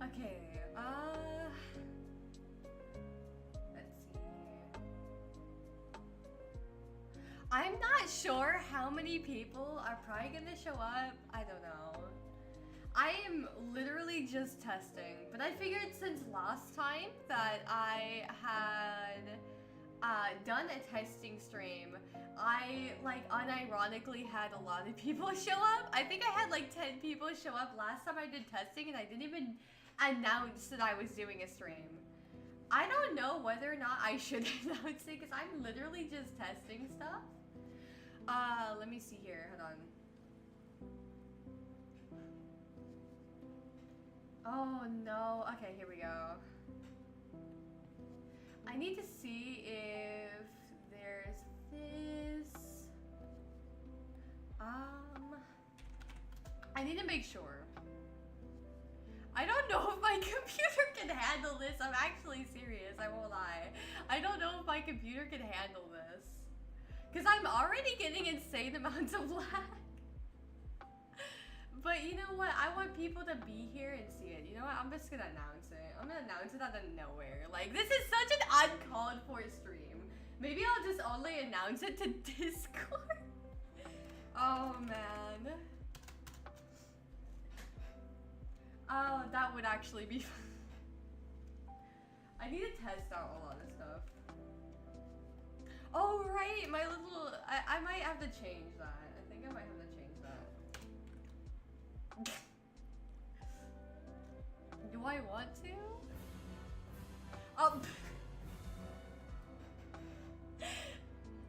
Okay, let's see. I'm not sure how many people are probably gonna show up. I don't know. I am literally just testing, but I figured since last time that I had done a testing stream, I like unironically had a lot of people show up. I think I had like 10 people show up last time I did testing, and I didn't even announce that I was doing a stream. I don't know whether or not I should announce it because I'm literally just testing stuff. Let me see here. Hold on. Oh no. Okay, here we go. I need to see if there's this. I need to make sure. I don't know if my computer can handle this. I'm actually serious. I won't lie. I don't know if my computer can handle this. Because I'm already getting insane amounts of lag. But you know what? I want people to be here and see it. You know what? I'm just gonna announce it. I'm gonna announce it out of nowhere. Like, this is such an uncalled for stream. Maybe I'll just only announce it to Discord. Oh, man. Oh, that would actually be fun. I need to test out a lot of stuff. Oh, right. My little... I might have to change that. I think I might have to change that. Do I want to?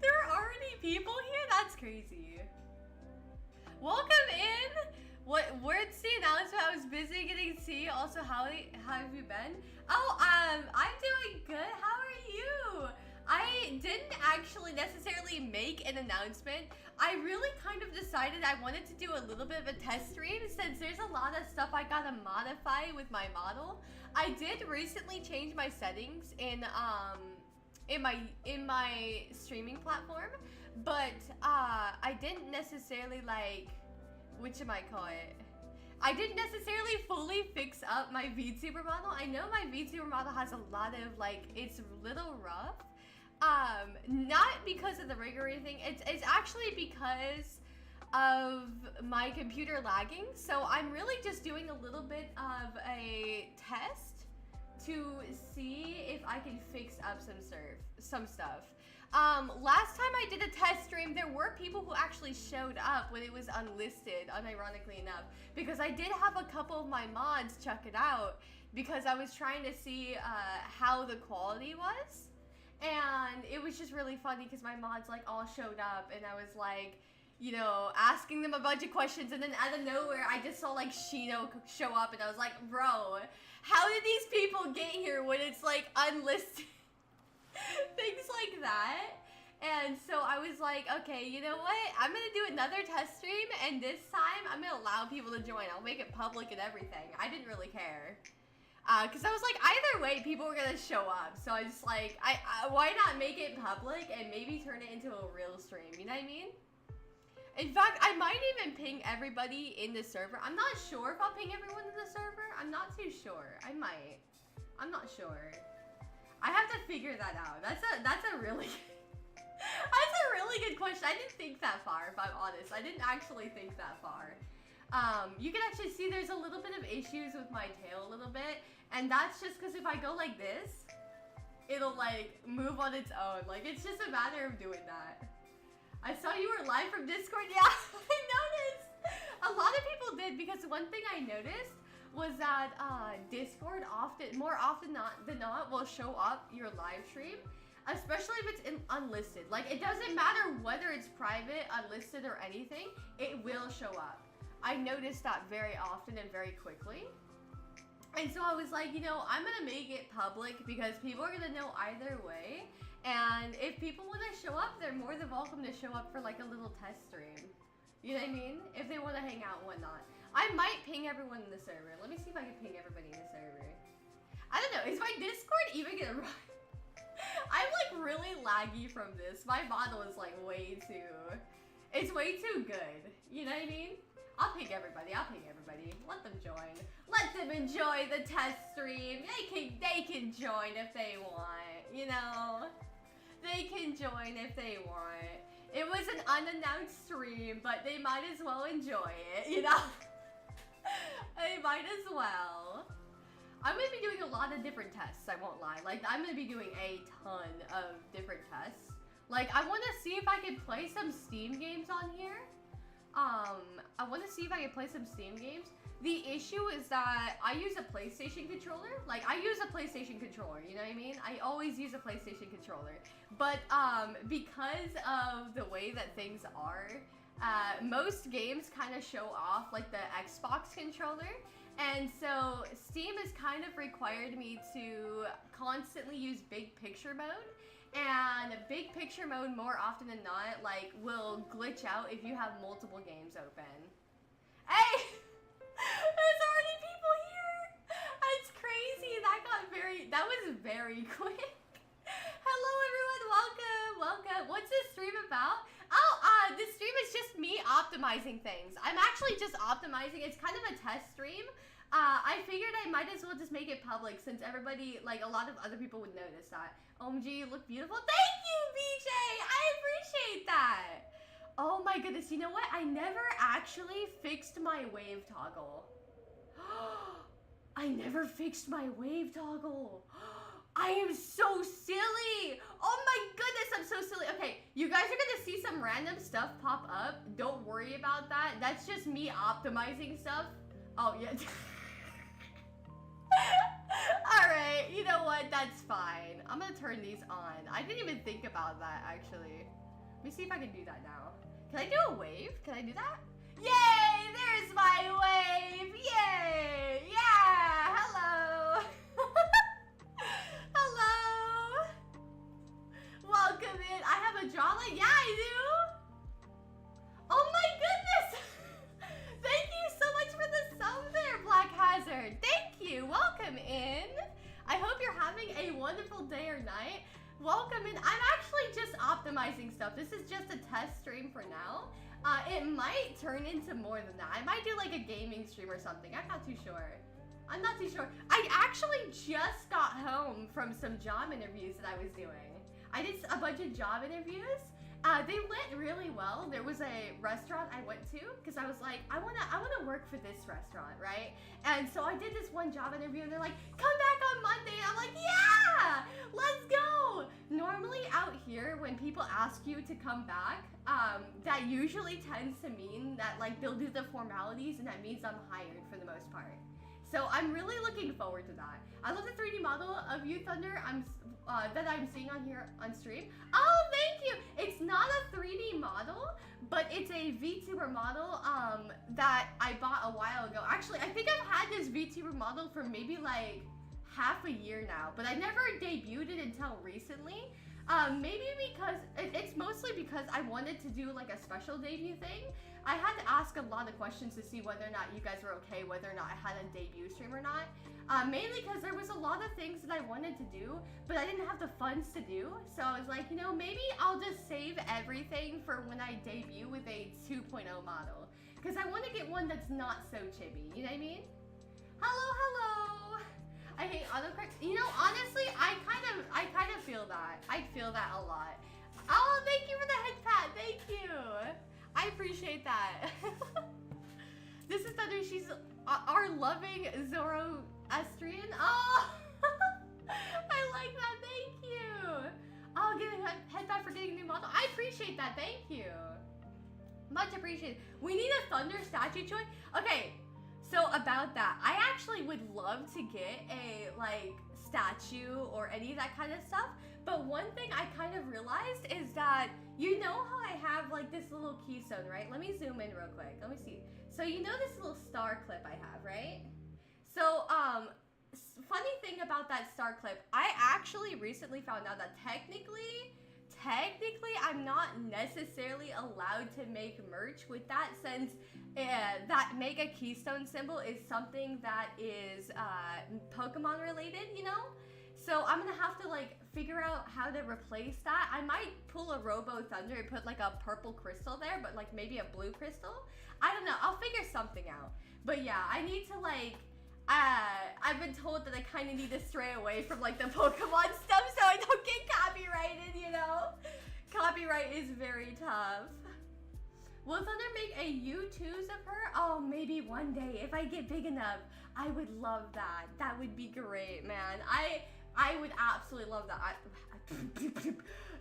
There are already people here? That's crazy. Welcome in! Where's the announcement? I was busy getting tea. Also, how have you been? Oh, I'm doing good. How are you? I didn't actually necessarily make an announcement. I really kind of decided I wanted to do a little bit of a test stream since there's a lot of stuff I gotta modify with my model. I did recently change my settings in my streaming platform, but I didn't necessarily like, I didn't necessarily fully fix up my VTuber model. I know my VTuber model has a lot of like, it's a little rough. Not because of the rig or anything. It's actually because of my computer lagging. So I'm really just doing a little bit of a test to see if I can fix up some stuff. Last time I did a test stream, there were people who actually showed up when it was unlisted, unironically enough, because I did have a couple of my mods check it out because I was trying to see how the quality was. And it was just really funny because my mods like all showed up and I was like, you know, asking them a bunch of questions, and then out of nowhere I just saw like Shino show up and I was like, bro, how did these people get here when it's like unlisted? Things like that. And so I was like, okay, you know what? I'm gonna do another test stream, and this time I'm gonna allow people to join. I'll make it public and everything. I didn't really care. Because I was like, either way, people were gonna show up. So I just like, why not make it public and maybe turn it into a real stream? You know what I mean? In fact, I might even ping everybody in the server. I'm not sure if I'll ping everyone in the server. I'm not too sure. I might. I'm not sure. I have to figure that out. That's a really that's a really good question. I didn't think that far, if I'm honest. I didn't actually think that far. You can actually see there's a little bit of issues with my tail a little bit, and that's just because if I go like this, it'll like move on its own. Like, it's just a matter of doing that. I saw you were live from Discord. Yeah, I noticed. A lot of people did, because one thing I noticed was that Discord more often than not will show up your live stream, especially if it's unlisted. Like, it doesn't matter whether it's private, unlisted, or anything, it will show up. I noticed that very often and very quickly. And so I was like, you know, I'm gonna make it public because people are gonna know either way. And if people want to show up, they're more than welcome to show up for like a little test stream. You know what I mean? If they want to hang out and whatnot. I might ping everyone in the server. Let me see if I can ping everybody in the server. I don't know, is my Discord even gonna run? I'm like really laggy from this. My model is like way too, it's way too good. You know what I mean? I'll ping everybody. I'll ping everybody. Let them join. Let them enjoy the test stream. They can join if they want. You know, they can join if they want. It was an unannounced stream, but they might as well enjoy it. You know, they might as well. I'm gonna be doing a lot of different tests. I won't lie. Like I'm gonna be doing a ton of different tests. Like I want to see if I can play some Steam games on here. I want to see if I can play some Steam games. The issue is that I use a PlayStation controller. Like, I use a PlayStation controller, you know what I mean? I always use a PlayStation controller. But, because of the way that things are, most games kind of show off, like, the Xbox controller. And so, Steam has kind of required me to constantly use big picture mode. And big picture mode, more often than not, like, will glitch out if you have multiple games open. Hey! There's already people here! That's crazy! That was very quick. Hello everyone, welcome! What's this stream about? Oh, this stream is just me optimizing things. I'm actually just optimizing. It's kind of a test stream. I figured I might as well just make it public since everybody, like, a lot of other people would notice that. OMG, you look beautiful. Thank you, BJ! I appreciate that! Oh my goodness, you know what? I never actually fixed my wave toggle. I never fixed my wave toggle. I am so silly! Oh my goodness, I'm so silly. Okay, you guys are gonna see some random stuff pop up. Don't worry about that. That's just me optimizing stuff. Oh, yeah. Alright, you know what? That's fine. I'm gonna turn these on. I didn't even think about that, actually. Let me see if I can do that now. Can I do a wave? Can I do that? Yay! There's my wave! Yay! Yeah! Hello! Hello! Welcome in. I have a jawline? Yeah, I do! Oh my goodness! Thank you so much for the sub there, Black Hazard. Thank you. Welcome in. I hope you're having a wonderful day or night. Welcome in. I'm actually just optimizing stuff. This is just a test stream for now. It might turn into more than that. I might do like a gaming stream or something. I'm not too sure. I'm not too sure. I actually just got home from some job interviews that I was doing. I did a bunch of job interviews. They went really well. There was a restaurant I went to because I was like, I wanna work for this restaurant, right? And so I did this one job interview and they're like, come back on Monday. And I'm like, yeah, let's go. Normally out here, when people ask you to come back, that usually tends to mean that like they'll do the formalities and that means I'm hired for the most part. So I'm really looking forward to that. I love the 3D model of you, Thunder. That I'm seeing on here on stream. Oh, thank you. It's not a 3D model, but it's a VTuber model that I bought a while ago. Actually, I think I've had this VTuber model for maybe like half a year now, but I never debuted it until recently. Maybe because it's mostly because I wanted to do like a special debut thing. I had to ask a lot of questions to see whether or not you guys were okay, whether or not I had a debut stream or not. Mainly because there was a lot of things that I wanted to do, but I didn't have the funds to do. So I was like, you know, maybe I'll just save everything for when I debut with a 2.0 model. Because I want to get one that's not so chibi, you know what I mean? Hello, hello! I hate autocorrect. You know, honestly, I kind of feel that. I feel that a lot. Oh, thank you for the head pat. Thank you. I appreciate that. This is Thunder. She's our loving Zoroastrian. Oh, I like that. Thank you. I'll get a head pat for getting a new model. I appreciate that. Thank you. Much appreciated. We need a Thunder statue joy. Okay. So about that, I actually would love to get a like statue or any of that kind of stuff. But one thing I kind of realized is that, you know how I have like this little keystone, right? Let me zoom in real quick. Let me see. So you know this little star clip I have, right? So funny thing about that star clip, I actually recently found out that technically I'm not necessarily allowed to make merch with that, since that mega keystone symbol is something that is Pokemon related, you know? So I'm gonna have to like figure out how to replace that. I might pull a Robo Thunder and put like a purple crystal there, but like maybe a blue crystal. I don't know. I'll figure something out. But yeah, I need to like, I've been told that I kind of need to stray away from like the Pokemon stuff so I don't get copyrighted, you know? Copyright is very tough. Will Thunder make a U2s of her? Oh, maybe one day if I get big enough. I would love that. That would be great, man. I would absolutely love that.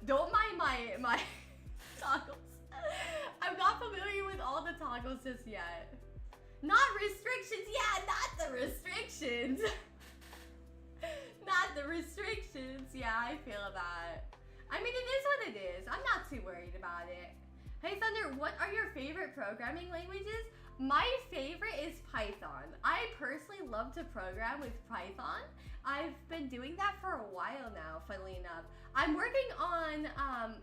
Don't mind my toggles. I'm not familiar with all the toggles just yet. Not restrictions. Yeah, not the restrictions. Not the restrictions. Yeah, I feel that. I mean, it is what it is. I'm not too worried about it. Hey, Thunder, what are your favorite programming languages? My favorite is Python. I personally love to program with Python. I've been doing that for a while now, funnily enough. I'm working on,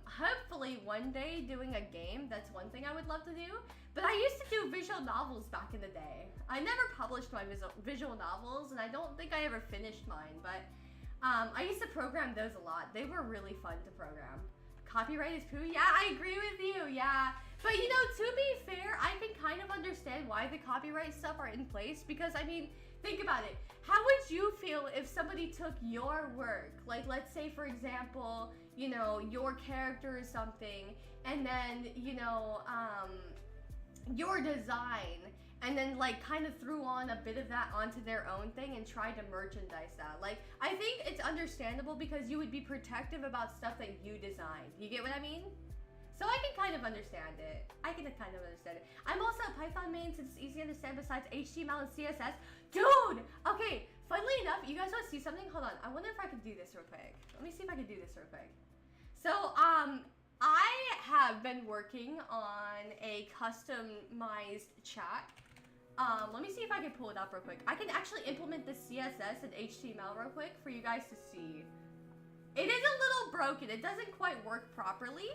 hopefully one day doing a game. That's one thing I would love to do. But I used to do visual novels back in the day. I never published my visual novels, and I don't think I ever finished mine. But I used to program those a lot. They were really fun to program. Copyright is poo? Yeah, I agree with you, yeah. But you know, to be fair, I can kind of understand why the copyright stuff are in place because, I mean, think about it. How would you feel if somebody took your work? Like, let's say, for example, you know, your character or something, and then, you know, your design, and then like kind of threw on a bit of that onto their own thing and tried to merchandise that. Like, I think it's understandable because you would be protective about stuff that you designed. You get what I mean? So I can kind of understand it. I can kind of understand it. I'm also a Python main since it's easy to understand besides HTML and CSS. Dude! Okay, funnily enough, you guys want to see something? Hold on, I wonder if I can do this real quick. Let me see if I can do this real quick. So, I have been working on a customized chat. Let me see if I can pull it up real quick. I can actually implement the CSS and HTML real quick for you guys to see. It is a little broken. It doesn't quite work properly,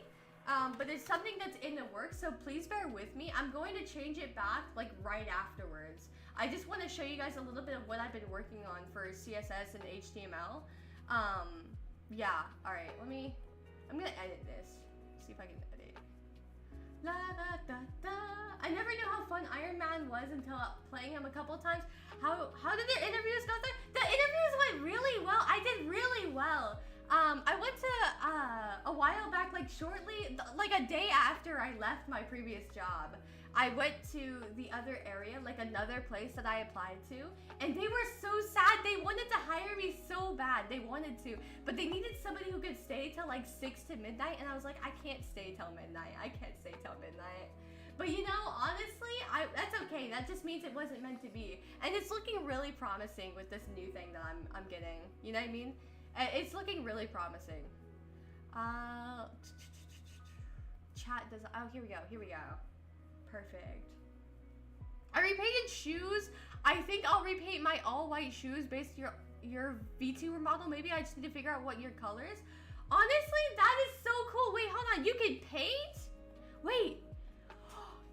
but it's something that's in the works, so please bear with me. I'm going to change it back like right afterwards. I just want to show you guys a little bit of what I've been working on for CSS and HTML. Yeah, alright, I'm gonna edit this. See if I can edit. La da da da. I never knew how fun Iron Man was until playing him a couple times. How did the interviews go there? The interviews went really well. I did really well. I went to a while back, like shortly, like a day after I left my previous job. I went to the other area, like another place that I applied to, and they were so sad. They wanted to hire me so bad. They wanted to, but they needed somebody who could stay till like 6 to midnight, and I was like, I can't stay till midnight. I can't stay till midnight. But you know, honestly, that's okay. That just means it wasn't meant to be, and it's looking really promising with this new thing that I'm getting. You know what I mean? It's looking really promising. Chat does. Oh, here we go. Here we go. Perfect. I repainted shoes. I think I'll repaint my all white shoes based on your VTuber model. Maybe I just need to figure out what your color is. Honestly, that is so cool. Wait, hold on. You can paint? Wait.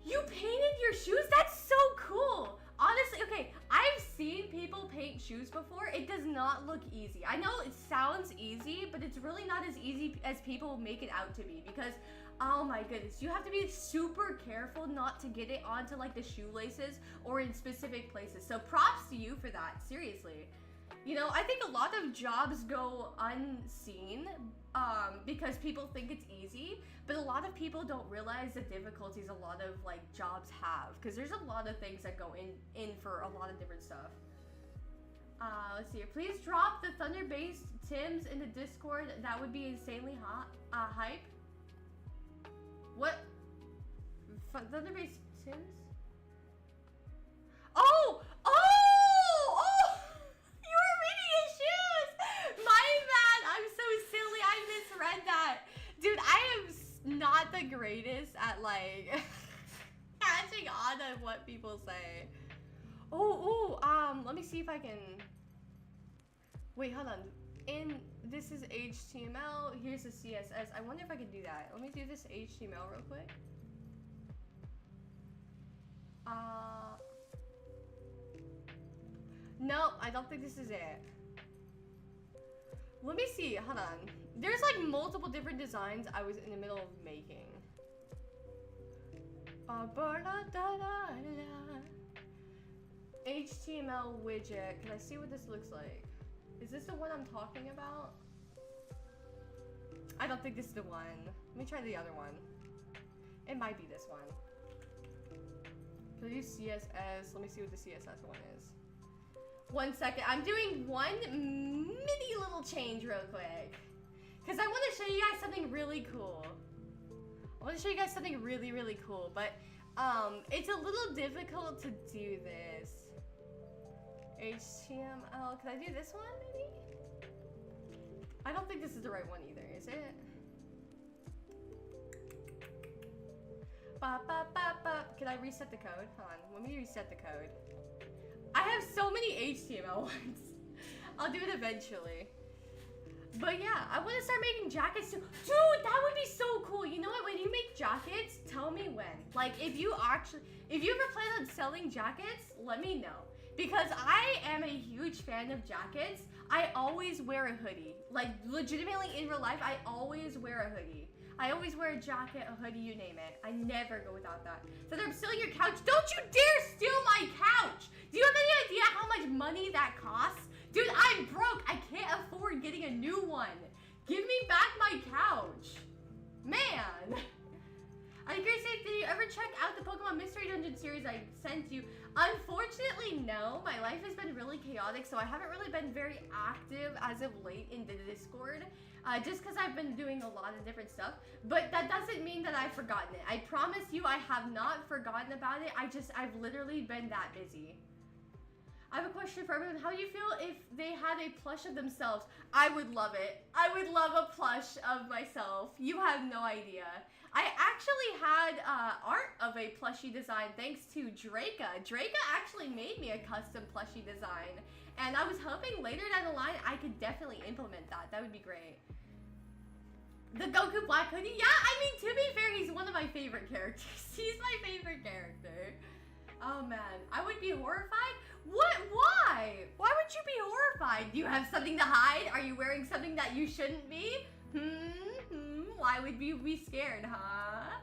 You painted your shoes? That's so cool. Honestly, okay, I've seen people paint shoes before. It does not look easy. I know it sounds easy, but it's really not as easy as people make it out to be because, oh my goodness, you have to be super careful not to get it onto like the shoelaces or in specific places. So props to you for that, seriously. You know, I think a lot of jobs go unseen because people think it's easy, but a lot of people don't realize the difficulties a lot of like jobs have because there's a lot of things that go in for a lot of different stuff. Let's see here. Please drop the Thunder-based Tims in the Discord. That would be insanely hot. Hype. What? Thunder-based Tims? Oh! Oh! Oh! You were reading his shoes! My bad! I'm so silly. I misread that. Dude, I am not the greatest at like catching on to what people say. Oh, let me see if I can. Wait, hold on. This is HTML. Here's the CSS. I wonder if I can do that. Let me do this HTML real quick. No, I don't think this is it. Let me see. Hold on. There's like multiple different designs I was in the middle of making. HTML widget. Can I see what this looks like? Is this the one I'm talking about? I don't think this is the one. Let me try the other one. It might be this one. Can I use CSS? Let me see what the CSS one is. 1 second. I'm doing one mini little change real quick. Because I want to show you guys something really cool. I want to show you guys something really, really cool. But it's a little difficult to do this. HTML. Can I do this one maybe? I don't think this is the right one either, is it? Can I reset the code? Hold on, let me reset the code. I have so many HTML ones. I'll do it eventually. But yeah, I want to start making jackets too. Dude, that would be so cool. You know what, when you make jackets, tell me when. Like, if you ever plan on selling jackets, let me know. Because I am a huge fan of jackets. I always wear a hoodie. Like, legitimately in real life, I always wear a hoodie. I always wear a jacket, a hoodie, you name it. I never go without that. So I'm stealing your couch. Don't you dare steal my couch! Do you have any idea how much money that costs? Dude, I'm broke. I can't afford getting a new one. Give me back my couch. Man. I was gonna say, did you ever check out the Pokemon Mystery Dungeon series I sent you? Unfortunately, no. My life has been really chaotic, so I haven't really been very active as of late in the Discord. Just because I've been doing a lot of different stuff. But that doesn't mean that I've forgotten it. I promise you I have not forgotten about it. I've literally been that busy. I have a question for everyone. How do you feel if they had a plush of themselves? I would love it. I would love a plush of myself. You have no idea. I actually had art of a plushie design thanks to Draca. Draca actually made me a custom plushie design. And I was hoping later down the line I could definitely implement that. That would be great. The Goku Black Hoodie? Yeah, I mean, to be fair, he's one of my favorite characters. He's my favorite character. Oh man, I would be horrified? What? Why? Why would you be horrified? Do you have something to hide? Are you wearing something that you shouldn't be? Why would you be scared, huh?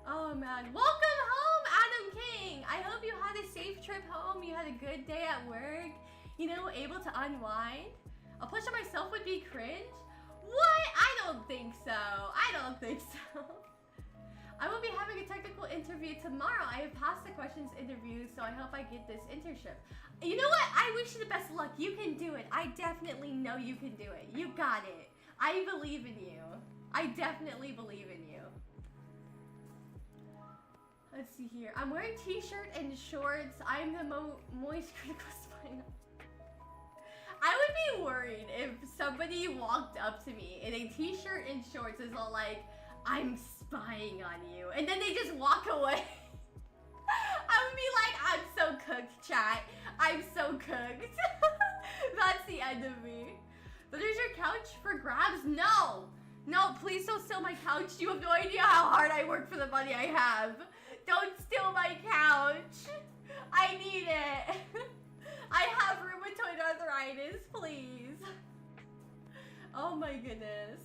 Oh man. Welcome home, Adam King. I hope you had a safe trip home. You had a good day at work. You know, able to unwind. A plush of myself would be cringe? What? I don't think so. I don't think so. I will be having a technical interview tomorrow. I have passed the questions interview, so I hope I get this internship. You know what? I wish you the best of luck. You can do it. I definitely know you can do it. You got it. I believe in you. I definitely believe in you. Let's see here. I'm wearing t-shirt and shorts. I'm the moist critical spinal. I would be worried if somebody walked up to me in a t-shirt and shorts is all like, I'm spying on you. And then they just walk away. I would be like, I'm so cooked, chat. I'm so cooked. That's the end of me. But there's your couch for grabs? No. No, please don't steal my couch. You have no idea how hard I work for the money I have. Don't steal my couch. I need it. I have rheumatoid arthritis, please. Oh my goodness.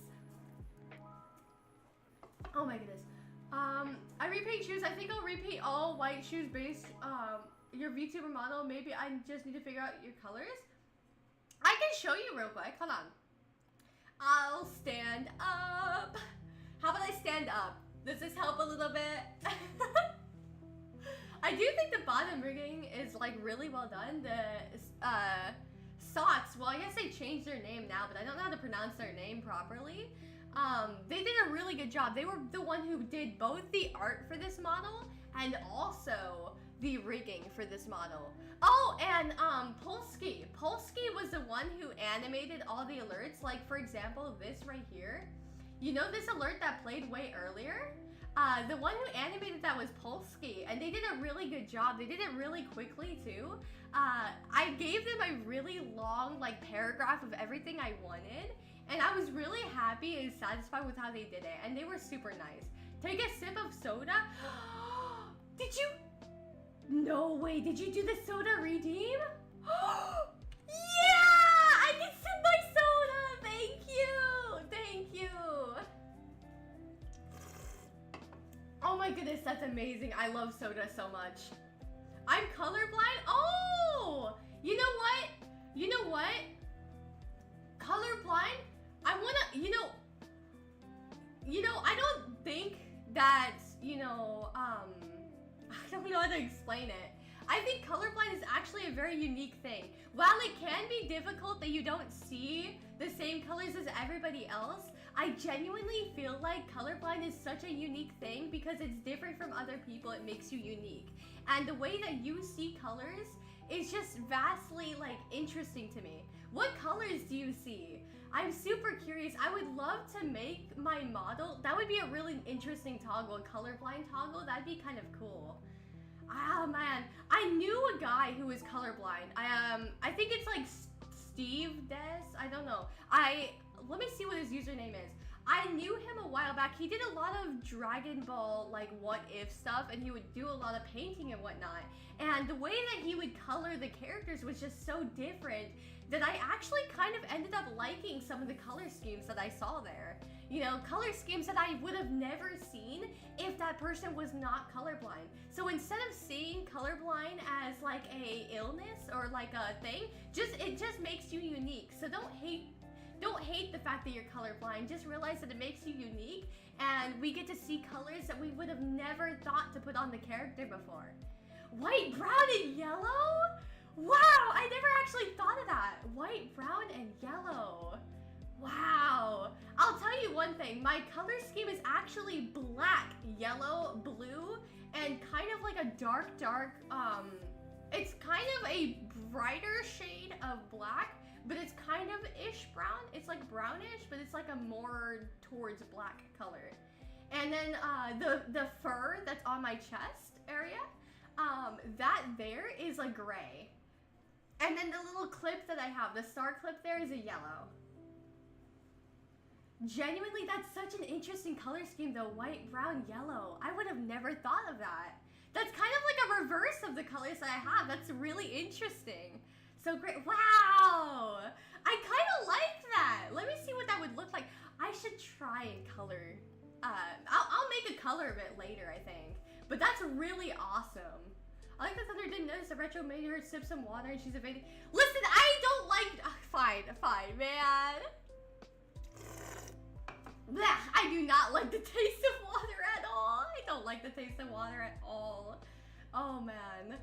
Oh my goodness. I repaint shoes. I think I'll repaint all white shoes based your VTuber model. Maybe I just need to figure out your colors. I can show you real quick. Hold on. I'll stand up. How about I stand up? Does this help a little bit? I do think the bottom rigging is like really well done. The socks, well I guess they changed their name now, but I don't know how to pronounce their name properly. They did a really good job. They were the one who did both the art for this model and also the rigging for this model. Oh, and Polsky. Polsky was the one who animated all the alerts. Like for example, this right here. You know this alert that played way earlier? The one who animated that was Polsky, and they did a really good job. They did it really quickly too. I gave them a really long like paragraph of everything I wanted, and I was really happy and satisfied with how they did it, and they were super nice. Take a sip of soda. Did you? No way, did you do the soda redeem? Yeah! I can sip my soda! Thank you! Thank you! goodness, that's amazing. I love soda so much. I'm colorblind? Oh! You know what? You know what? Colorblind? I wanna, I don't think that, I don't know how to explain it. I think colorblind is actually a very unique thing. While it can be difficult that you don't see the same colors as everybody else, I genuinely feel like colorblind is such a unique thing because it's different from other people. It makes you unique. And the way that you see colors is just vastly, like, interesting to me. What colors do you see? I'm super curious. I would love to make my model. That would be a really interesting toggle, a colorblind toggle. That'd be kind of cool. Oh man, I knew a guy who was colorblind. I think it's like Steve Des. I don't know. Let me see what his username is. I knew him a while back. He did a lot of Dragon Ball, like, what if stuff, and he would do a lot of painting and whatnot. And the way that he would color the characters was just so different that I actually kind of ended up liking some of the color schemes that I saw there. Color schemes that I would have never seen if that person was not colorblind. So instead of seeing colorblind as like a illness or like a thing, it just makes you unique. So don't hate the fact that you're colorblind. Just realize that it makes you unique, and we get to see colors that we would have never thought to put on the character before. White, brown, and yellow? Wow, I never actually thought of that. White, brown, and yellow. Wow. I'll tell you one thing. My color scheme is actually black, yellow, blue, and kind of like a dark, it's kind of a brighter shade of black, but it's kind of ish brown. It's like brownish, but it's like a more towards black color. And then the fur that's on my chest area, that there is a gray. And then the little clip that I have, the star clip there, is a yellow. Genuinely, that's such an interesting color scheme though. White, brown, yellow. I would have never thought of that. That's kind of like a reverse of the colors that I have. That's really interesting. So great. Wow! I kind of like that. Let me see what that would look like. I should try and color. I'll make a color of it later, I think. But that's really awesome. I like that Thunder didn't notice the retro made her sip some water and she's evading. Listen, I don't like. Fine, man. Blech, I do not like the taste of water at all. I don't like the taste of water at all. Oh man.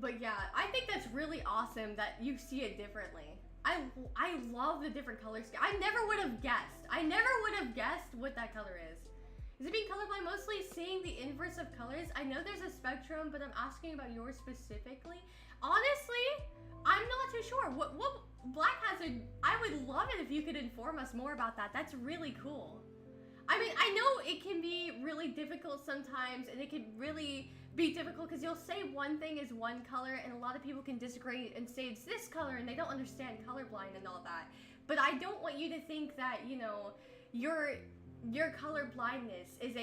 But yeah, I think that's really awesome that you see it differently. I love the different color scheme. I never would have guessed. I never would have guessed what that color is. Is it being colorblind mostly seeing the inverse of colors? I know there's a spectrum, but I'm asking about yours specifically. Honestly, I'm not too sure. What Black Hazard, I would love it if you could inform us more about that. That's really cool. I mean, I know it can be really difficult sometimes, and it can really be difficult because you'll say one thing is one color, and a lot of people can disagree and say it's this color, and they don't understand colorblind and all that. But I don't want you to think that, your color blindness is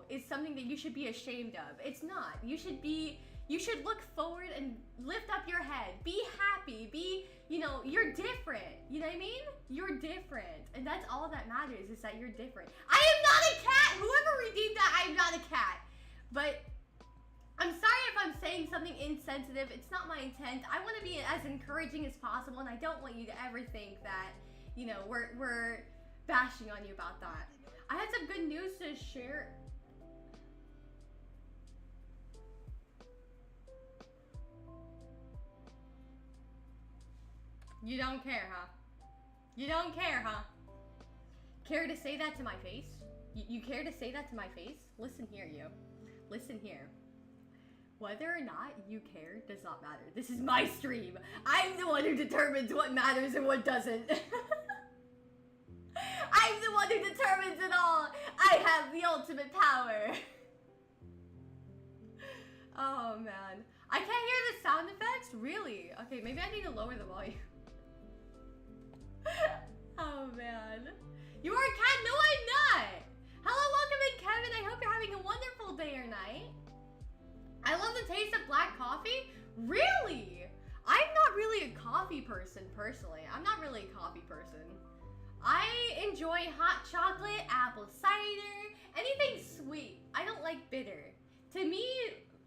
is something that you should be ashamed of. It's not. You should look forward and lift up your head. Be happy. You're different. You know what I mean? You're different. And that's all that matters, is that you're different. I am not a cat! Whoever redeemed that, I am not a cat. But I'm sorry if I'm saying something insensitive. It's not my intent. I want to be as encouraging as possible, and I don't want you to ever think that, we're bashing on you about that. I had some good news to share. You don't care, huh? You don't care, huh? Care to say that to my face? You care to say that to my face? Listen here, you. Listen here. Whether or not you care does not matter. This is my stream. I'm the one who determines what matters and what doesn't. I'm the one who determines it all. I have the ultimate power. Oh, man. I can't hear the sound effects? Really? Okay, maybe I need to lower the volume. Oh, man. You are a cat? No, I'm not. Hello, welcome in, Kevin. I hope you're having a wonderful day or night. I love the taste of black coffee. Really? I'm not really a coffee person, personally. I'm not really a coffee person. I enjoy hot chocolate, apple cider, anything sweet. I don't like bitter. To me,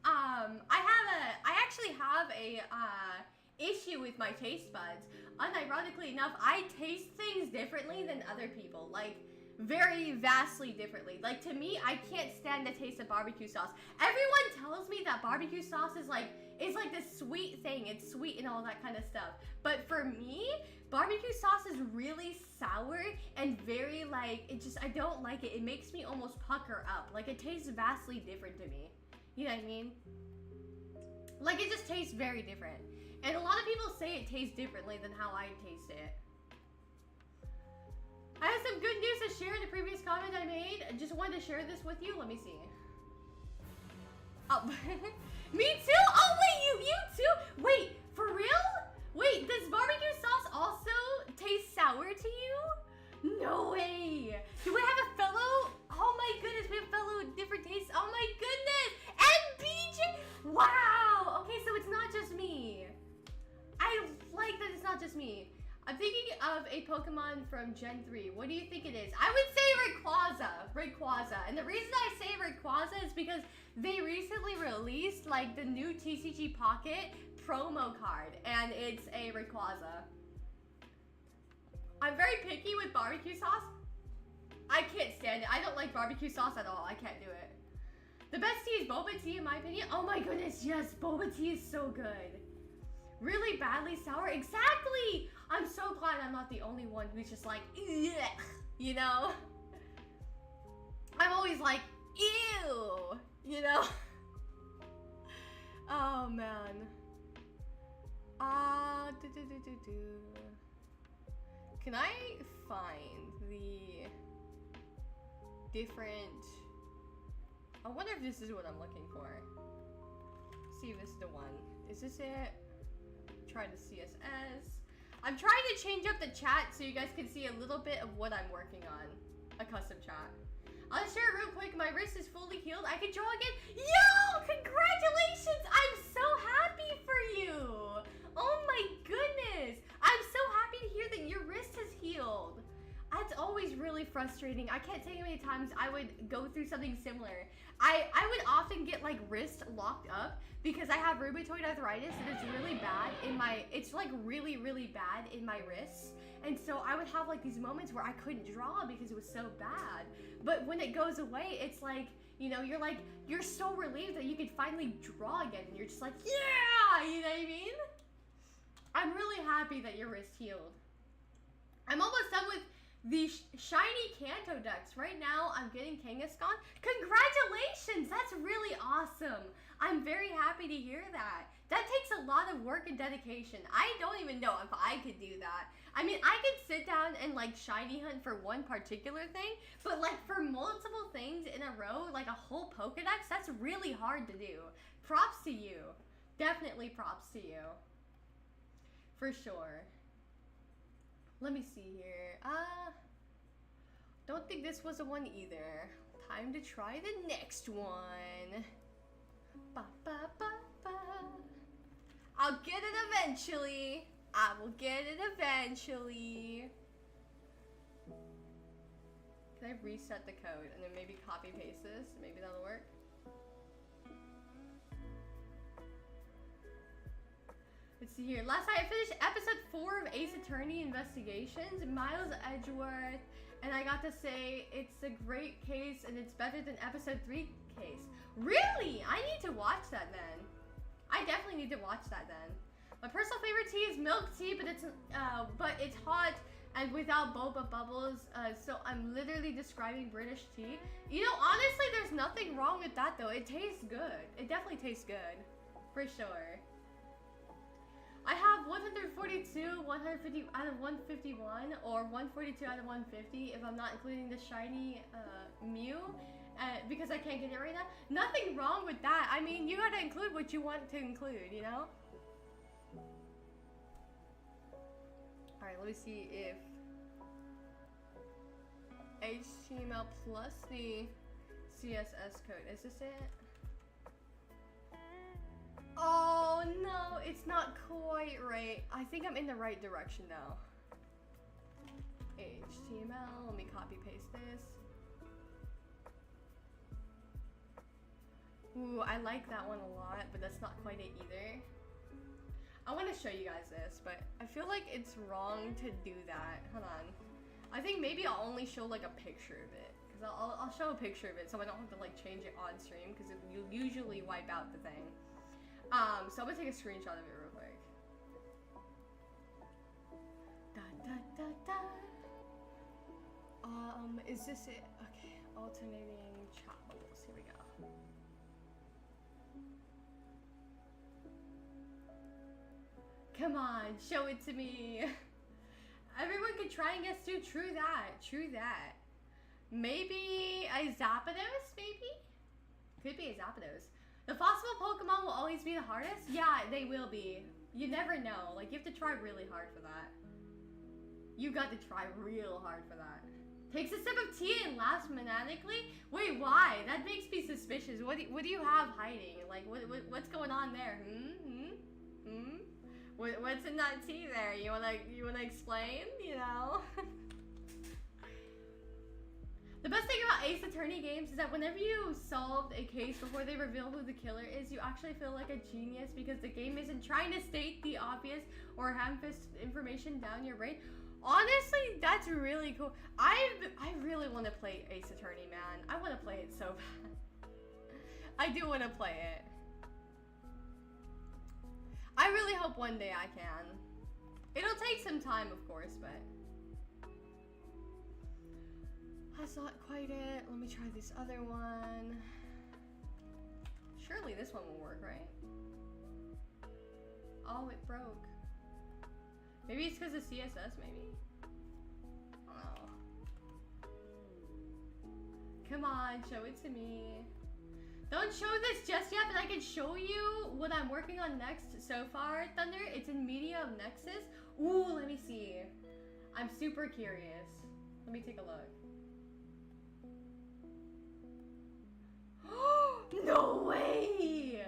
I actually have a issue with my taste buds. Unironically enough, I taste things differently than other people. Like, very vastly differently. Like, to me, I can't stand the taste of barbecue sauce. Everyone tells me that barbecue sauce is like this sweet thing. It's sweet and all that kind of stuff. But for me, barbecue sauce is really sour and very like, I don't like it. It makes me almost pucker up. Like, it tastes vastly different to me. You know what I mean? Like, it just tastes very different. And a lot of people say it tastes differently than how I taste it. I have some good news to share in the previous comment I made. I just wanted to share this with you. Let me see. Oh, me too? Oh, wait, you too? Wait, for real? Wait, does barbecue sauce also taste sour to you? No way. Do we have a fellow? Oh my goodness, we have fellow different tastes. Oh my goodness. And BJ. Wow. Okay, so it's not just me. I like that it's not just me. I'm thinking of a Pokemon from Gen 3. What do you think it is? I would say Rayquaza. And the reason I say Rayquaza is because they recently released like the new TCG Pocket promo card. And it's a Rayquaza. I'm very picky with barbecue sauce. I can't stand it. I don't like barbecue sauce at all. I can't do it. The best tea is boba tea in my opinion. Oh my goodness, yes. Boba tea is so good. Really badly sour? Exactly! I'm so glad I'm not the only one who's just like, ugh, you know? I'm always like, ew, you know? Oh, man. Can I find the different... I wonder if this is what I'm looking for. See if this is the one. Is this it? Try the CSS. I'm trying to change up the chat so you guys can see a little bit of what I'm working on. A custom chat. I'll share it real quick. My wrist is fully healed. I can draw again. Yo! Congratulations! I'm so happy for you! Oh my goodness! I'm so happy to hear that your wrist has healed. That's always really frustrating. I can't tell you how many times I would go through something similar. I would often get like wrist locked up because I have rheumatoid arthritis and it's really bad in my, it's like really, really bad in my wrists. And so I would have like these moments where I couldn't draw because it was so bad. But when it goes away, it's like, you know, you're so relieved that you can finally draw again. And you're just like, yeah, you know what I mean? I'm really happy that your wrist healed. I'm almost done with the shiny Kanto ducks. Right now, I'm getting Kangaskhan. Congratulations! That's really awesome. I'm very happy to hear that. That takes a lot of work and dedication. I don't even know if I could do that. I mean, I could sit down and like shiny hunt for one particular thing, but like for multiple things in a row, like a whole Pokedex, that's really hard to do. Props to you. Definitely props to you. For sure. Let me see here. Don't think this was the one either. Time to try the next one. Ba, ba, ba, ba. I'll get it eventually. I will get it eventually. Can I reset the code and then maybe copy paste this? Maybe that'll work. Let's see here. Last night I finished episode 4 of Ace Attorney Investigations, Miles Edgeworth, and I got to say it's a great case and it's better than episode 3 case. Really? I need to watch that then. I definitely need to watch that then. My personal favorite tea is milk tea, but it's hot and without boba bubbles, so I'm literally describing British tea. You know, honestly, there's nothing wrong with that though. It tastes good. It definitely tastes good, for sure. I have 142, 150 out of 151, or 142 out of 150 if I'm not including the shiny Mew, because I can't get it right now. Nothing wrong with that. I mean, you gotta include what you want to include, you know? Alright, let me see if HTML plus the CSS code. Is this it? Oh no, it's not quite right. I think I'm in the right direction though. HTML. Let me copy paste this. Ooh, I like that one a lot, but that's not quite it either. I want to show you guys this, but I feel like it's wrong to do that. Hold on. I think maybe I'll only show like a picture of it. Because I'll show a picture of it so I don't have to like change it on stream, because you'll usually wipe out the thing. So I'm going to take a screenshot of it real quick. Da, da, da, da. Is this it? Okay, alternating chat bubbles. Here we go. Come on, show it to me. Everyone could try and guess too. True that. True that. Maybe a Zapdos, maybe? Could be a Zapdos. The fossil Pokemon will always be the hardest? Yeah, they will be. You never know. Like, you have to try really hard for that. You got to try real hard for that. Takes a sip of tea and laughs maniacally? Wait, why? That makes me suspicious. What do you have hiding? Like, what's going on there? What's in that tea there? You wanna explain? You know? The best thing about Ace Attorney games is that whenever you solved a case before they reveal who the killer is, you actually feel like a genius because the game isn't trying to state the obvious or ham-fist information down your brain. Honestly, that's really cool. I really want to play Ace Attorney, man. I want to play it so bad. I do want to play it. I really hope one day I can. It'll take some time, of course, but that's not quite it. Let me try this other one. Surely this one will work, right? Oh, it broke. Maybe it's because of CSS, maybe? I don't know. Come on, show it to me. Don't show this just yet, but I can show you what I'm working on next so far, Thunder. It's in Media of Nexus. Ooh, let me see. I'm super curious. Let me take a look. No way!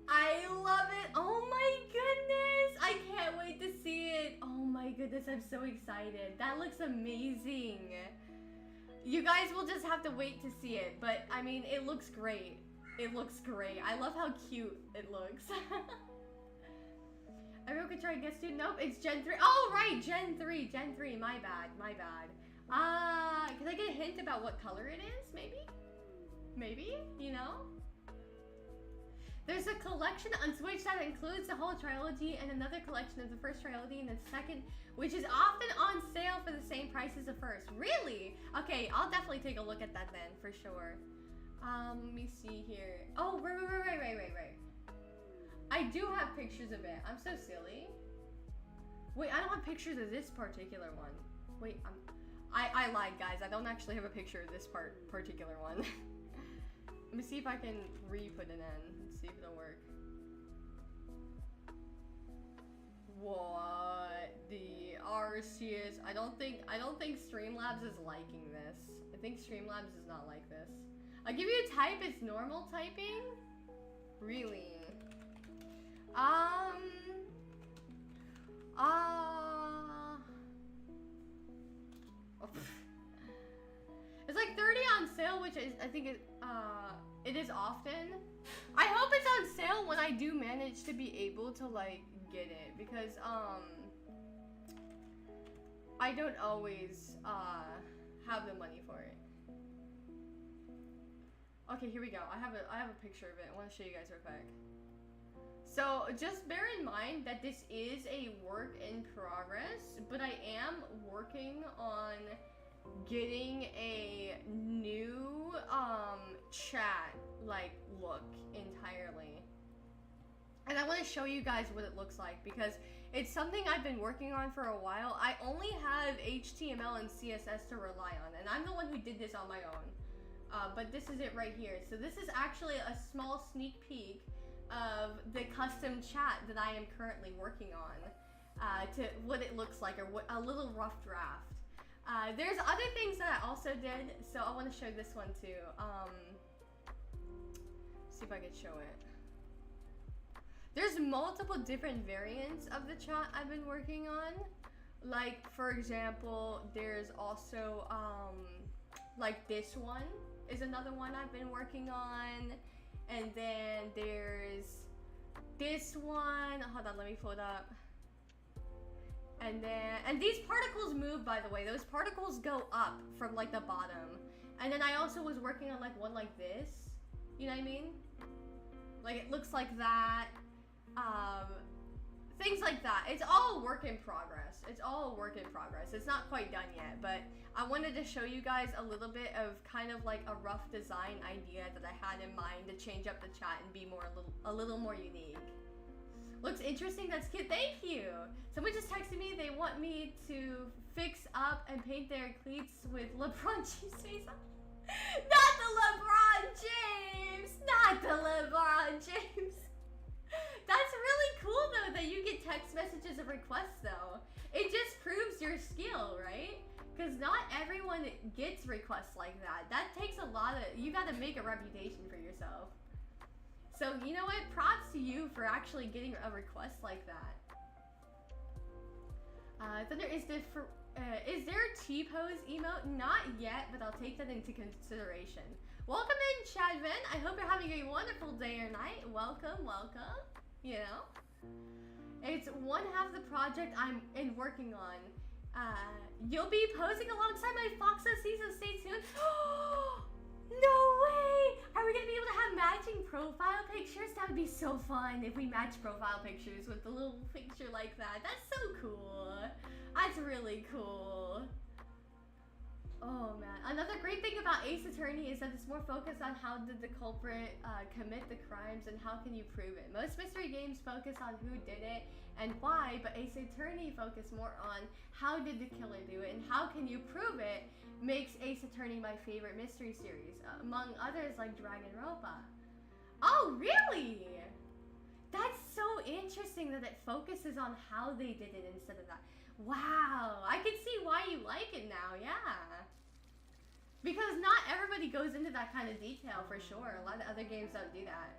I love it. Oh my goodness. I can't wait to see it. Oh my goodness, I'm so excited. That looks amazing. You guys will just have to wait to see it, but I mean, it looks great. It looks great. I love how cute it looks. Everyone could try and guess too. Nope, it's Gen 3. Oh, right, Gen 3, Gen 3. My bad, my bad. Can I get a hint about what color it is, maybe? Maybe, you know? There's a collection on Switch that includes the whole trilogy and another collection of the first trilogy and the second, which is often on sale for the same price as the first. Really? Okay, I'll definitely take a look at that then, for sure. Let me see here. Oh, right. I do have pictures of it. I'm so silly. Wait, I don't have pictures of this particular one. Wait, I lied, guys. I don't actually have a picture of this particular one. Let me see if I can re-put it in. Let's see if it'll work. What the RCS? I don't think Streamlabs is liking this. I think Streamlabs is not like this. I'll give you a type. It's normal typing. Really? It's like 30 on sale, which is, I think it is often. I hope it's on sale when I do manage to be able to like get it, because I don't always have the money for it. Okay, here we go. I have a picture of it. I want to show you guys real quick. So just bear in mind that this is a work in progress, but I am working on getting a new chat like look entirely. And I want to show you guys what it looks like because it's something I've been working on for a while. I only have HTML and CSS to rely on, and I'm the one who did this on my own. But this is it right here. So this is actually a small sneak peek of the custom chat that I am currently working on, to what it looks like, or what a little rough draft. There's other things that I also did, so I want to show this one too. See if I can show it. There's multiple different variants of the chat I've been working on. Like, for example, there's also, like this one is another one I've been working on. And then there's this one. Hold on, let me pull it up. And then, and these particles move, by the way. Those particles go up from like the bottom. And then I also was working on like one like this. You know what I mean? Like it looks like that. Things like that. It's all work in progress. It's all work in progress. It's not quite done yet, but I wanted to show you guys a little bit of kind of like a rough design idea that I had in mind to change up the chat and be more a little more unique. Looks interesting. That's cute. Thank you. Someone just texted me. They want me to fix up and paint their cleats with LeBron James face on. Not the LeBron James. Not the LeBron James. That's really cool though that you get text messages of requests though. It just proves your skill, right? Because not everyone gets requests like that. That takes a lot of, you gotta make a reputation for yourself. So you know what, props to you for actually getting a request like that. Thunder, is there a T-pose emote? Not yet, but I'll take that into consideration. Welcome in, Chadvin. I hope you're having a wonderful day or night. Welcome, welcome. You know, it's one half the project I'm working on. You'll be posing alongside my Foxa season. Stay tuned. No way! Are we gonna be able to have matching profile pictures? That would be so fun if we match profile pictures with a little picture like that. That's so cool. That's really cool. Oh man, another great thing about Ace Attorney is that it's more focused on how did the culprit commit the crimes and how can you prove it. Most mystery games focus on who did it and why, but Ace Attorney focus more on how did the killer do it and how can you prove it. Makes Ace Attorney my favorite mystery series, among others like Dragonropa. Oh really? That's so interesting that it focuses on how they did it instead of that. Wow, I can see why you like it now, yeah. Because not everybody goes into that kind of detail for sure. A lot of other games don't do that.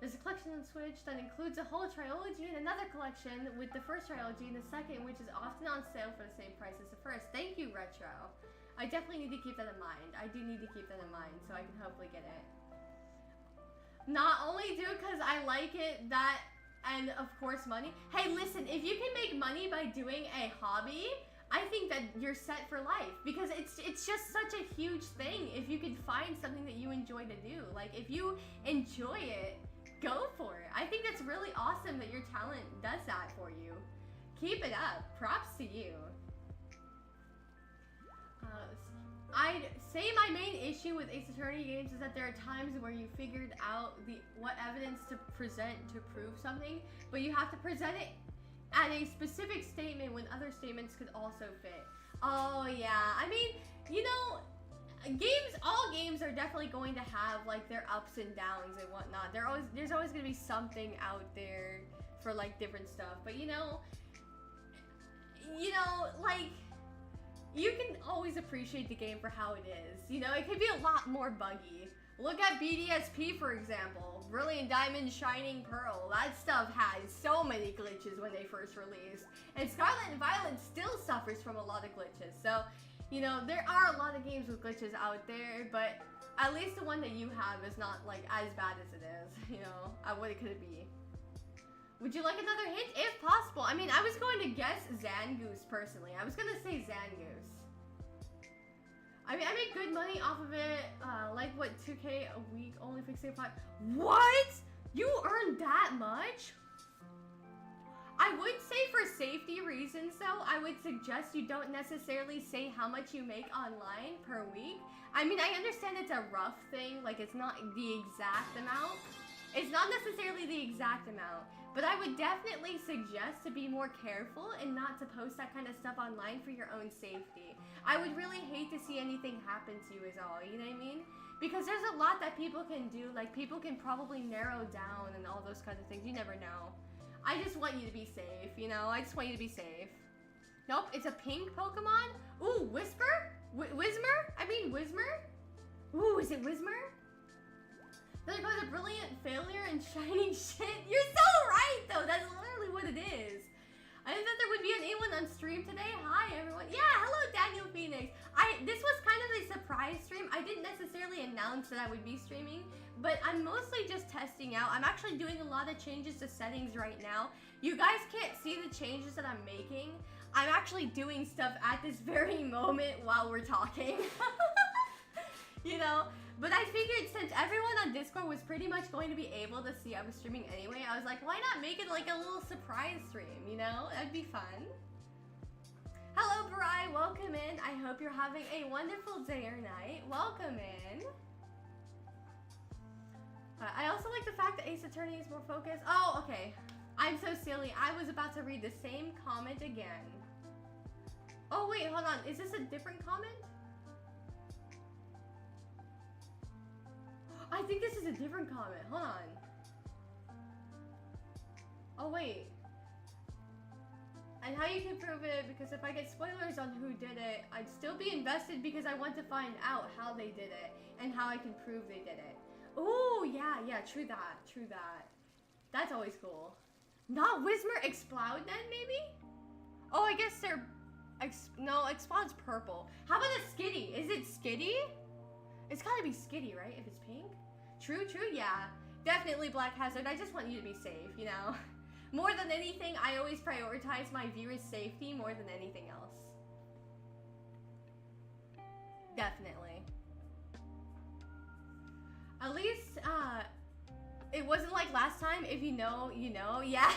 There's a collection on Switch that includes a whole trilogy and another collection with the first trilogy and the second, which is often on sale for the same price as the first. Thank you, Retro. I definitely need to keep that in mind. I do need to keep that in mind so I can hopefully get it. Not only do because I like it, that, and of course money. Hey, listen, if you can make money by doing a hobby, I think that you're set for life because it's just such a huge thing if you can find something that you enjoy to do. Like if you enjoy it, go for it. I think that's really awesome that your talent does that for you. Keep it up. Props to you. I'd say my main issue with Ace Attorney games is that there are times where you figured out what evidence to present to prove something, but you have to present it at a specific statement when other statements could also fit. Oh yeah, I mean, you know, all games are definitely going to have like their ups and downs and whatnot. There's always gonna be something out there for like different stuff, but you know, like, you can always appreciate the game for how it is. You know, it could be a lot more buggy. Look at BDSP, for example. Brilliant Diamond, Shining Pearl. That stuff has so many glitches when they first released. And Scarlet and Violet still suffers from a lot of glitches. So, you know, there are a lot of games with glitches out there, but at least the one that you have is not, like, as bad as it is. You know, what could it be? Would you like another hint? If possible. I mean, I was going to guess Zangoose, personally. I was going to say Zangoose. I mean, I make good money off of it. Like, what, 2K a week, only fixing a pot. What? You earn that much? I would say for safety reasons, though, I would suggest you don't necessarily say how much you make online per week. I mean, I understand it's a rough thing. Like, it's not the exact amount. It's not necessarily the exact amount. But I would definitely suggest to be more careful and not to post that kind of stuff online for your own safety. I would really hate to see anything happen to you is all, you know what I mean? Because there's a lot that people can do, like people can probably narrow down and all those kinds of things, you never know. I just want you to be safe, you know? I just want you to be safe. Nope, it's a pink Pokemon? Ooh, Whisper? Whismer? I mean Whismer? Ooh, is it Whismer? There goes a brilliant failure and shining shit. You're so right, though. That's literally what it is. I think that there be anyone on stream today? Hi everyone. Yeah, hello Daniel Phoenix. This was kind of a surprise stream. I didn't necessarily announce that I would be streaming, but I'm mostly just testing out. I'm actually doing a lot of changes to settings right now. You guys can't see the changes that I'm making. I'm actually doing stuff at this very moment while we're talking. You know? But I figured since everyone on Discord was pretty much going to be able to see I was streaming anyway, I was like, why not make it like a little surprise stream, you know? That'd be fun. Hello, Bri. Welcome in. I hope you're having a wonderful day or night. Welcome in. I also like the fact that Ace Attorney is more focused. Oh, okay. I'm so silly. I was about to read the same comment again. Oh, wait. Hold on. Is this a different comment? I think this is a different comment. Hold on. Oh, wait. And how you can prove it, because if I get spoilers on who did it, I'd still be invested because I want to find out how they did it and how I can prove they did it. Oh, yeah, true that. That's always cool. Not Wismer Explode then, maybe? Oh, I guess they're... no, Explode's purple. How about a Skitty? Is it Skitty? It's gotta be Skitty, right? If it's pink? True, yeah. Definitely Black Hazard. I just want you to be safe, you know? More than anything, I always prioritize my viewers' safety more than anything else. Definitely. At least, it wasn't like last time. If you know, you know. Yeah.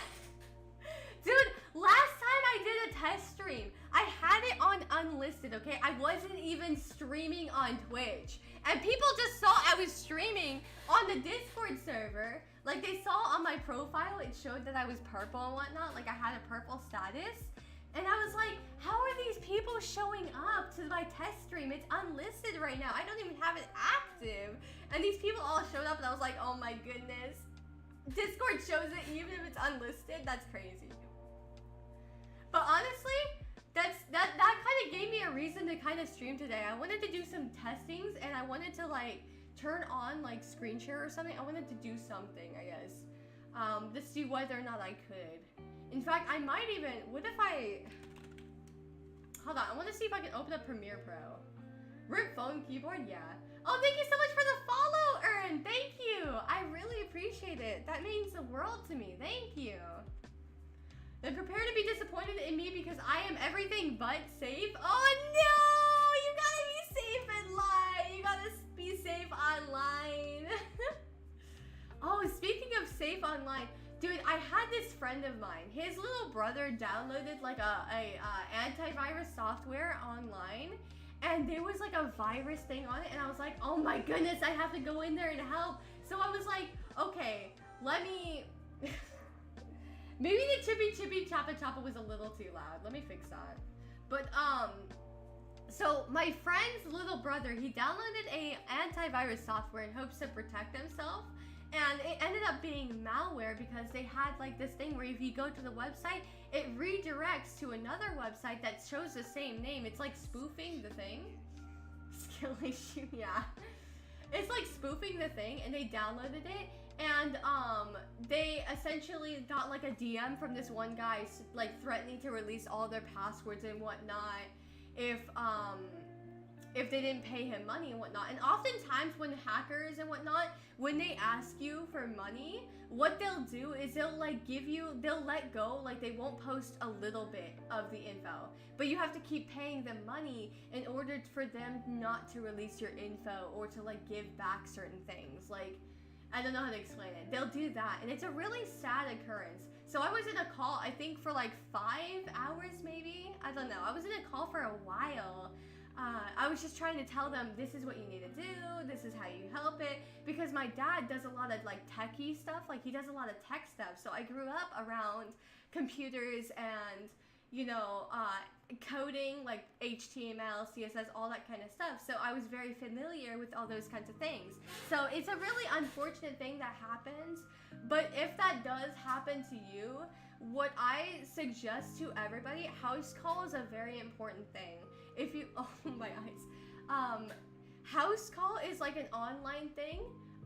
Dude, last time I did a test stream, I had it on unlisted, okay? I wasn't even streaming on Twitch. And people just saw I was streaming on the Discord server. Like, they saw on my profile, it showed that I was purple and whatnot. Like, I had a purple status. And I was like, how are these people showing up to my test stream? It's unlisted right now. I don't even have it active. And these people all showed up and I was like, oh my goodness. Discord shows it even if it's unlisted. That's crazy. But honestly, that kind of gave me a reason to kind of stream today. I wanted to do some testings and I wanted to like turn on like screen share or something. I wanted to do something, I guess, to see whether or not I could. In fact, I might even, what if I, hold on, I want to see if I can open up Premiere Pro. RIP phone keyboard, yeah. Oh, thank you so much for the follow, Ern. Thank you. I really appreciate it. That means the world to me. Thank you. Then prepare to be disappointed in me because I am everything but safe. Oh no! You gotta be safe in life. You gotta be safe online. Oh, speaking of safe online, dude, I had this friend of mine. His little brother downloaded like a antivirus software online, and there was like a virus thing on it, and I was like, oh my goodness, I have to go in there and help. So I was like, okay, let me. Maybe the chippy chappa chappa was a little too loud. Let me fix that. But so my friend's little brother, he downloaded a antivirus software in hopes to protect himself, and it ended up being malware because they had like this thing where if you go to the website, it redirects to another website that shows the same name. It's like spoofing the thing. Skill issue, yeah. It's like spoofing the thing, and they downloaded it. And they essentially got like a DM from this one guy like threatening to release all their passwords and whatnot if they didn't pay him money and whatnot. And oftentimes when hackers and whatnot, when they ask you for money, what they'll do is they'll like they'll let go, like they won't post a little bit of the info, but you have to keep paying them money in order for them not to release your info or to like give back certain things. Like, I don't know how to explain it. They'll do that, and it's a really sad occurrence. So I was in a call, I think for like 5 hours maybe? I don't know. I was in a call for a while. I was just trying to tell them, this is what you need to do, this is how you help it, because my dad does a lot of like techie stuff, like he does a lot of tech stuff. So I grew up around computers and, you know, coding, like HTML, CSS, all that kind of stuff. So I was very familiar with all those kinds of things. So it's a really unfortunate thing that happens, but if that does happen to you, what I suggest to everybody, house call is a very important thing. If you, oh my eyes, house call is like an online thing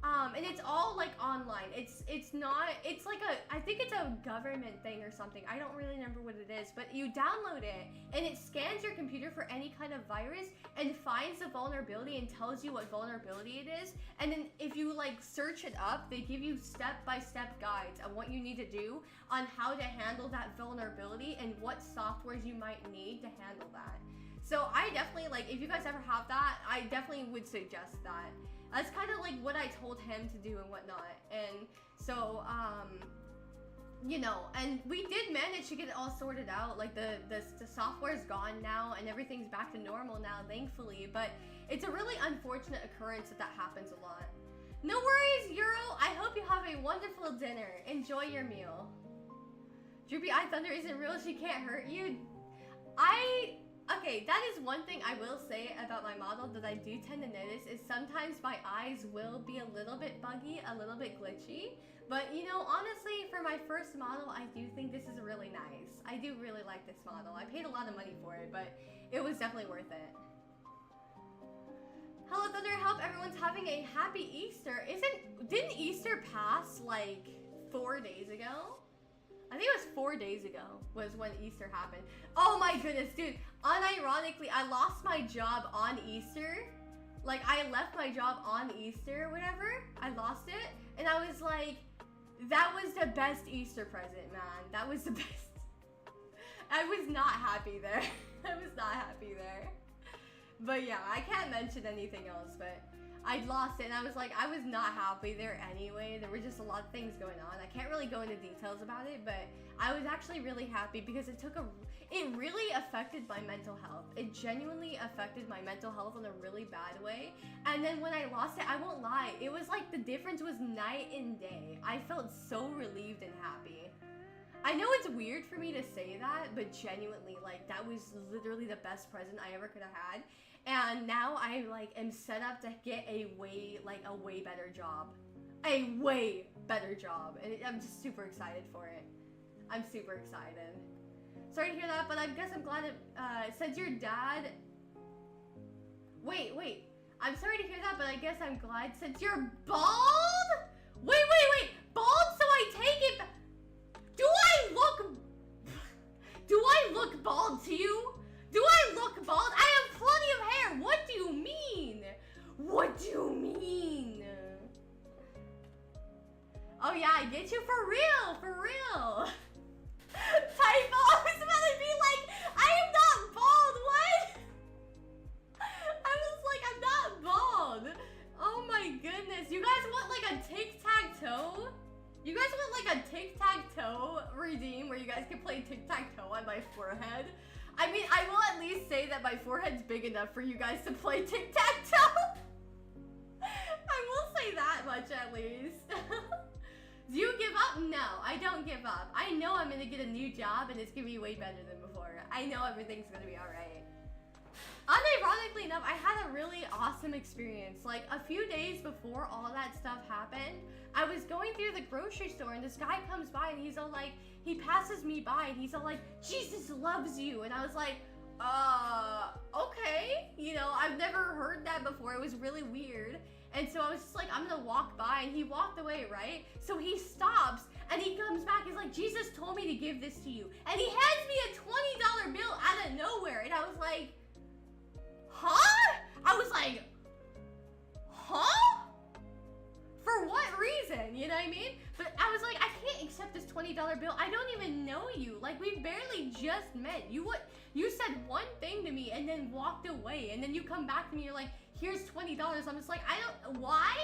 And it's all like online. It's not, it's like I think it's a government thing or something. I don't really remember what it is, but you download it and it scans your computer for any kind of virus and finds the vulnerability and tells you what vulnerability it is. And then if you like search it up, they give you step-by-step guides on what you need to do on how to handle that vulnerability and what softwares you might need to handle that. So I definitely, like, if you guys ever have that, I definitely would suggest that. That's kind of like what I told him to do and whatnot. And so, you know, and we did manage to get it all sorted out. Like the software's gone now and everything's back to normal now, thankfully. But it's a really unfortunate occurrence that happens a lot. No worries, Euro. I hope you have a wonderful dinner. Enjoy your meal. Droopy Eye Thunder isn't real. She can't hurt you. Okay, that is one thing I will say about my model that I do tend to notice is sometimes my eyes will be a little bit buggy, a little bit glitchy. But, you know, honestly, for my first model, I do think this is really nice. I do really like this model. I paid a lot of money for it, but it was definitely worth it. Hello, Thunder. I hope everyone's having a happy Easter. Didn't Easter pass, like, 4 days ago? I think it was 4 days ago was when Easter happened. Oh my goodness, dude. Unironically, I lost my job on Easter. Like, I left my job on Easter or whatever. I lost it. And I was like, that was the best Easter present, man. That was the best. I was not happy there. I was not happy there. But yeah, I can't mention anything else, but I lost it and I was like, I was not happy there anyway. There were just a lot of things going on. I can't really go into details about it, but I was actually really happy because it really affected my mental health. It genuinely affected my mental health in a really bad way. And then when I lost it, I won't lie, it was like the difference was night and day. I felt so relieved and happy. I know it's weird for me to say that, but genuinely, like, that was literally the best present I ever could have had. And now I like am set up to get a way better job. A way better job. And I'm just super excited for it. I'm super excited. Sorry to hear that, but I guess I'm glad it, since your dad... Wait. I'm sorry to hear that, but I guess I'm glad since you're bald? Wait. Bald, so I take it back. Do I look bald to you? Do I look bald? I have plenty of hair. What do you mean? What do you mean? Oh yeah, I get you for real. Typo, I was about to be like, I am not bald, what? I was like, I'm not bald. Oh my goodness. You guys want like a tic-tac-toe? You guys want like a tic-tac-toe redeem where you guys can play tic-tac-toe on my forehead? I mean, I will at least say that my forehead's big enough for you guys to play tic-tac-toe. I will say that much at least. Do you give up? No, I don't give up. I know I'm gonna get a new job and it's gonna be way better than before. I know everything's gonna be alright. Unironically enough, I had a really awesome experience. Like, a few days before all that stuff happened, I was going through the grocery store and this guy comes by and he's all like, he passes me by and he's all like, Jesus loves you. And I was like, okay. You know, I've never heard that before. It was really weird. And so I was just like, I'm gonna walk by, and he walked away, right? So he stops and he comes back, he's like, Jesus told me to give this to you. And he hands me a $20 bill out of nowhere. And I was like, huh? I was like, huh? For what reason? You know what I mean? But I was like, I can't accept this $20 bill. I don't even know you. Like, we barely just met. You said one thing to me and then walked away. And then you come back to me, you're like, here's $20. I'm just like, why?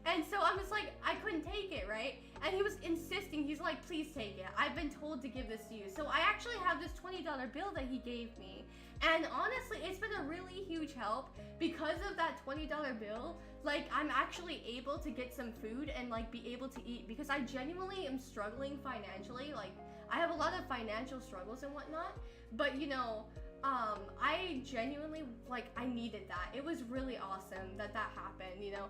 And so I'm just like, I couldn't take it, right? And he was insisting, he's like, please take it. I've been told to give this to you. So I actually have this $20 bill that he gave me. And honestly, it's been a really huge help because of that $20 bill. Like, I'm actually able to get some food and like be able to eat because I genuinely am struggling financially. Like, I have a lot of financial struggles and whatnot, but you know, I genuinely, like, I needed that. It was really awesome that happened, you know.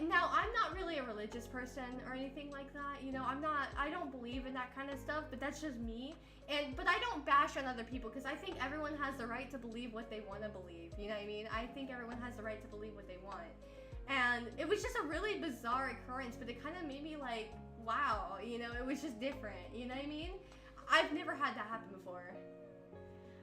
Now, I'm not really a religious person or anything like that, you know. I don't believe in that kind of stuff, but that's just me. But I don't bash on other people because I think everyone has the right to believe what they want to believe, you know what I mean? I think everyone has the right to believe what they want. And it was just a really bizarre occurrence, but it kind of made me like, wow, you know, it was just different, you know what I mean? I've never had that happen before.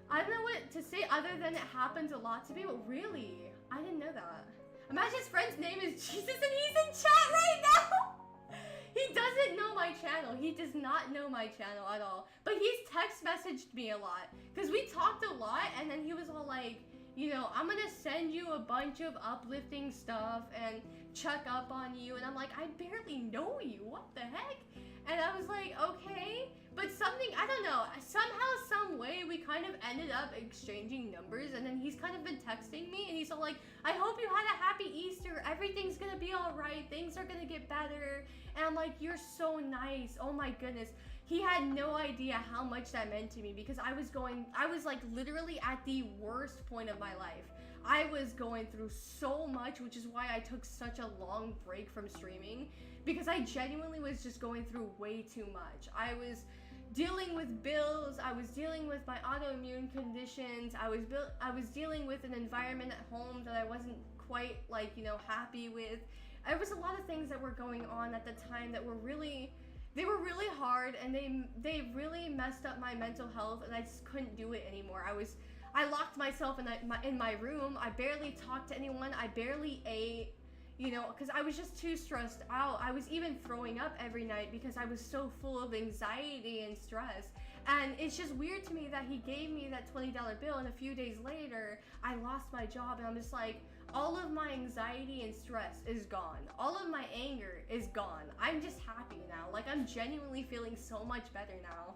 I don't know what to say other than it happens a lot to people. Really? I didn't know that. Imagine his friend's name is Jesus and he's in chat right now! He doesn't know my channel. He does not know my channel at all. But he's text messaged me a lot. Because we talked a lot and then he was all like, you know, I'm gonna send you a bunch of uplifting stuff and check up on you. And I'm like, I barely know you. What the heck? And I was like, okay. But something, I don't know, somehow, some way, we kind of ended up exchanging numbers, and then he's kind of been texting me, and he's all like, I hope you had a happy Easter, everything's gonna be alright, things are gonna get better, and I'm like, you're so nice, oh my goodness. He had no idea how much that meant to me, because I was like literally at the worst point of my life. I was going through so much, which is why I took such a long break from streaming, because I genuinely was just going through way too much. I was dealing with bills, I was dealing with my autoimmune conditions, I was dealing with an environment at home that I wasn't quite like, you know, happy with. There was a lot of things that were going on at the time that were really, they were really hard, and they really messed up my mental health, and I just couldn't do it anymore. I locked myself in my room, I barely talked to anyone, I barely ate, you know, because I was just too stressed out. I was even throwing up every night because I was so full of anxiety and stress. And it's just weird to me that he gave me that $20 bill, and a few days later, I lost my job, and I'm just like, all of my anxiety and stress is gone. All of my anger is gone. I'm just happy now. Like, I'm genuinely feeling so much better now.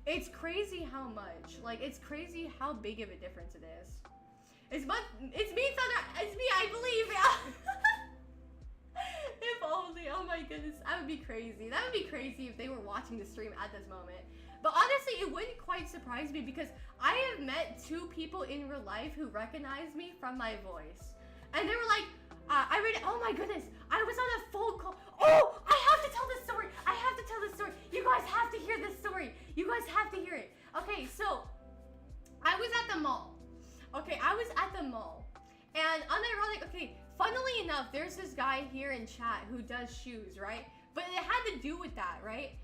It's crazy how much. Like, it's crazy how big of a difference it is. It's me, Thunder. It's me, I believe. Yeah. If only. Oh my goodness. That would be crazy. That would be crazy if they were watching the stream at this moment. But honestly, it wouldn't quite surprise me because I have met 2 people in real life who recognize me from my voice. And they were like, oh my goodness, I was on a phone call. Oh, I have to tell this story. I have to tell this story. You guys have to hear this story. You guys have to hear it. Okay, so I was at the mall. Okay, I was at the mall. And unironic, okay, funnily enough, there's this guy here in chat who does shoes, right? But it had to do with that, right?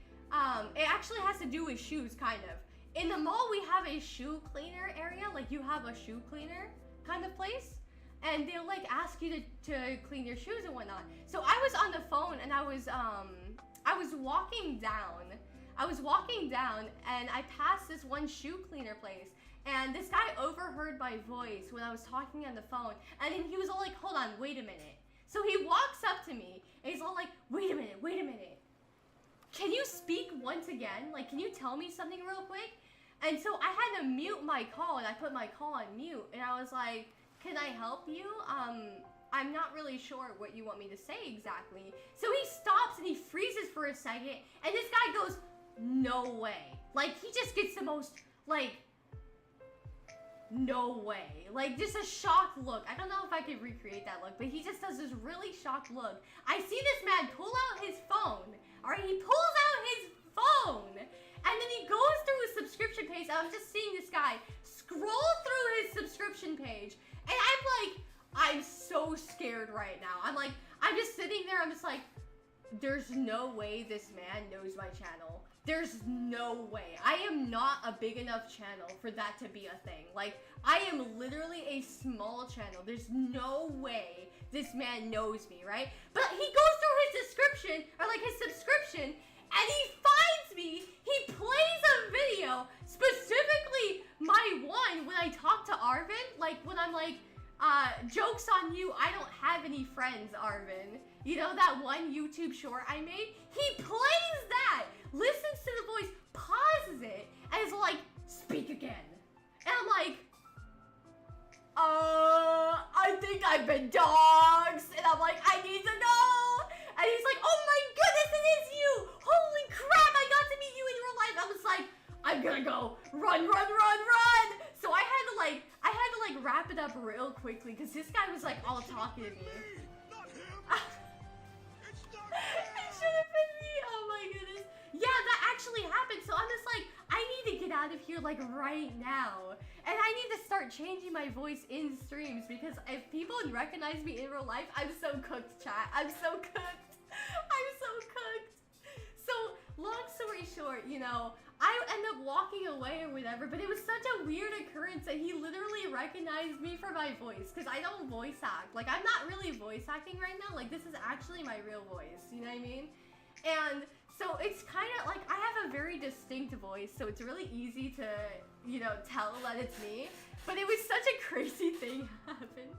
It actually has to do with shoes, kind of. In the mall, we have a shoe cleaner area, like you have a shoe cleaner kind of place, and they'll like ask you to clean your shoes and whatnot. So I was on the phone and I was walking down. And I passed this one shoe cleaner place, and this guy overheard my voice when I was talking on the phone, and then he was all like, hold on, wait a minute. So he walks up to me and he's all like, wait a minute. Can you speak once again? Like, can you tell me something real quick? And so I had to mute my call, and I put my call on mute, and I was like, can I help you? I'm not really sure what you want me to say exactly. So he stops and he freezes for a second, and this guy goes, no way. Like, he just gets the most, like, no way. Like, just a shocked look. I don't know if I could recreate that look, but he just does this really shocked look. I see this man pull out his phone. Alright, he pulls out his phone, and then he goes through his subscription page. I'm just seeing this guy scroll through his subscription page, and I'm so scared right now. I'm just sitting there, I'm just like, there's no way this man knows my channel. There's no way. I am not a big enough channel for that to be a thing. Like, I am literally a small channel. There's no way this man knows me, right? But he goes through his description, or like his subscription, and he finds me. He plays a video, specifically my one when I talk to Arvin, like when I'm like, jokes on you, I don't have any friends, Arvin. You know that one YouTube short I made? He plays that, listens to the voice, pauses it, and is like, speak again. And I'm like, I think I've been doxxed. And I'm like, I need to know. And he's like, oh my goodness, it is you. Holy crap, I got to meet you in real life. I was like, I'm gonna go run. So I had to like wrap it up real quickly because this guy was like all talking to me. It should have been me. Oh my goodness. Yeah, that actually happened. So I'm just like, I need to get out of of here like right now. And I need to start changing my voice in streams because if people recognize me in real life, I'm so cooked, chat. I'm so cooked. I'm so cooked. So, long story short, you know, I end up walking away or whatever, but it was such a weird occurrence that he literally recognized me for my voice, because I don't voice act. Like, I'm not really voice acting right now. Like, this is actually my real voice, you know what I mean? And so it's kind of like, I have a very distinct voice, so it's really easy to, you know, tell that it's me. But it was such a crazy thing happen.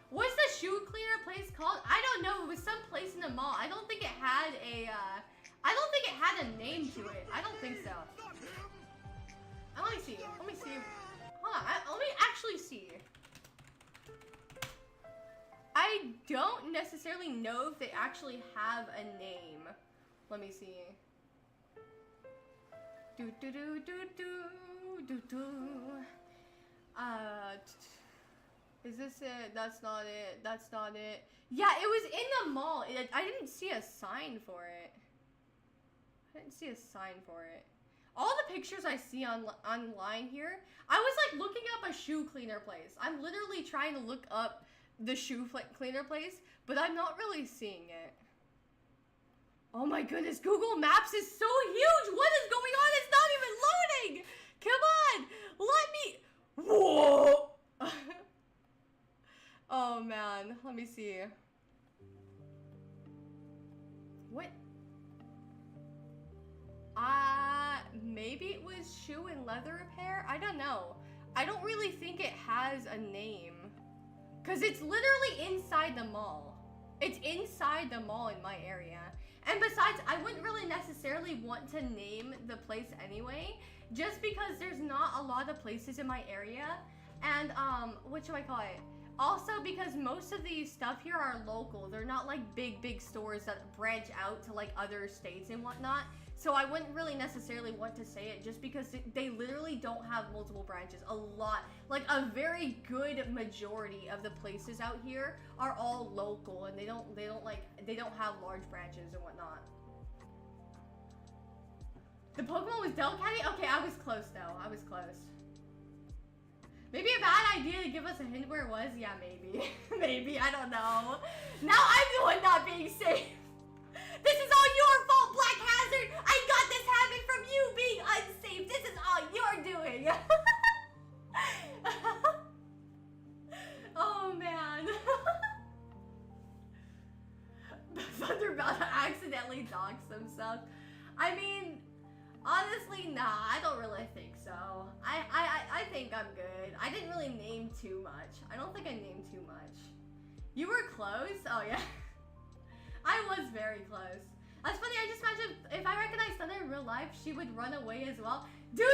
What's the shoe cleaner place called? I don't know. It was some place in the mall. I don't think it had a, I don't think it had a name to it. I don't think so. Let me see. Let me see. Hold on. Let me actually see. I don't necessarily know if they actually have a name. Let me see. Do do do do do do do. Is this it? That's not it. That's not it. Yeah, it was in the mall. I didn't see a sign for it. I didn't see a sign for it. All the pictures I see online here, I was like looking up a shoe cleaner place. I'm literally trying to look up the shoe cleaner place, but I'm not really seeing it. Oh my goodness, Google Maps is so huge! What is going on? It's not even loading! Come on! Let me... Whoa! Oh man, let me see. What? Maybe it was shoe and leather repair? I don't know. I don't really think it has a name. Cause it's literally inside the mall. It's inside the mall in my area. And besides, I wouldn't really necessarily want to name the place anyway, just because there's not a lot of places in my area. And, what should I call it? Also, because most of these stuff here are local. They're not like big stores that branch out to like other states and whatnot. So I wouldn't really necessarily want to say it just because they literally don't have multiple branches. A lot, like a very good majority of the places out here are all local and they don't have large branches and whatnot. The Pokemon was Delcatty? Okay, I was close though. I was close. Maybe a bad idea to give us a hint where it was? Yeah, maybe. Maybe, I don't know. Now I'm the one not being safe. This is all your fault, Black Hazard! I got this habit from you being unsafe! This is all you're doing! Oh, man. Thunder about to accidentally dox himself. I mean, honestly, nah, I don't really think so. I think I'm good. I didn't really name too much. I don't think I named too much. You were close? Oh, yeah. I was very close. That's funny, I just imagine if I recognized Thunder in real life, she would run away as well. Dude,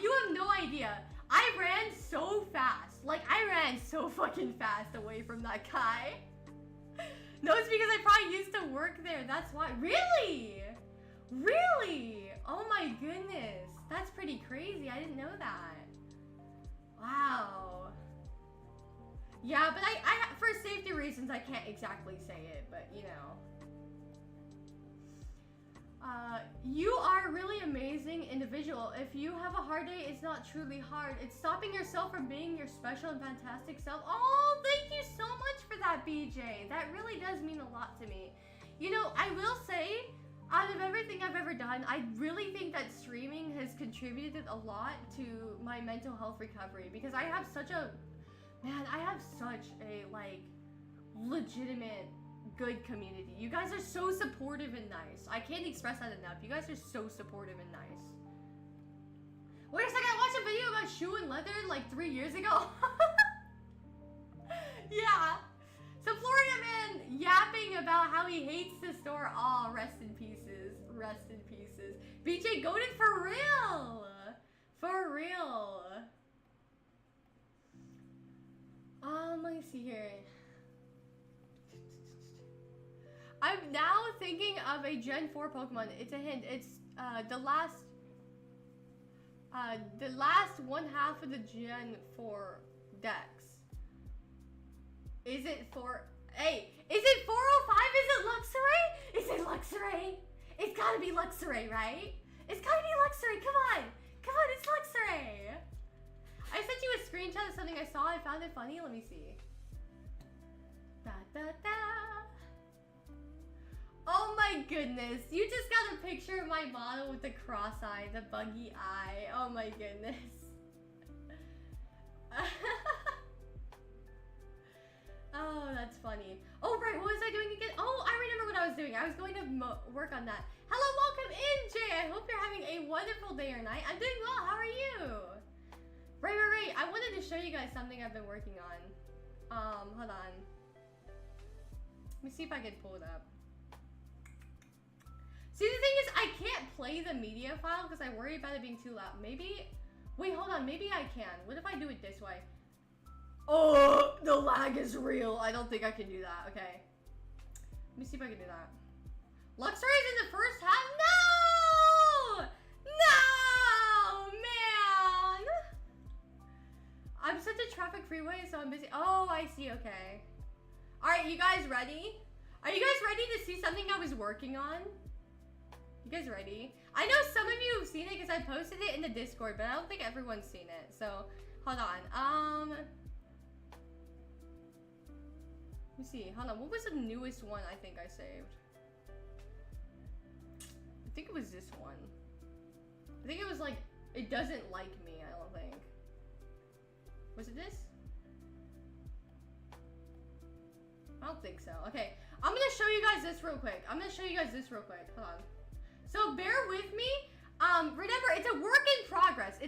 you have no idea. I ran so fast. Like, I ran so fucking fast away from that guy. No, it's because I probably used to work there. That's why. Really? Really? Oh my goodness. That's pretty crazy. I didn't know that. Wow. Yeah, but I for safety reasons, I can't exactly say it, but you know. You are a really amazing individual. If you have a hard day, it's not truly hard. It's stopping yourself from being your special and fantastic self. Oh, thank you so much for that, BJ. That really does mean a lot to me. You know, I will say, out of everything I've ever done, I really think that streaming has contributed a lot to my mental health recovery because I have such a, man, I have such a, like, legitimate good community. You guys are so supportive and nice. I can't express that enough. You guys are so supportive and nice. Wait a second, I watched a video about shoe and leather like 3 years ago. Yeah. So Florida Man yapping about how he hates the store. Aw, rest in pieces. Rest in pieces. BJ goated for real. For real. Let me see here. I'm now thinking of a Gen 4 Pokemon. It's a hint. It's the last one half of the Gen 4 Dex. Is it hey, is it 405? Is it Luxray? Is it Luxray? It's gotta be Luxray, right? It's gotta be Luxray. Come on. Come on, it's Luxray. screenshot of something I saw. I found it funny. Let me see. Da, da, da. Oh my goodness. You just got a picture of my model with the cross eye, the buggy eye. Oh my goodness. Oh, that's funny. Oh, right. What was I doing again? Oh, I remember what I was doing. I was going to work on that. Hello, welcome in, Jay. I hope you're having a wonderful day or night. I'm doing well. How are you? Right. I wanted to show you guys something I've been working on. Hold on. Let me see if I can pull it up. See, the thing is, I can't play the media file because I worry about it being too loud. Maybe... Wait, hold on. Maybe I can. What if I do it this way? Oh, the lag is real. I don't think I can do that. Okay. Let me see if I can do that. Luxray is in the first half? No! No! Man! I'm such a traffic freeway, so I'm busy. Oh, I see. Okay. Alright, you guys ready? Are you guys ready to see something I was working on? You guys ready? I know some of you have seen it because I posted it in the Discord, but I don't think everyone's seen it. So, hold on. Let me see. Hold on. What was the newest one I think I saved? I think it was this one. I think it was like, it doesn't like me, I don't think. Was it this? I don't think so. Okay. I'm going to show you guys this real quick. Hold on. So bear with me. Remember, it's a work in progress.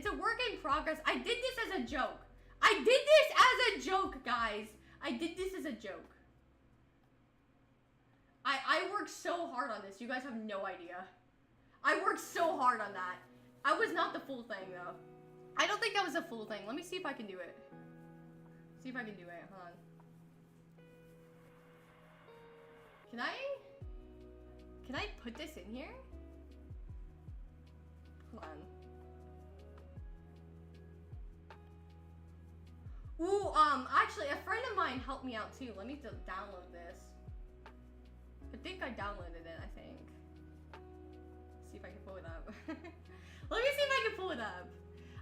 I did this as a joke. Guys. I did this as a joke. I worked so hard on this. You guys have no idea. I worked so hard on that. I was not the full thing, though. I don't think that was a full thing. Let me see if I can do it. Hold on. Can I put this in here? Hold on. Ooh, actually, a friend of mine helped me out too. Let me download this. I think I downloaded it, I think. See if I can pull it up. Let me see if I can pull it up.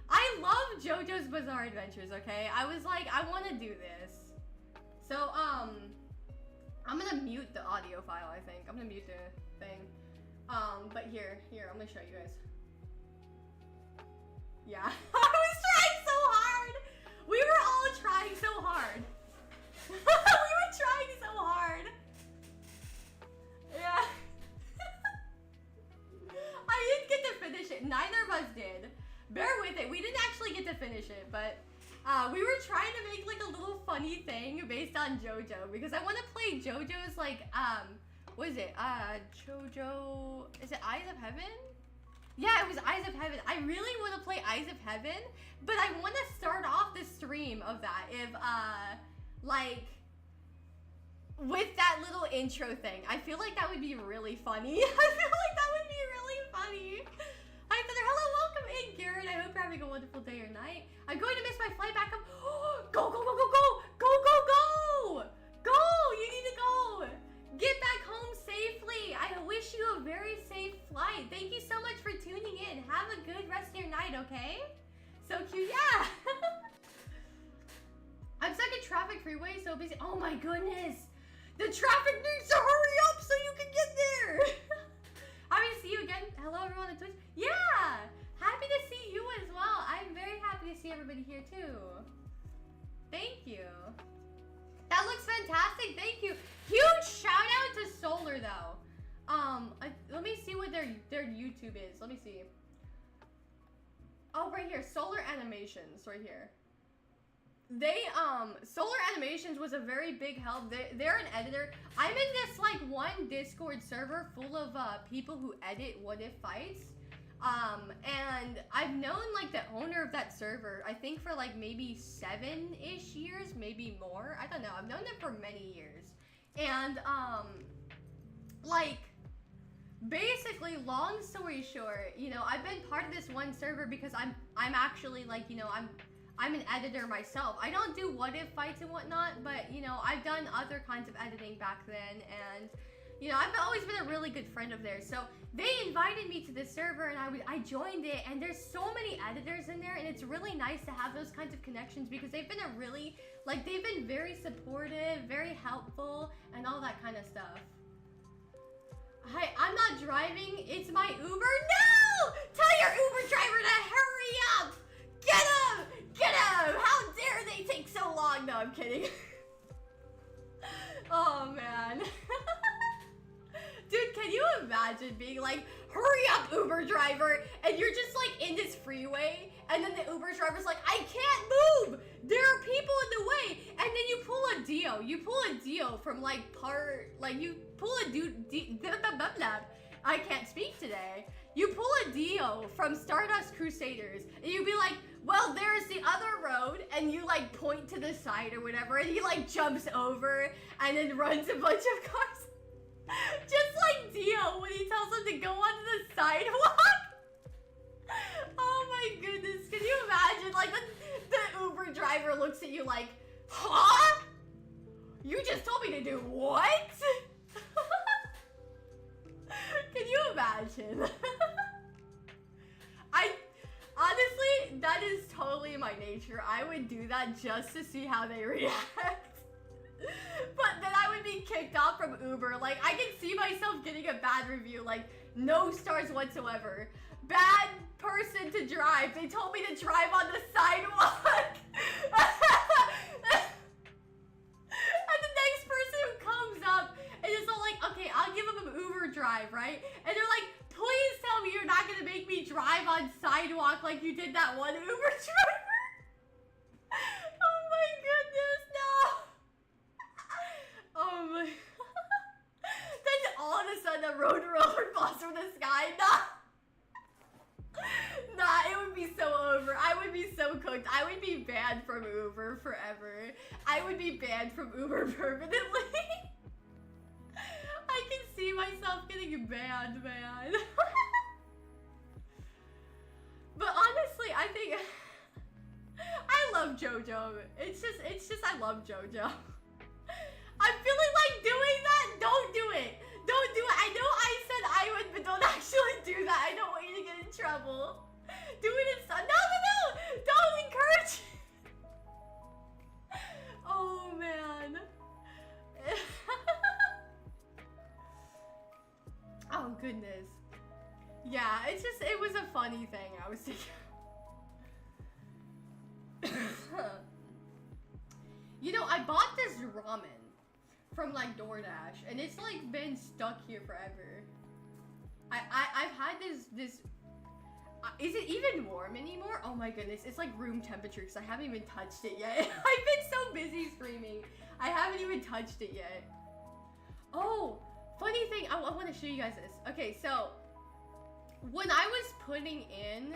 I love JoJo's Bizarre Adventures, okay? I was like, I want to do this. So, I'm gonna mute the audio file, I think. I'm gonna mute the thing. But here, I'm gonna show you guys. Yeah, I was trying so hard. We were all trying so hard. Yeah. I didn't get to finish it. Neither of us did. Bear with it. We didn't actually get to finish it, but we were trying to make like a little funny thing based on JoJo because I want to play JoJo's like what is it? JoJo. Is it Eyes of Heaven? Yeah, it was Eyes of Heaven. I really want to play Eyes of Heaven, but I want to start off the stream of that if like with that little intro thing. I feel like that would be really funny. Hi, Thunder. Hello, welcome in, Garrett. I hope you're having a wonderful day or night. I'm going to miss my flight back up. Go! You need to go. Get back home safely. I wish you a very safe flight. Thank you so much for tuning in. Have a good rest of your night, okay? So cute, yeah. I'm stuck in traffic freeway, so busy. Oh my goodness. The traffic needs to hurry up so you can get there. Happy to see you again. Hello, everyone on Twitch. Yeah, happy to see you as well. I'm very happy to see everybody here too. Thank you. That looks fantastic. Thank you. Huge shout out to Solar though. Let me see what their YouTube is. Let me see. Oh, right here. Solar Animations, right here. They Solar Animations was a very big help. They're an editor. I'm in this like one Discord server full of people who edit What If fights. And I've known like the owner of that server, I think for like maybe 7-ish years, maybe more. I don't know. I've known them for many years. And like basically, long story short, you know, I've been part of this one server because I'm actually like, you know, I'm an editor myself. I don't do What If fights and whatnot, but you know, I've done other kinds of editing back then, and You know, I've always been a really good friend of theirs. So they invited me to this server and I joined it, and there's so many editors in there, and it's really nice to have those kinds of connections because they've been a really, like, they've been very supportive, very helpful, and all that kind of stuff. Hi, I'm not driving, it's my Uber. No! Tell your Uber driver to hurry up! Get him! Get him! How dare they take so long? No, I'm kidding. Oh, man. Dude, can you imagine being like, hurry up, Uber driver, and you're just like in this freeway, and then the Uber driver's like, I can't move! There are people in the way! And then you pull a Dio. You pull a Dio from like you pull a I can't speak today. You pull a Dio from Stardust Crusaders, and you'd be like, well, there's the other road, and you like point to the side or whatever, and he like jumps over, and then runs a bunch of cars. Just like Dio when he tells him to go onto the sidewalk. Oh my goodness, can you imagine? Like the Uber driver looks at you like, huh? You just told me to do what? Can you imagine? Honestly, that is totally my nature. I would do that just to see how they react. But then I would be kicked off from Uber. Like, I can see myself getting a bad review. Like, no stars whatsoever. Bad person to drive. They told me to drive on the sidewalk. And the next person who comes up and is all like, okay, I'll give him an Uber drive, right? And they're like, please tell me you're not gonna make me drive on sidewalk like you did that one Uber driver. Oh my goodness, no. Oh my. Then all of a sudden a road roller falls from the sky. Nah. Nah, it would be so over. I would be so cooked. I would be banned from Uber forever. I would be banned from Uber permanently. I can see myself getting banned, man. But honestly, I think I love JoJo. It's just I love JoJo. I'm feeling like doing that. Don't do it. Don't do it. I know I said I would, but don't actually do that. I don't want you to get in trouble. Do it instead. No. Don't encourage. Oh, man. Oh, goodness. Yeah, it was a funny thing. I was thinking. You know, I bought this ramen from like DoorDash, and it's like been stuck here forever. I've had this. Is it even warm anymore? Oh my goodness, it's like room temperature because I haven't even touched it yet. I've been so busy streaming, I haven't even touched it yet. Oh, funny thing, I want to show you guys this. Okay, so when I was putting in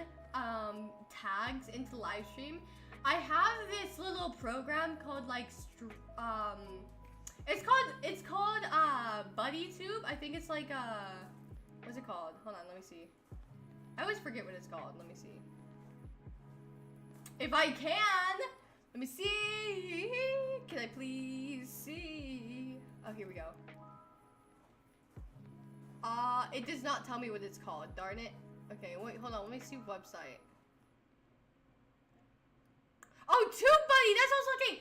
tags into live stream, I have this little program called like it's called BuddyTube. I think it's like what's it called? Hold on, let me see. I always forget what it's called. Let me see. If I can, let me see. Can I please see? Oh, here we go. It does not tell me what it's called. Darn it. Okay, wait, hold on. Let me see website. Oh, TubeBuddy. That's what I was looking.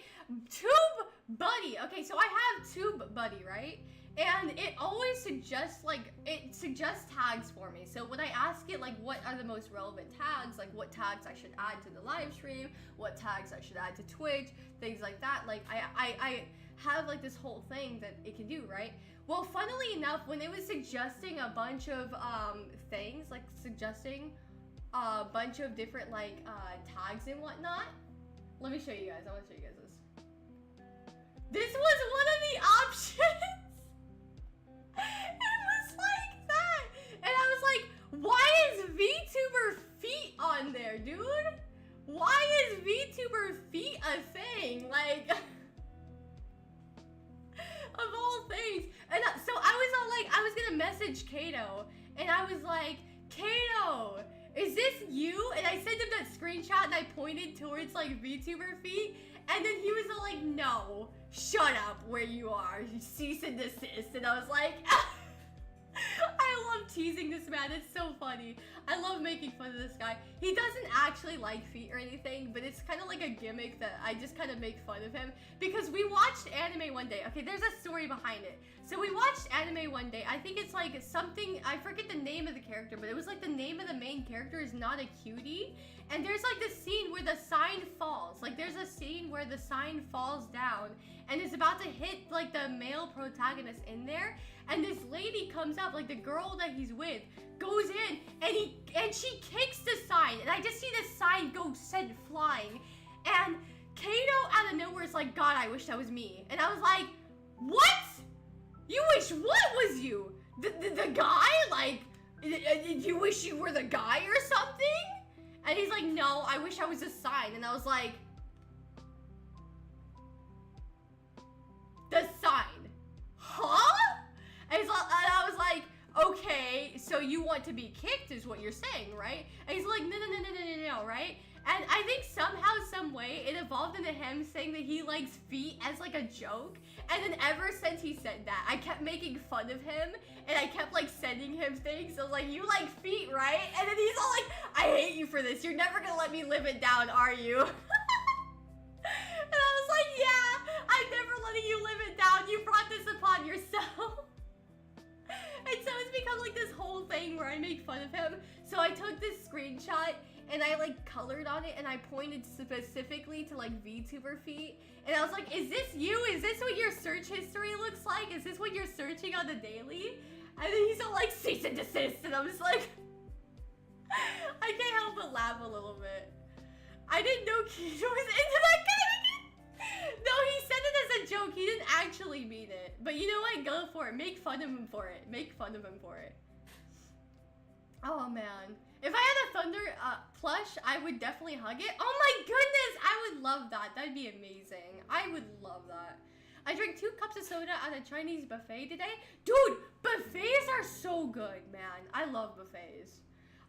TubeBuddy. Okay, so I have TubeBuddy, right? And it always suggests, like, it suggests tags for me. So when I ask it, like, what are the most relevant tags, like, what tags I should add to the live stream, what tags I should add to Twitch, things like that, like, I have, like, this whole thing that it can do, right? Well, funnily enough, when it was suggesting a bunch of, things, like, suggesting a bunch of different, like, tags and whatnot, let me show you guys. I want to show you guys this. This was one of the options. It was like that. And I was like, why is VTuber feet on there, dude? Why is VTuber feet a thing? Like, of all things. And so I was all like, I was gonna message Kato, and I was like, Kato, is this you? And I sent him that screenshot and I pointed towards like VTuber feet, and then he was all like, no, shut up where you are, cease and desist. And I was like, teasing this man. It's so funny. I love making fun of this guy. He doesn't actually like feet or anything, but it's kind of like a gimmick that I just kind of make fun of him because we watched anime one day. Okay, there's a story behind it. So we watched anime one day. I think it's like something, I forget the name of the character, but it was like the name of the main character is not a cutie. And there's like this scene where the sign falls. Like there's a scene where the sign falls down and is about to hit like the male protagonist in there. And this lady comes up, like the girl that he's with, goes in and she kicks the sign. And I just see the sign go sent flying. And Kato out of nowhere is like, God, I wish that was me. And I was like, what? You wish what was you? The guy? Like, you wish you were the guy or something? And he's like, no, I wish I was a sign. And I was like, the sign? Huh? And I was like, okay, so you want to be kicked is what you're saying, right? And he's like, no, right? And I think somehow, some way, it evolved into him saying that he likes feet as like a joke. And then ever since he said that, I kept making fun of him. And I kept like sending him things. So I was like, you like feet, right? And then he's all like, I hate you for this. You're never gonna let me live it down, are you? And I was like, yeah, I'm never letting you live it down. You brought this upon yourself. And so it's become like this whole thing where I make fun of him. So I took this screenshot and I like colored on it and I pointed specifically to like VTuber feet. And I was like, is this you? Is this what your search history looks like? Is this what you're searching on the daily? And then he's all like, cease and desist. And I'm just like, I can't help but laugh a little bit. I didn't know Keisha was into that kind of thing. No, he said it as a joke. He didn't actually mean it. But you know what? Go for it. Make fun of him for it. Make fun of him for it. Oh, man. If I had a Thunder plush, I would definitely hug it. Oh, my goodness. I would love that. That'd be amazing. I would love that. I drank 2 cups of soda at a Chinese buffet today. Dude, buffets are so good, man. I love buffets.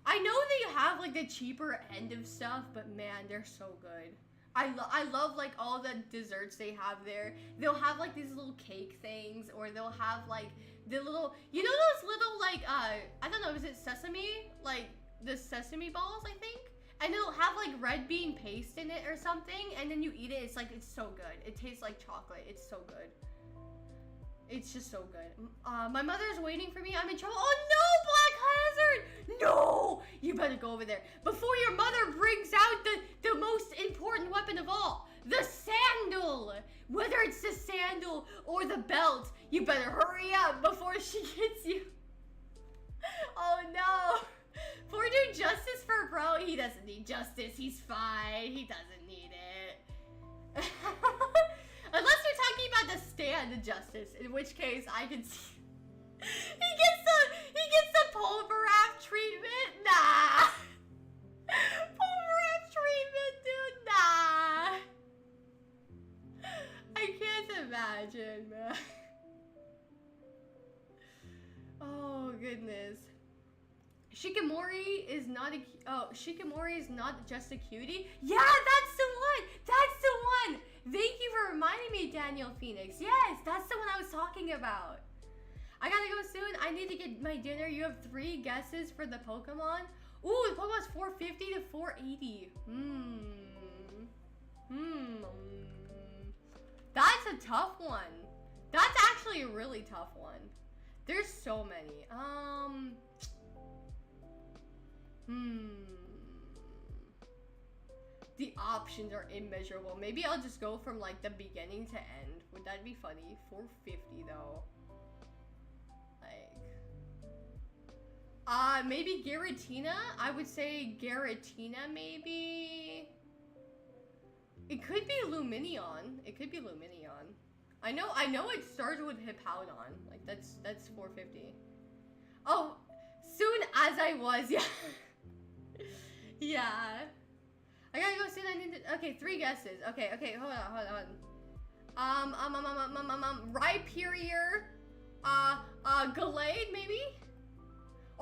I know they have, like, the cheaper end of stuff, but, man, they're so good. I love, like, all the desserts they have there. They'll have, like, these little cake things, or they'll have, like, the little, you know those little, like, I don't know, is it sesame? Like, the sesame balls, I think? And it'll have, like, red bean paste in it or something, and then you eat it, it's, like, it's so good. It tastes like chocolate. It's so good. It's just so good. My mother's waiting for me. I'm in trouble. Oh, no, Black Hazard! No! You better go over there. Before your mother brings out the most important weapon of all. The sandal! Whether it's the sandal or the belt, you better hurry up before she gets you. Oh, no. For do justice for bro. He doesn't need justice. He's fine. He doesn't need it. Unless you're talking about the stand of justice, in which case I can see. He gets the pulveraf treatment. Nah. Pulveraf treatment, dude. Nah. I can't imagine, man. Oh goodness. Shikimori is not Shikimori is not just a cutie. Yeah, that's the one. That's the one. Thank you for reminding me, Daniel Phoenix. Yes, that's the one I was talking about. I gotta go soon. I need to get my dinner. You have 3 guesses for the Pokemon. Ooh, the Pokemon's 450 to 480. That's a tough one. That's actually a really tough one. There's so many. The options are immeasurable. Maybe I'll just go from like the beginning to end. Would that be funny? 450 though. Like, maybe Giratina. I would say Giratina maybe. It could be Luminion. It could be Luminion. I know it starts with Hippowdon. Like that's 450. Oh, soon as I was, yeah. Yeah. I gotta go soon. I need to. Okay, 3 guesses. Okay, hold on. Rhyperior. Gallade, maybe?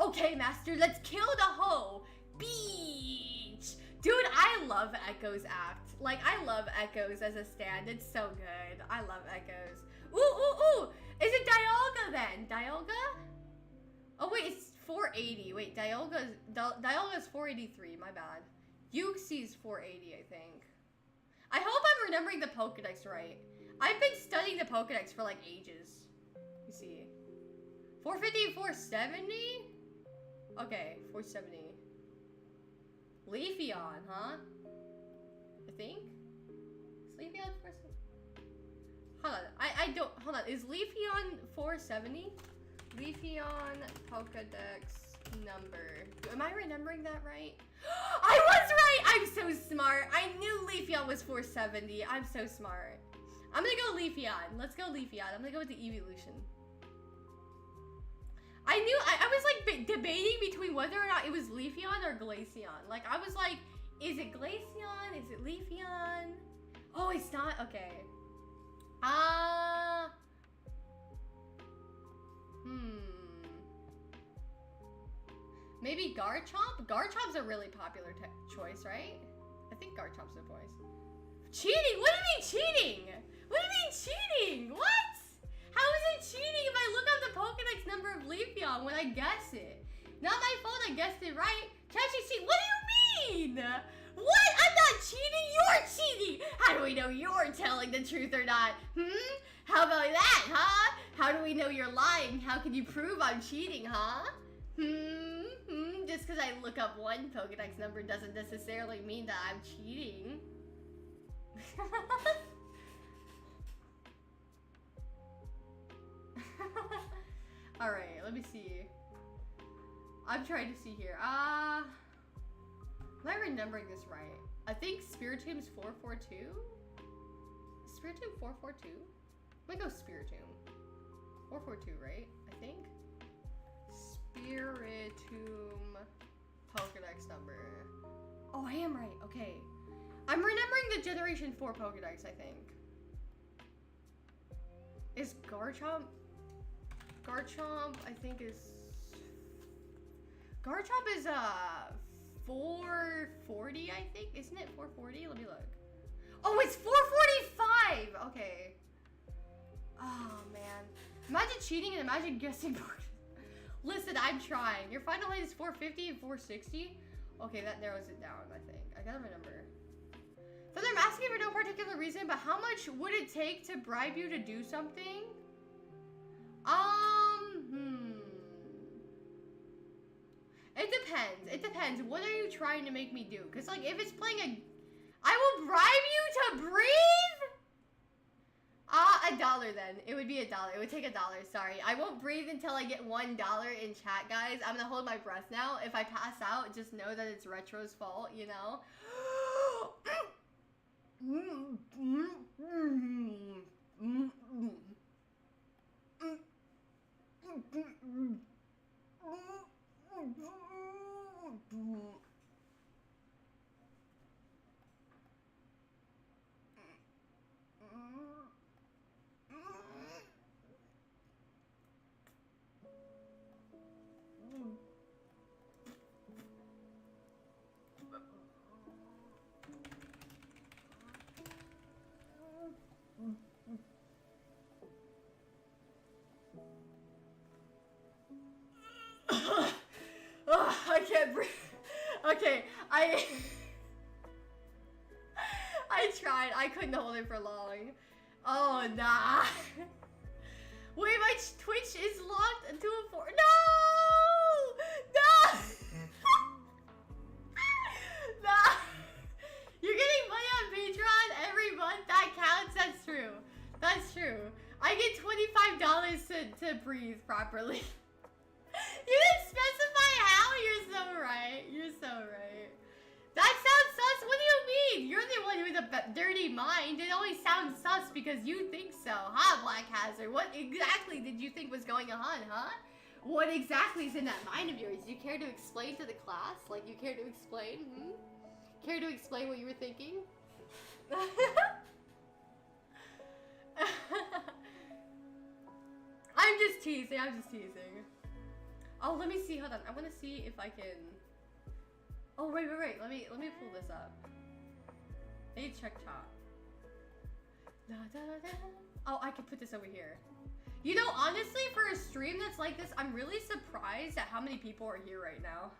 Okay, Master, let's kill the hoe. Beach. Dude, I love Echo's act. Like, I love Echoes as a stand. It's so good. I love Echoes. Ooh. Is it Dialga then? Dialga? Oh, wait, it's 4 480. Wait, Dialga's 483. My bad. Yuxi's 480, I think. I hope I'm remembering the Pokedex right. I've been studying the Pokedex for like ages. You see. 450, 470? Okay, 470. Leafeon, huh? I think? Is Leafeon 470? Hold on, I don't, hold on. Is Leafeon 470? Leafeon Pokedex number. Am I remembering that right? I was right! I'm so smart. I knew Leafeon was 470. I'm so smart. I'm gonna go Leafeon. Let's go Leafeon. I'm gonna go with the evolution. I was like debating between whether or not it was Leafeon or Glaceon. Like I was like, is it Glaceon? Is it Leafeon? Oh, it's not? Okay. Maybe Garchomp? Garchomp's a really popular choice, right? I think Garchomp's a choice. Cheating? What do you mean cheating? What do you mean cheating? What? How is it cheating if I look up the Pokedex number of Leafeon when I guess it? Not my fault I guessed it right. ChatGPT, what do you mean? What? I'm not cheating, you're cheating! How do we know you're telling the truth or not? How about that, huh? How do we know you're lying? How can you prove I'm cheating, huh? Just because I look up one Pokedex number doesn't necessarily mean that I'm cheating. Alright, let me see. I'm trying to see here. Am I remembering this right? I think Spiritom's 442? Spiritomb 442? I'm gonna go Spiritomb. 442, right? I think. Spiritomb Pokedex number. Oh, I am right. Okay. I'm remembering the Generation 4 Pokedex, I think. Is Garchomp? Garchomp, I think is... Garchomp is 440, I think. Isn't it 440? Let me look. Oh, it's 445! Okay. Oh, man. Imagine cheating and imagine guessing. Listen, I'm trying. Your final height is 450 and 460? Okay, that narrows it down, I think. I gotta remember. So they're asking for no particular reason, but how much would it take to bribe you to do something? It depends. It depends. What are you trying to make me do? Because, like, if it's playing a... I will bribe you to breathe? $1 then. It would be $1. It would take $1. Sorry. I won't breathe until I get $1 in chat, guys. I'm gonna hold my breath now. If I pass out, just know that it's Retro's fault, you know? I can't breathe. Okay, I tried. I couldn't hold it for long. Oh, nah. Wait, my Twitch is locked into a No! No! Nah. You're getting money on Patreon every month. That counts. That's true. That's true. I get $25 to breathe properly. You didn't specify how? You're so right. You're so right. That sounds sus. What do you mean? You're the one with a dirty mind. It always sounds sus because you think so. Huh, Black Hazard? What exactly did you think was going on, huh? What exactly is in that mind of yours? You care to explain to the class? Like, you care to explain? Care to explain what you were thinking? I'm just teasing. I'm just teasing. Oh, let me see. Hold on. I want to see if I can. Oh, wait. Let me pull this up. I need to check chat. Oh, I can put this over here. You know, honestly, for a stream that's like this, I'm really surprised at how many people are here right now.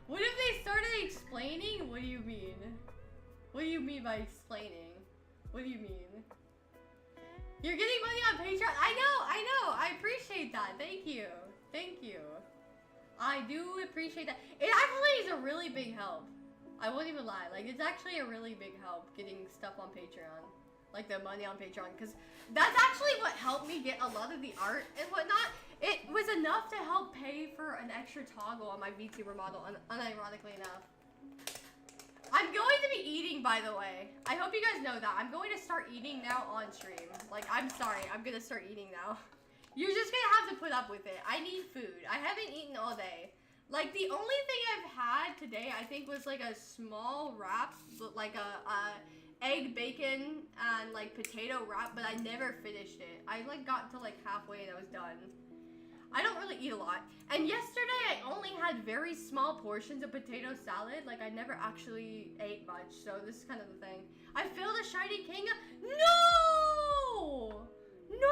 What if they started explaining? What do you mean? What do you mean by explaining? What do you mean? You're getting money on Patreon? I know. I appreciate that. Thank you. Thank you. I do appreciate that. It actually is a really big help. I won't even lie. Like, it's actually a really big help getting stuff on Patreon. Like, the money on Patreon. Because that's actually what helped me get a lot of the art and whatnot. It was enough to help pay for an extra toggle on my VTuber model, unironically enough. I'm going to be eating, by the way. I hope you guys know that. I'm going to start eating now on stream. Like, I'm sorry. I'm going to start eating now. You're just going to have to put up with it. I need food. I haven't eaten all day. Like, the only thing I've had today, I think, was, like, a small wrap. Like, a egg, bacon, and, like, potato wrap. But I never finished it. I, like, got to, like, halfway and I was done. I don't really eat a lot. And yesterday, I only had very small portions of potato salad. Like, I never actually ate much. So, this is kind of the thing. I failed a shiny king. No! No!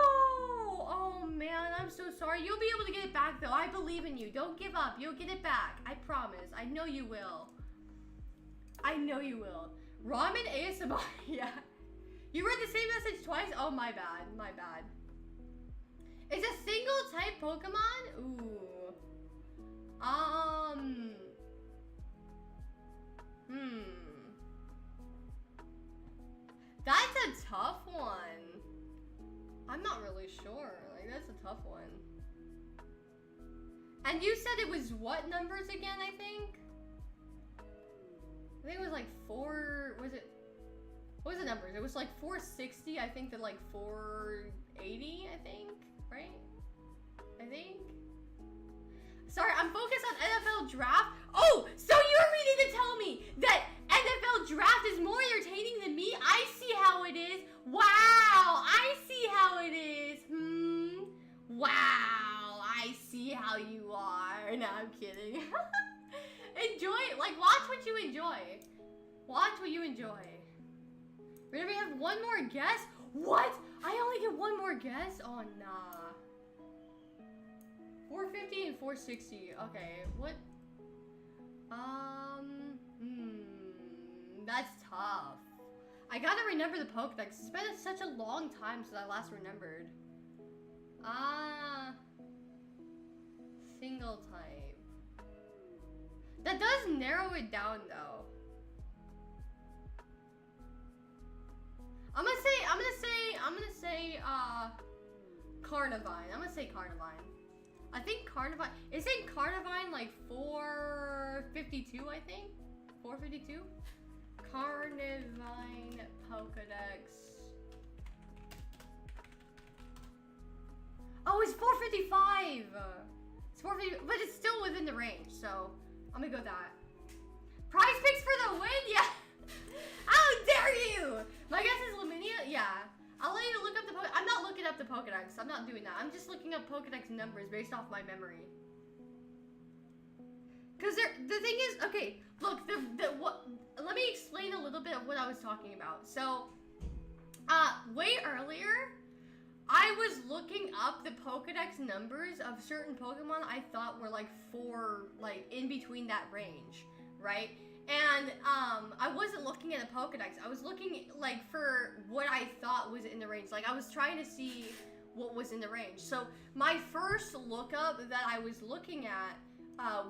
Oh, man. I'm so sorry. You'll be able to get it back, though. I believe in you. Don't give up. You'll get it back. I promise. I know you will. I know you will. Ramen ASMR. Yeah. You read the same message twice? Oh, my bad. My bad. It's a single type Pokemon? Ooh. That's a tough one. I'm not really sure. Like, that's a tough one. And you said it was what numbers again, I think? I think it was like what was the numbers? It was like 460, I think, to like 480, I think. Right? I think. Sorry, I'm focused on NFL draft. Oh, so you're meaning to tell me that NFL draft is more entertaining than me? I see how it is. Wow, I see how it is. Wow, I see how you are. No, I'm kidding. Enjoy, like, watch what you enjoy. Watch what you enjoy. We're gonna have one more guess? What? I only get one more guess? Oh, nah. 450 and 460. Okay, what? That's tough. I gotta remember the Pokedex. It's been such a long time since I last remembered. Single type. That does narrow it down, though. I'm gonna say, Carnivine. I'm gonna say Carnivine. I think Carnivine, isn't Carnivine like 452, I think? 452? Carnivine Pokedex. Oh, it's 455! It's 450, but it's still within the range, so I'm gonna go with that. Prize picks for the win? Yeah! How dare you! My guess is Luminia? Yeah. I'll let you look up the Pokedex. I'm not looking up the Pokedex. I'm not doing that. I'm just looking up Pokedex numbers based off my memory. Because the thing is, okay, look, let me explain a little bit of what I was talking about. So, way earlier, I was looking up the Pokedex numbers of certain Pokemon I thought were like in between that range, right? And I wasn't looking at a Pokedex. I was looking like for what I thought was in the range. Like I was trying to see what was in the range. So my first lookup that I was looking at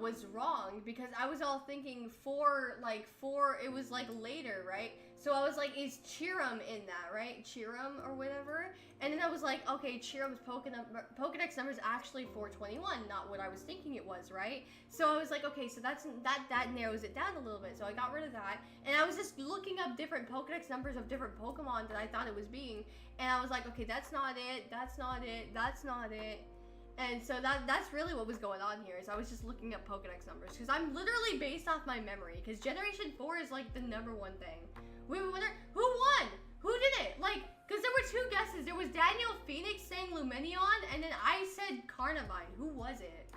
was wrong because I was all thinking it was like later, right? So I was like, is Chiram in that, right? Chiram or whatever. And then I was like, okay, Chiram's Pokedex number is actually 421, not what I was thinking it was, right? So I was like, okay, so that narrows it down a little bit. So I got rid of that. And I was just looking up different Pokedex numbers of different Pokemon that I thought it was being. And I was like, okay, that's not it, that's not it, that's not it. And so that's really what was going on here, is I was just looking up Pokedex numbers. Because I'm literally based off my memory. Because Generation 4 is like the #1 thing. Who won? Who did it? Like, because there were 2 guesses. There was Daniel Phoenix saying Luminion, and then I said Carnivine. Who was it?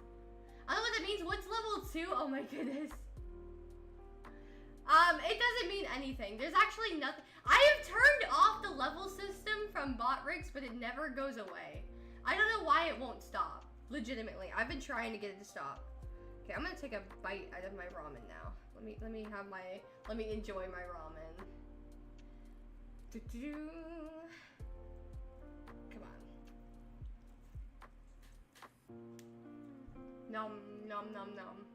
I don't know what that means. What's level 2? Oh my goodness. It doesn't mean anything. There's actually nothing. I have turned off the level system from bot rigs, but it never goes away. I don't know why it won't stop. Legitimately, I've been trying to get it to stop. Okay, I'm gonna take a bite out of my ramen now. Let me enjoy my ramen. Come on. Nom nom nom nom.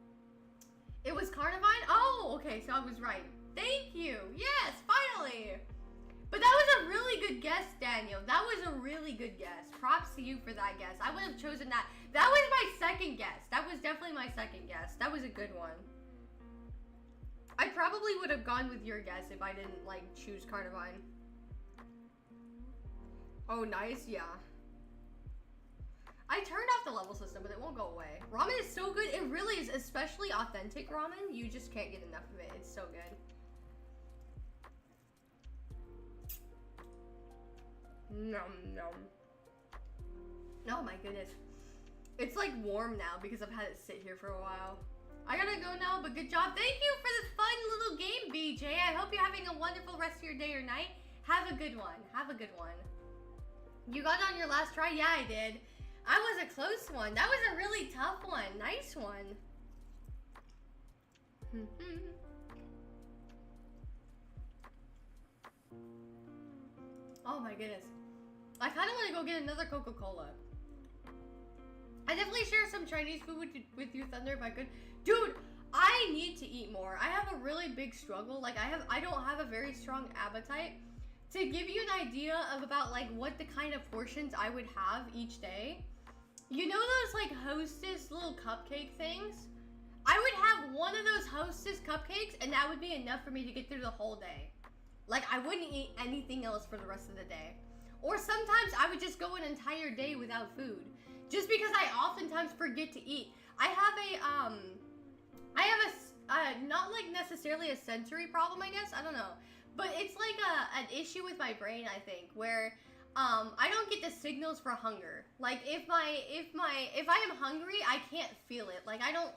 It was Carnivine? Oh, okay, so I was right. Thank you. Yes, finally. But that was a really good guess, Daniel. That was a really good guess. Props to you for that guess. I would have chosen that. That was my second guess. That was definitely my second guess. That was a good one. I probably would have gone with your guess if I didn't, like, choose Carnivine. Oh, nice, yeah. I turned off the level system, but it won't go away. Ramen is so good. It really is, especially authentic ramen. You just can't get enough of it. It's so good. Nom nom. Oh my goodness. It's like warm now because I've had it sit here for a while. I gotta go now, but good job. Thank you for this fun little game, BJ. I hope you're having a wonderful rest of your day or night. Have a good one. Have a good one. You got it on your last try? Yeah, I did. I was a close one. That was a really tough one. Nice one. Oh my goodness. I kind of want to go get another Coca-Cola. I definitely share some Chinese food with you, Thunder, if I could. Dude, I need to eat more. I have a really big struggle. Like, I don't have a very strong appetite. To give you an idea of about, like, what the kind of portions I would have each day. You know those, like, Hostess little cupcake things? I would have one of those Hostess cupcakes, and that would be enough for me to get through the whole day. Like, I wouldn't eat anything else for the rest of the day. Or sometimes I would just go an entire day without food. Just because I oftentimes forget to eat. I have not like necessarily a sensory problem, I guess. I don't know. But it's like an issue with my brain, I think, where I don't get the signals for hunger. Like if I am hungry, I can't feel it. Like I don't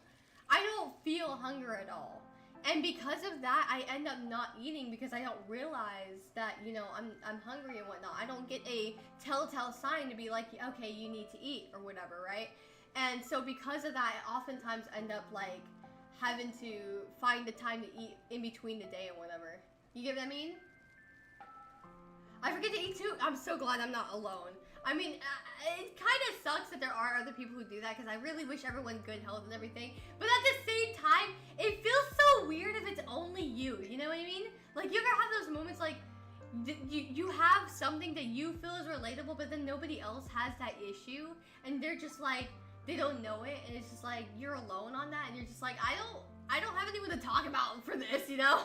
feel hunger at all. And because of that, I end up not eating because I don't realize that, you know, I'm hungry and whatnot. I don't get a telltale sign to be like, okay, you need to eat or whatever, right? And so because of that, I oftentimes end up like having to find the time to eat in between the day and whatever. You get what I mean? I forget to eat too. I'm so glad I'm not alone. I mean, it kind of sucks that there are other people who do that because I really wish everyone good health and everything. But at the same time, it feels so weird if it's only you. You know what I mean? Like, you ever have those moments like you have something that you feel is relatable, but then nobody else has that issue, and they're just like, they don't know it, and it's just like you're alone on that, and you're just like, I don't have anyone to talk about for this, you know?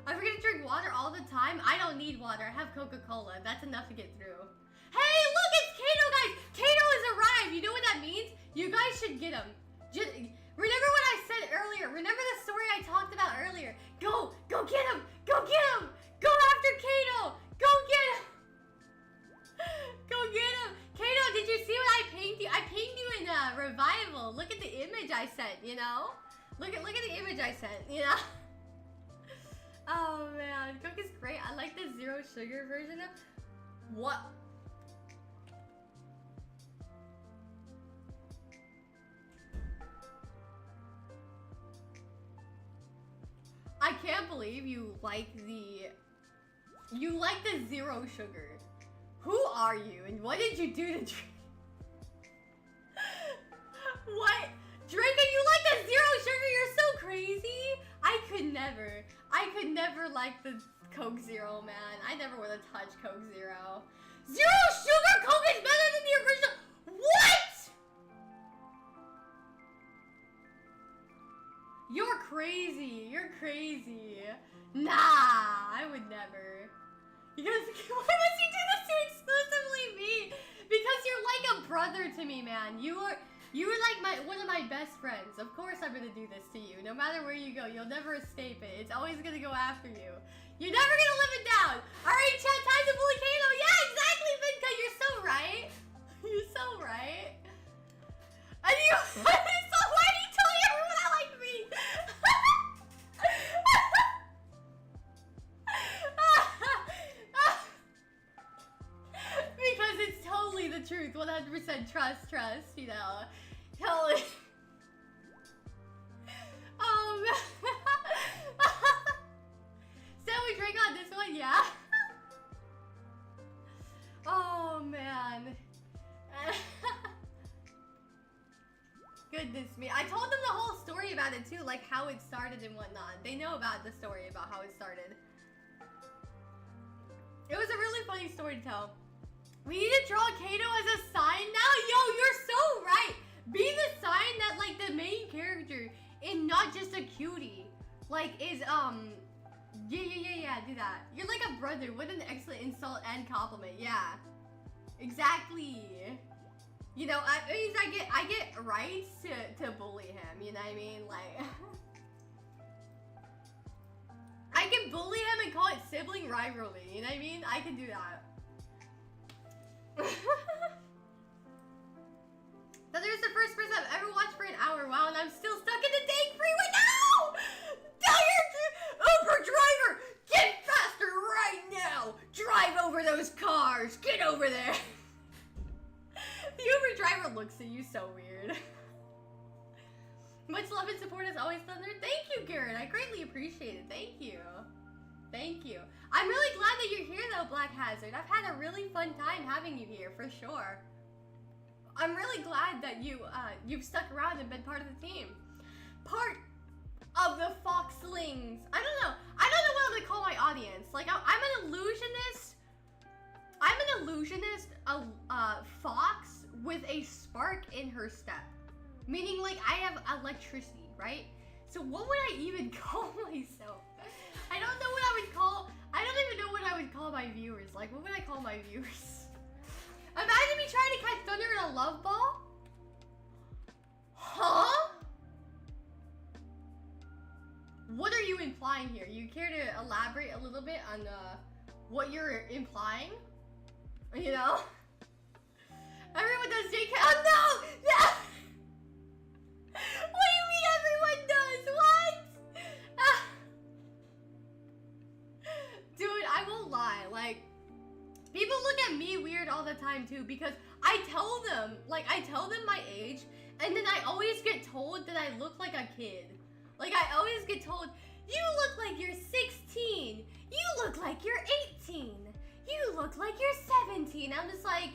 I forget to drink water all the time. I don't need water. I have Coca-Cola. That's enough to get through. Hey, look, it's Kato, guys. Kato has arrived. You know what that means? You guys should get him. Just, remember what I said earlier. Remember the story I talked about earlier. Go get him. Go get him. Go after Kato. Go get him. Go get him. Kato, did you see what I pinged you? I pinged you in Revival. Look at the image I sent, you know? Look at the image I sent, you know? Oh man, Coke is great. I like the zero sugar version of what? I can't believe you like the zero sugar. Who are you and what did you do to drink? What? Draco, you like the zero sugar? You're so crazy. I could never like the Coke Zero, man. I never would have touched Coke Zero. Zero sugar Coke is better than the original. What? You're crazy. You're crazy. Nah, I would never. Because why must you do this to exclusively me? Because you're like a brother to me, man. You are like one of my best friends. Of course I'm gonna do this to you. No matter where you go, you'll never escape it. It's always gonna go after you. You're never gonna live it down. Alright, chat, time to bully Kato. Yeah, exactly, Vinka. You're so right. You're so right. And you so why are you telling everyone I like me? Because it's totally the though. Totally. So we drink on this one, yeah? Oh man. Goodness me. I told them the whole story about it too, like how it started and whatnot. They know about the story about how it started. It was a really funny story to tell. We need to draw Kato as a sign now? Yo, you're so right! Be the sign that like the main character and not just a cutie. Like is yeah, do that. You're like a brother. What an excellent insult and compliment. Yeah. Exactly. You know, I mean I get rights to bully him, you know what I mean? Like I can bully him and call it sibling rivalry, you know what I mean? I can do that. That there's the first person I've ever watched for an hour, wow, and I'm still stuck in the dang freeway now! Tell your Uber driver, get faster right now! Drive over those cars, get over there! The Uber driver looks at you so weird. Much love and support as always, Thunder. Thank you, Garrett. I greatly appreciate it. Thank you. Thank you. I'm really glad that you're here, though, Black Hazard. I've had a really fun time having you here, for sure. I'm really glad that you've stuck around and been part of the team. Part of the Foxlings. I don't know what I'm gonna call my audience. Like, I'm an illusionist. I'm an illusionist, fox with a spark in her step. Meaning, like, I have electricity, right? So what would I even call myself? I don't know what I would call, I don't even know what I would call my viewers. Like, what would I call my viewers? Imagine me trying to catch thunder in a love ball? Huh? What are you implying here? You care to elaborate a little bit on what you're implying? You know? Everyone does JK. Oh no! No! What do you mean everyone does? What? Dude, I won't lie. Like, people look at me weird all the time too because I tell them my age and then I always get told that I look like a kid. Like, I always get told, you look like you're 16. You look like you're 18. You look like you're 17. I'm just like,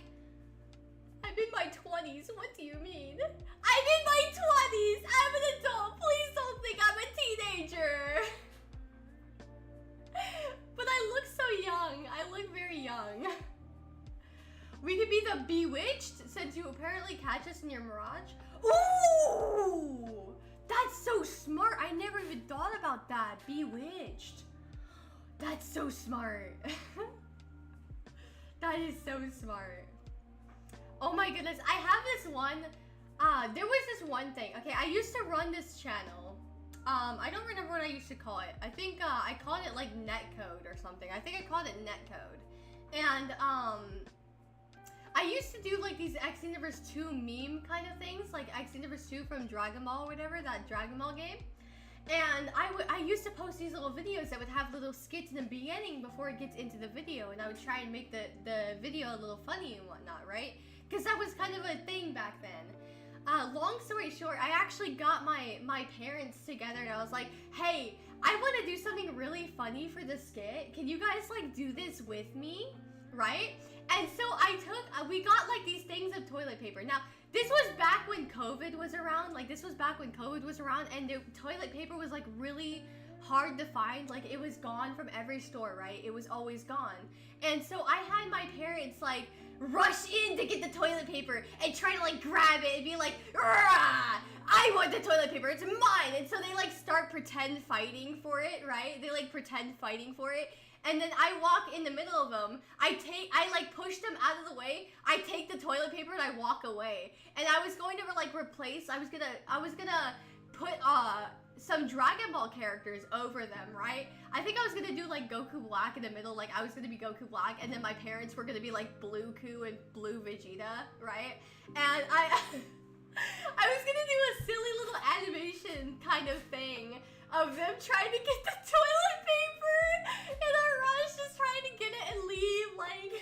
I'm in my 20s. What do you mean? I'm in my 20s. I'm an adult. Please don't think I'm a teenager. But I look so young. I look very young. We could be the Bewitched since you apparently catch us in your Mirage. Ooh! That's so smart. I never even thought about that. Bewitched. That's so smart. That is so smart. Oh my goodness. I have this one. There was this one thing. Okay, I used to run this channel. I don't remember what I used to call it. I think I called it like netcode or something. I think I called it netcode. And I used to do like these X Universe 2 meme kind of things, like X Universe 2 from Dragon Ball or whatever, that Dragon Ball game. And I used to post these little videos that would have little skits in the beginning before it gets into the video, and I would try and make the video a little funny and whatnot, right? Because that was kind of a thing back then. Long story short, I actually got my parents together and I was like, hey, I want to do something really funny for the skit. Can you guys like do this with me? Right? And so we got like these things of toilet paper. Now, this was back when COVID was around. Like, this was back when COVID was around and the toilet paper was like really hard to find. Like, it was gone from every store, right? It was always gone. And so I had my parents like rush in to get the toilet paper and try to like grab it and be like, I want the toilet paper, it's mine. And so they like start pretend fighting for it, right? They like pretend fighting for it. And then I walk in the middle of them. I like push them out of the way. I take the toilet paper and I walk away. And I was going to like replace, I was gonna put some Dragon Ball characters over them, right? I think I was gonna do like Goku Black in the middle, like I was gonna be Goku Black, and then my parents were gonna be like Blue Ku and Blue Vegeta, right? And I was gonna do a silly little animation kind of thing of them trying to get the toilet paper in a rush, just trying to get it and leave, like,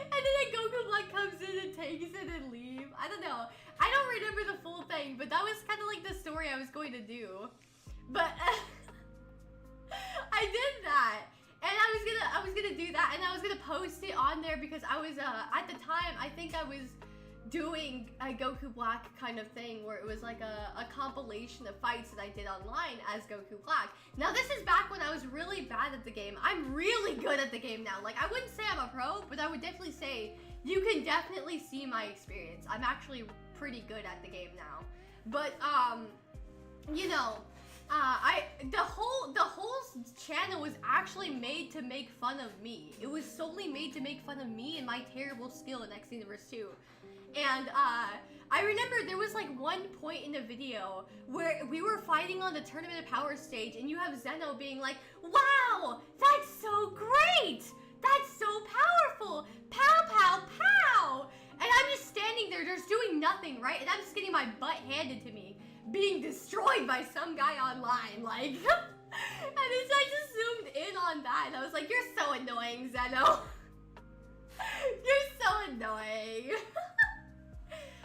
and then Goku Black comes in and takes it and leave. I don't know. I remember the full thing, but that was kind of like the story I was going to do. But I did that, and I was gonna do that, and I was gonna post it on there because I was at the time I think I was doing a Goku Black kind of thing where it was like a compilation of fights that I did online as Goku Black. Now this is back when I was really bad at the game. I'm really good at the game now. Like I wouldn't say I'm a pro, but I would definitely say you can definitely see my experience. I'm actually pretty good at the game now. But you know, the whole channel was actually made to make fun of me. It was solely made to make fun of me and my terrible skill in X Universe 2. And I remember there was like one point in the video where we were fighting on the Tournament of Power stage, and you have Zeno being like, "Wow, that's so great! That's so powerful! Pow, pow, pow!" And I'm just standing there, just doing nothing, right? And I'm just getting my butt handed to me, being destroyed by some guy online, like. And it's I just zoomed in on that, and I was like, "You're so annoying, Zeno. You're so annoying."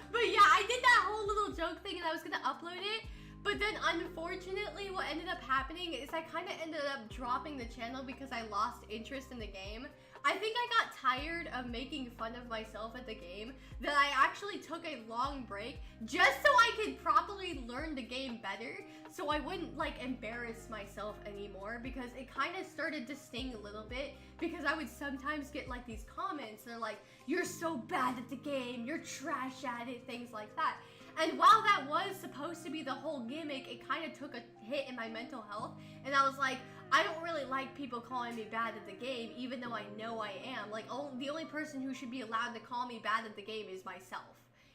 But yeah, I did that whole little joke thing and I was gonna upload it, but then unfortunately what ended up happening is I kind of ended up dropping the channel because I lost interest in the game. I think I got tired of making fun of myself at the game, that I actually took a long break just so I could properly learn the game better, so I wouldn't like embarrass myself anymore, because it kind of started to sting a little bit, because I would sometimes get like these comments, they're like, "You're so bad at the game, you're trash at it," things like that. And while that was supposed to be the whole gimmick, it kind of took a hit in my mental health, and I was like, I don't really like people calling me bad at the game, even though I know I am. Like, the only person who should be allowed to call me bad at the game is myself.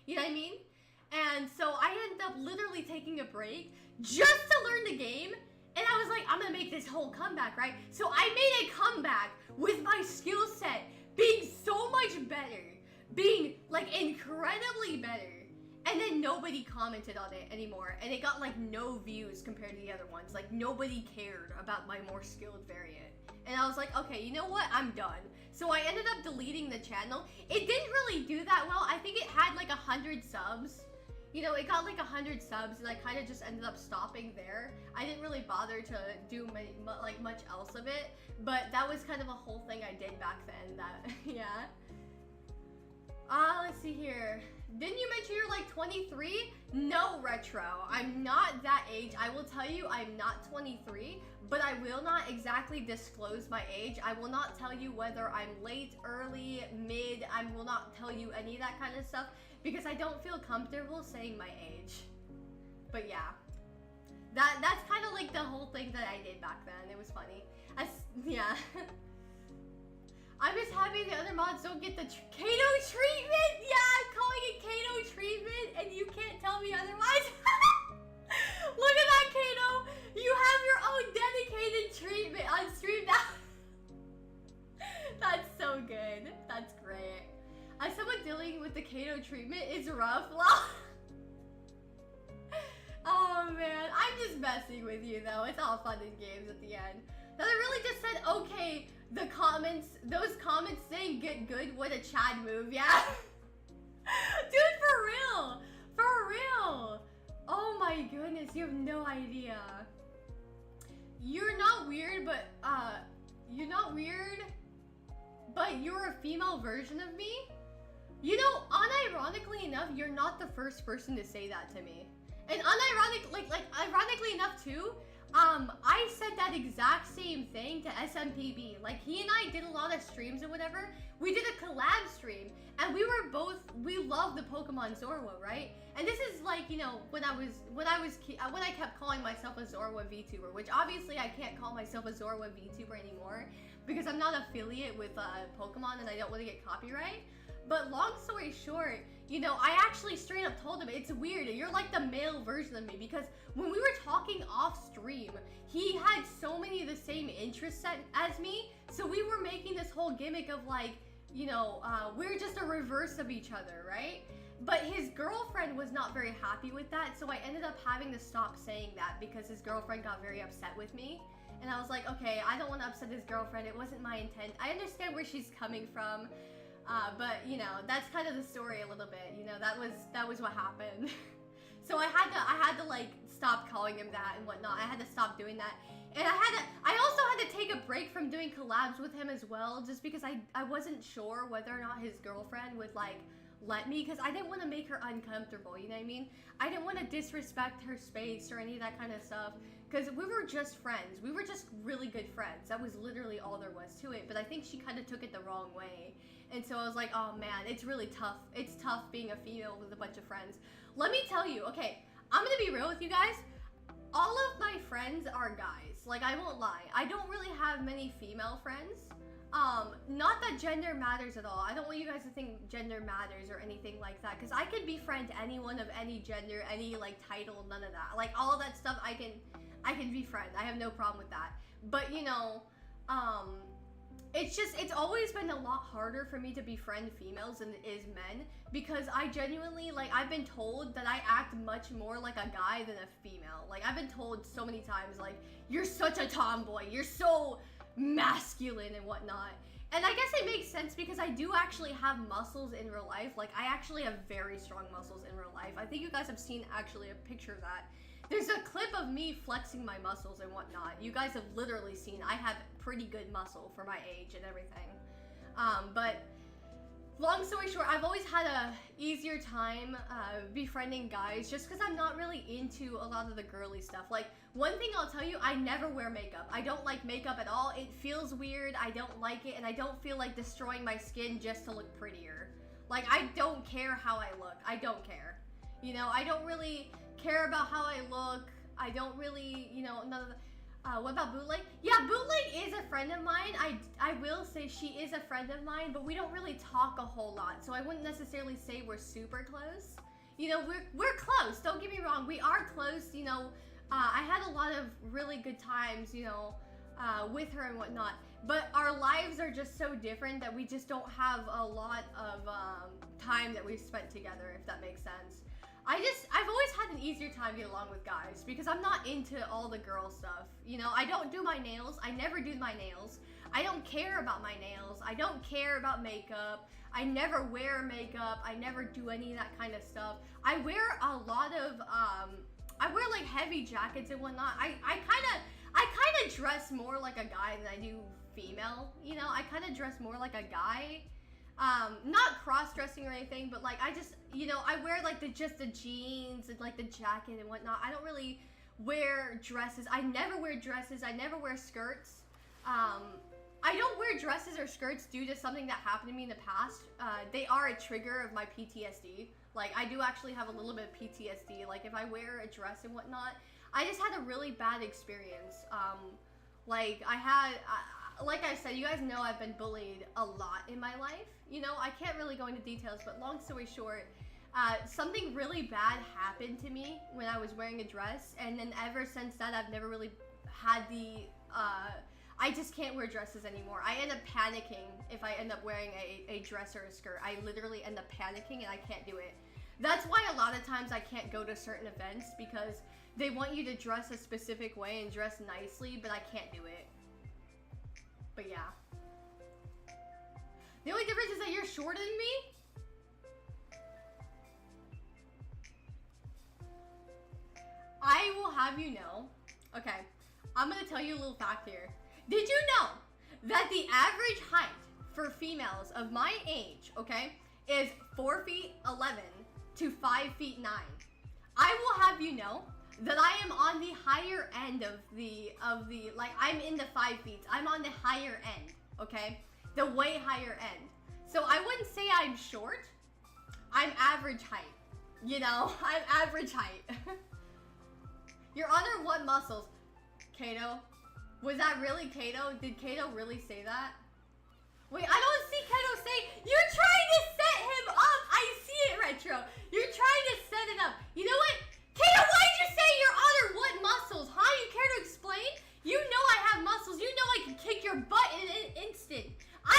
You know what I mean? And so I ended up literally taking a break just to learn the game, and I was like, I'm gonna make this whole comeback, right? So I made a comeback with my skill set being so much better, being like incredibly better. And then nobody commented on it anymore, and it got like no views compared to the other ones. Like nobody cared about my more skilled variant. And I was like, okay, you know what? I'm done. So I ended up deleting the channel. It didn't really do that well. I think it had like 100 subs. You know, it got like 100 subs, and I kind of just ended up stopping there. I didn't really bother to do much else of it, but that was kind of a whole thing I did back then. That yeah. Let's see here. Didn't you mention you're like 23? No, Retro. I'm not that age. I will tell you I'm not 23, but I will not exactly disclose my age. I will not tell you whether I'm late, early, mid. I will not tell you any of that kind of stuff because I don't feel comfortable saying my age. But yeah. That's kind of like the whole thing that I did back then. It was funny. Yeah. I'm just happy the other mods don't get the Kato treatment. Yeah, I'm calling it Kato treatment, and you can't tell me otherwise. Look at that, Kato. You have your own dedicated treatment on stream now. That's so good. That's great. As someone dealing with the Kato treatment is rough. Oh man, I'm just messing with you though. It's all fun and games at the end. Now they really just said, okay, the comments, those comments saying get good, what a Chad move, yeah? Dude, for real, for real. Oh my goodness, you have no idea. You're not weird, but, you're not weird, but you're a female version of me? You know, unironically enough, you're not the first person to say that to me. And ironically enough too, I said that exact same thing to SMPB. Like, he and I did a lot of streams or whatever. We did a collab stream, and we love the Pokemon Zorua, right? And this is like, you know, when I kept calling myself a Zorua VTuber, which obviously I can't call myself a Zorua VTuber anymore because I'm not affiliate with Pokemon and I don't want to get copyright. But long story short, you know, I actually straight up told him, it's weird, you're like the male version of me, because when we were talking off stream, he had so many of the same interests as me, so we were making this whole gimmick of like, you know, we're just a reverse of each other, right? But his girlfriend was not very happy with that, so I ended up having to stop saying that because his girlfriend got very upset with me. And I was like, okay, I don't want to upset his girlfriend, it wasn't my intent. I understand where she's coming from. But you know, that's kind of the story a little bit. You know, that was what happened. So I had to like stop calling him that and whatnot. I had to stop doing that. And I also had to take a break from doing collabs with him as well, just because I wasn't sure whether or not his girlfriend would like let me, because I didn't want to make her uncomfortable, you know what I mean? I didn't want to disrespect her space or any of that kind of stuff, because we were just friends. We were just really good friends. That was literally all there was to it, but I think she kind of took it the wrong way. And so I was like, oh man, it's really tough. It's tough being a female with a bunch of friends. Let me tell you, okay, I'm gonna be real with you guys. All of my friends are guys. Like, I won't lie. I don't really have many female friends. Not that gender matters at all. I don't want you guys to think gender matters or anything like that, because I could befriend anyone of any gender, any like title, none of that. Like, all of that stuff I can befriend. I have no problem with that. But you know, it's always been a lot harder for me to befriend females than it is men, because I genuinely, like, I've been told that I act much more like a guy than a female. Like, I've been told so many times, like, you're such a tomboy, you're so masculine and whatnot. And I guess it makes sense, because I do actually have muscles in real life. Like, I actually have very strong muscles in real life. I think you guys have seen actually a picture of that. There's a clip of me flexing my muscles and whatnot. You guys have literally seen I have pretty good muscle for my age and everything. But long story short, I've always had a easier time befriending guys, just because I'm not really into a lot of the girly stuff. Like, one thing I'll tell you, I never wear makeup. I don't like makeup at all. It feels weird. I don't like it, and I don't feel like destroying my skin just to look prettier. Like, I don't care how I look. I don't care. You know, I don't really care about how I look. I don't really, you know, none of the... what about Bootleg? Yeah, Bootleg is a friend of mine. I will say she is a friend of mine, but we don't really talk a whole lot, so I wouldn't necessarily say we're super close. You know, we're close, don't get me wrong, we are close, you know. I had a lot of really good times, you know, with her and whatnot, but our lives are just so different that we just don't have a lot of time that we've spent together, if that makes sense. I've always had an easier time getting along with guys, because I'm not into all the girl stuff. You know, I don't do my nails. I never do my nails. I don't care about my nails. I don't care about makeup. I never wear makeup. I never do any of that kind of stuff. I wear a lot of, I wear like heavy jackets and whatnot. I kind of dress more like a guy than I do female. You know, I kind of dress more like a guy. Not cross-dressing or anything, but like, I just, you know, I wear like just the jeans and like the jacket and whatnot. I don't really wear dresses. I never wear dresses. I never wear skirts. I don't wear dresses or skirts due to something that happened to me in the past. They are a trigger of my PTSD. Like, I do actually have a little bit of PTSD. Like, if I wear a dress and whatnot, I just had a really bad experience. Like, like I said, you guys know I've been bullied a lot in my life. You know, I can't really go into details, but long story short, something really bad happened to me when I was wearing a dress, and then ever since that, I've never really had the, I just can't wear dresses anymore. I end up panicking if I end up wearing a dress or a skirt. I literally end up panicking and I can't do it. That's why a lot of times I can't go to certain events, because they want you to dress a specific way and dress nicely, but I can't do it. But yeah. The only difference is that you're shorter than me. I will have you know. Okay, I'm gonna tell you a little fact here. Did you know that the average height for females of my age, okay, is 4 feet 11 to 5 feet 9? I will have you know that I am on the higher end of the like, I'm in the 5 feet. I'm on the higher end, okay? The way higher end. So I wouldn't say I'm short. I'm average height. You know, I'm average height. Your Honor, what muscles? Kato? Was that really Kato? Did Kato really say that? Wait, I don't see Kato say, you're trying to set him up. I see it, Retro. You're trying to set it up. You know what? Kato, why did you say, Your Honor, what muscles? Huh? You care to explain? You know I have muscles. You know I can kick your butt in an instant. I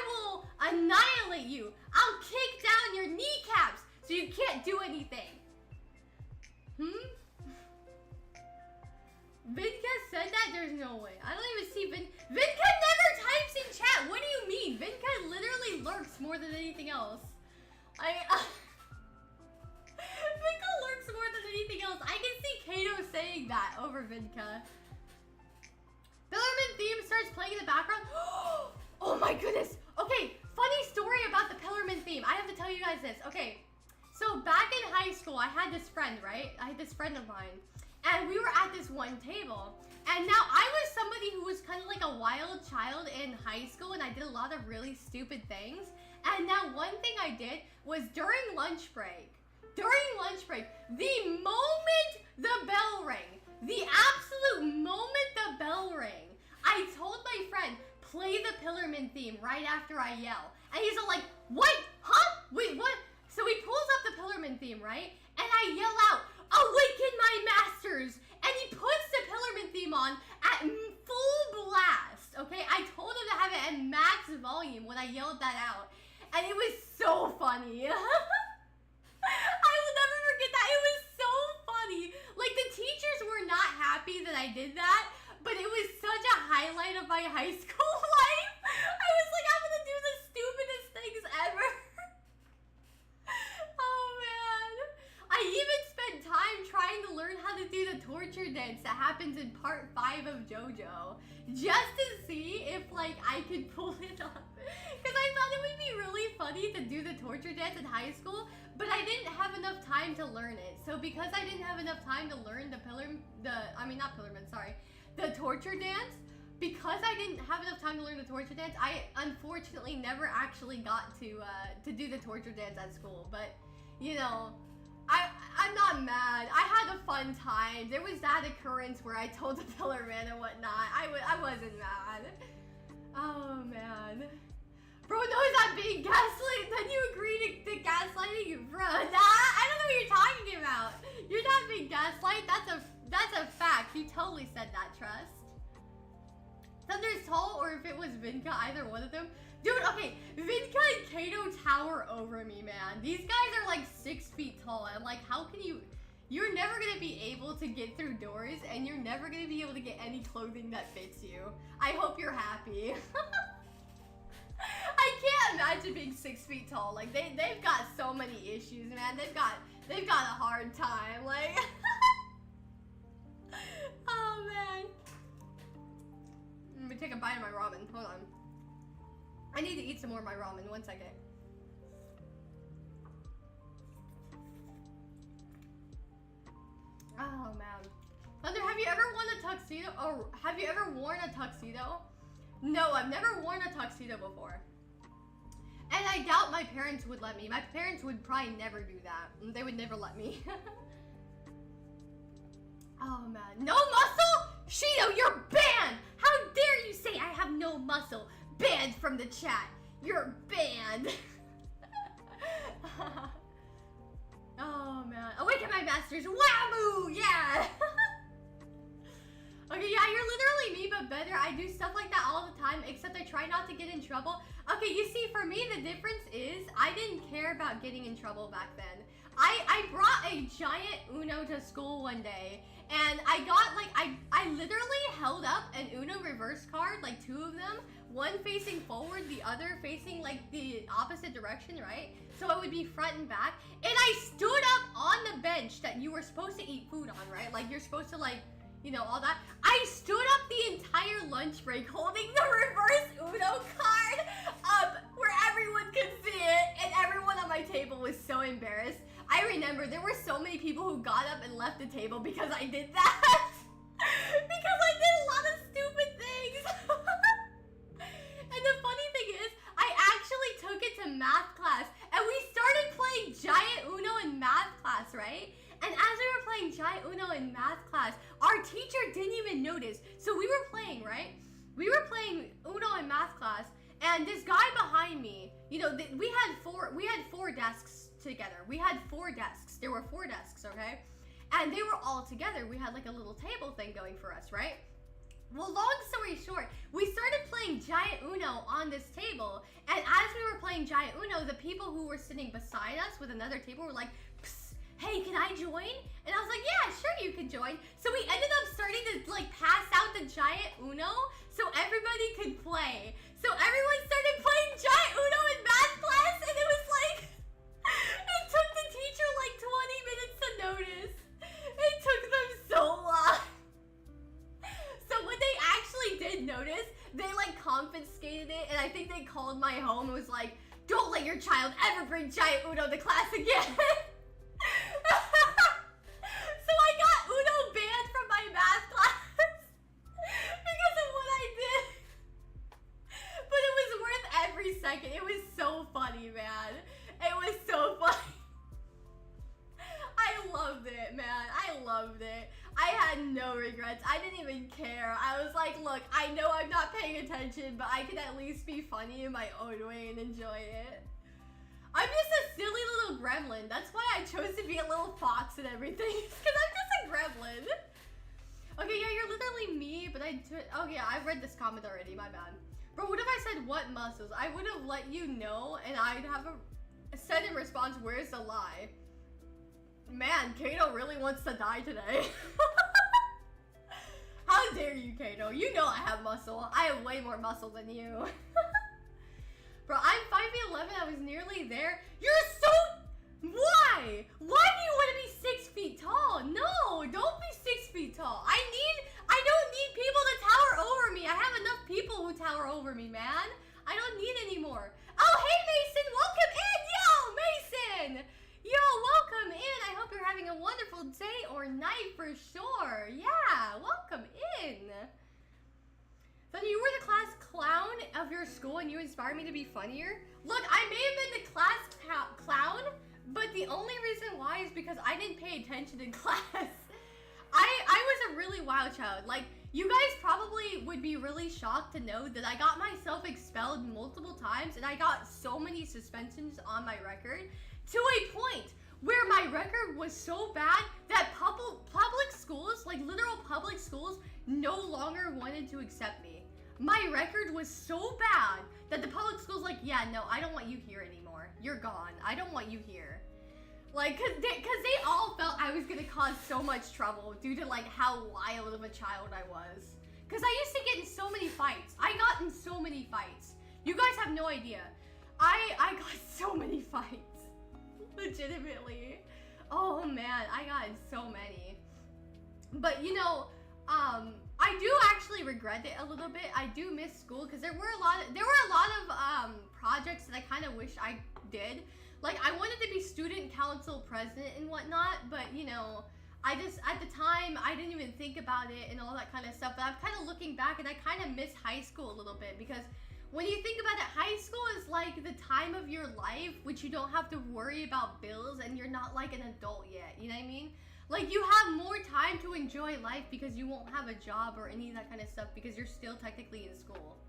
will annihilate you. I'll kick down your kneecaps so you can't do anything. Vinka said that? There's no way. I don't even see Vinka never types in chat. What do you mean? Vinka literally lurks more than anything else. Vinka lurks more than anything else. I can see Kato saying that over Vinka. Pillarman theme starts playing in the background. Oh my goodness. Okay, funny story about the Pillarman theme. I have to tell you guys this. Okay, so back in high school, I had this friend, right? I had this friend of mine. And we were at this one table. And now I was somebody who was kind of like a wild child in high school. And I did a lot of really stupid things. And now one thing I did was during lunch break. The moment the bell rang, the absolute moment the bell rang, I told my friend, play the Pillarman theme right after I yell. And he's all like, what? Huh? Wait, what? So he pulls up the Pillarman theme, right? And I yell out, awaken my masters! And he puts the Pillarman theme on at full blast, okay? I told him to have it at max volume when I yelled that out. And it was so funny. I will never forget that. It was so funny. Like, the teachers were not happy that I did that, but it was such a highlight of my high school life. I was like, I'm gonna do the stupidest things ever. Oh, man. I even spent time trying to learn how to do the torture dance that happens in part 5 of JoJo, just to see if, like, I could pull it off. Because I thought it would be really funny to do the torture dance in high school, but I didn't have enough time to learn it. So because I didn't have enough time to learn the torture dance, because I didn't have enough time to learn the torture dance, I unfortunately never actually got to do the torture dance at school. But, you know, I'm not mad. I had a fun time. There was that occurrence where I told the Pillarman and whatnot. I wasn't mad. Oh, man. Bro knows I'm being gaslit, then you agree to gaslighting? Bro, nah, I don't know what you're talking about. You're not being gaslight, that's a fact. You totally said that, Trust. Thunder's tall, or if it was Vinka, either one of them. Dude, okay, Vinka and Kato tower over me, man. These guys are like 6 feet tall. I'm like, how can you... You're never gonna be able to get through doors, and you're never gonna be able to get any clothing that fits you. I hope you're happy. I can't imagine being 6 feet tall. Like, they've got so many issues, man. They've got a hard time. Like, oh man. Let me take a bite of my ramen. Hold on. I need to eat some more of my ramen. 1 second. Oh man. Thunder, have you ever worn a tuxedo? Or have you ever worn a tuxedo? No, I've never worn a tuxedo before. And I doubt my parents would let me. My parents would probably never do that. They would never let me. Oh man. No muscle? Shido, you're banned! How dare you say I have no muscle? Banned from the chat. You're banned. Oh man. Awaken my masters. Whammoo! Yeah! Okay, yeah, you're literally me, but better. I do stuff like that all the time, except I try not to get in trouble. Okay, you see, for me, the difference is I didn't care about getting in trouble back then. I brought a giant Uno to school one day, and I got, like, I literally held up an Uno reverse card, like 2 of them, one facing forward, the other facing, like, the opposite direction, right? So it would be front and back, and I stood up on the bench that you were supposed to eat food on, right? Like, you're supposed to, like, you know, all that. I stood up the entire lunch break holding the reverse Uno card up where everyone could see it, and everyone on my table was so embarrassed. I remember there were so many people who got up and left the table because I did that. Because I did a lot of stupid things. And the funny thing is, I actually took it to math class, and we started playing giant Uno in math class, right? And as we were playing giant Uno in math class, our teacher didn't even notice. So we were playing, right? We were playing Uno in math class, and this guy behind me, you know, we had four desks together. We had 4 desks. There were 4 desks, okay? And they were all together. We had like a little table thing going for us, right? Well, long story short, we started playing giant Uno on this table, and as we were playing giant Uno, the people who were sitting beside us with another table were like, hey, can I join? And I was like, yeah, sure you can join. So we ended up starting to like pass out the giant Uno so everybody could play. So everyone started playing giant Uno in math class, called my home and was like, don't let your child ever bring giant Uno to class again. So I got Uno banned from my math class because of what I did. But it was worth every second. It was so funny, man. It was so funny. I loved it, man. I loved it. I had no regrets. I didn't even care. I was like, look, I know I'm not paying attention, but I can at least be funny in my own way and enjoy it. I'm just a silly little gremlin. That's why I chose to be a little fox and everything. Because I'm just a gremlin. Okay, yeah, you're literally me, but oh yeah, I've read this comment already, my bad. Bro, what if I said what muscles? I would have let you know, and I'd have said in response, where's the lie? Man, Kato really wants to die today. How dare you, Kato? You know I have muscle. I have way more muscle than you. Bro, I'm 5'11", I was nearly there. You're so... Why? Why do you want to be 6 feet tall? No, don't be 6 feet tall. I don't need people to tower over me. I have enough people who tower over me, man. I don't need any more. Oh, hey, Mason, welcome in. Yo, Mason. Yo, welcome in. I hope you're having a wonderful day or night for sure. Yeah, welcome in. So you were the class clown of your school and you inspired me to be funnier? Look, I may have been the class clown, but the only reason why is because I didn't pay attention in class. I was a really wild child. Like, you guys probably would be really shocked to know that I got myself expelled multiple times and I got so many suspensions on my record to a point where my record was so bad that public schools, like literal public schools, no longer wanted to accept me. My record was so bad that the public school's like, yeah, no, I don't want you here anymore. You're gone. I don't want you here. Like, cause they all felt I was gonna cause so much trouble due to like how wild of a child I was. Cause I used to get in so many fights. I got in so many fights. You guys have no idea. I got so many fights. Legitimately. Oh man, I got in so many. But you know, I do actually regret it a little bit. I do miss school because there were a lot of projects that I kind of wish I did. Like, I wanted to be student council president and whatnot, but you know, I just, at the time, I didn't even think about it and all that kind of stuff. But I'm kind of looking back and I kind of miss high school a little bit because when you think about it, high school is like the time of your life which you don't have to worry about bills and you're not like an adult yet, you know what I mean? Like, you have more time to enjoy life because you won't have a job or any of that kind of stuff because you're still technically in school.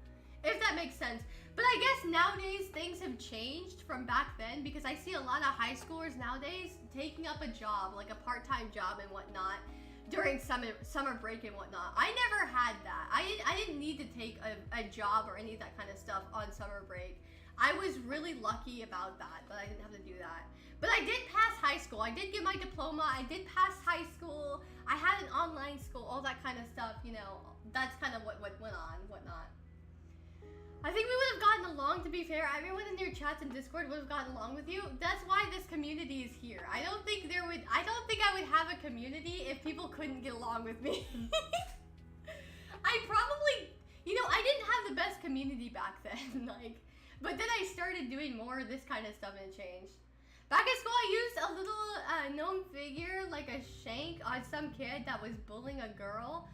If that makes sense. But I guess nowadays things have changed from back then because I see a lot of high schoolers nowadays taking up a job, like a part-time job and whatnot, during summer break and whatnot. I never had that. I didn't need to take a job or any of that kind of stuff on summer break. I was really lucky about that I didn't have to do that. But I did pass high school. I did get my diploma. I did pass high school. I had an online school, all that kind of stuff, you know. That's kind of what went on, whatnot. I think we would have gotten along, to be fair. Everyone in your chats and Discord would have gotten along with you. That's why this community is here. I don't think I would have a community if people couldn't get along with me. I probably, you know, I didn't have the best community back then, like, but then I started doing more of this kind of stuff and it changed. Back at school, I used a little gnome figure, like a shank, on some kid that was bullying a girl.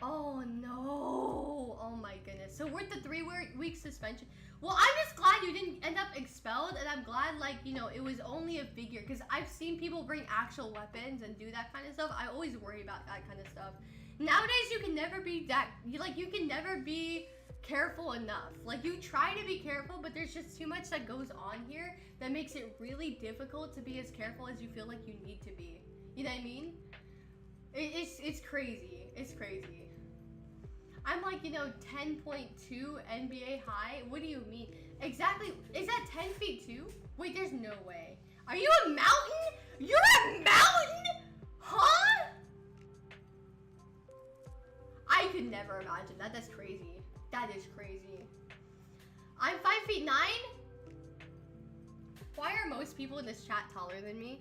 Oh no, oh my goodness. So we're at the 3-week suspension. Well, I'm just glad you didn't end up expelled, and I'm glad, like, you know, it was only a figure, because I've seen people bring actual weapons and do that kind of stuff. I always worry about that kind of stuff. Nowadays, you can never be you can never be careful enough. Like, you try to be careful, but there's just too much that goes on here that makes it really difficult to be as careful as you feel like you need to be. You know what I mean? It's crazy. It's crazy. I'm like, you know, 10.2 NBA high. What do you mean? Exactly. Is that 10 feet too? Wait, there's no way. Are you a mountain? You're a mountain? Huh? I could never imagine that. That's crazy. That is crazy. I'm 5'9". Why are most people in this chat taller than me?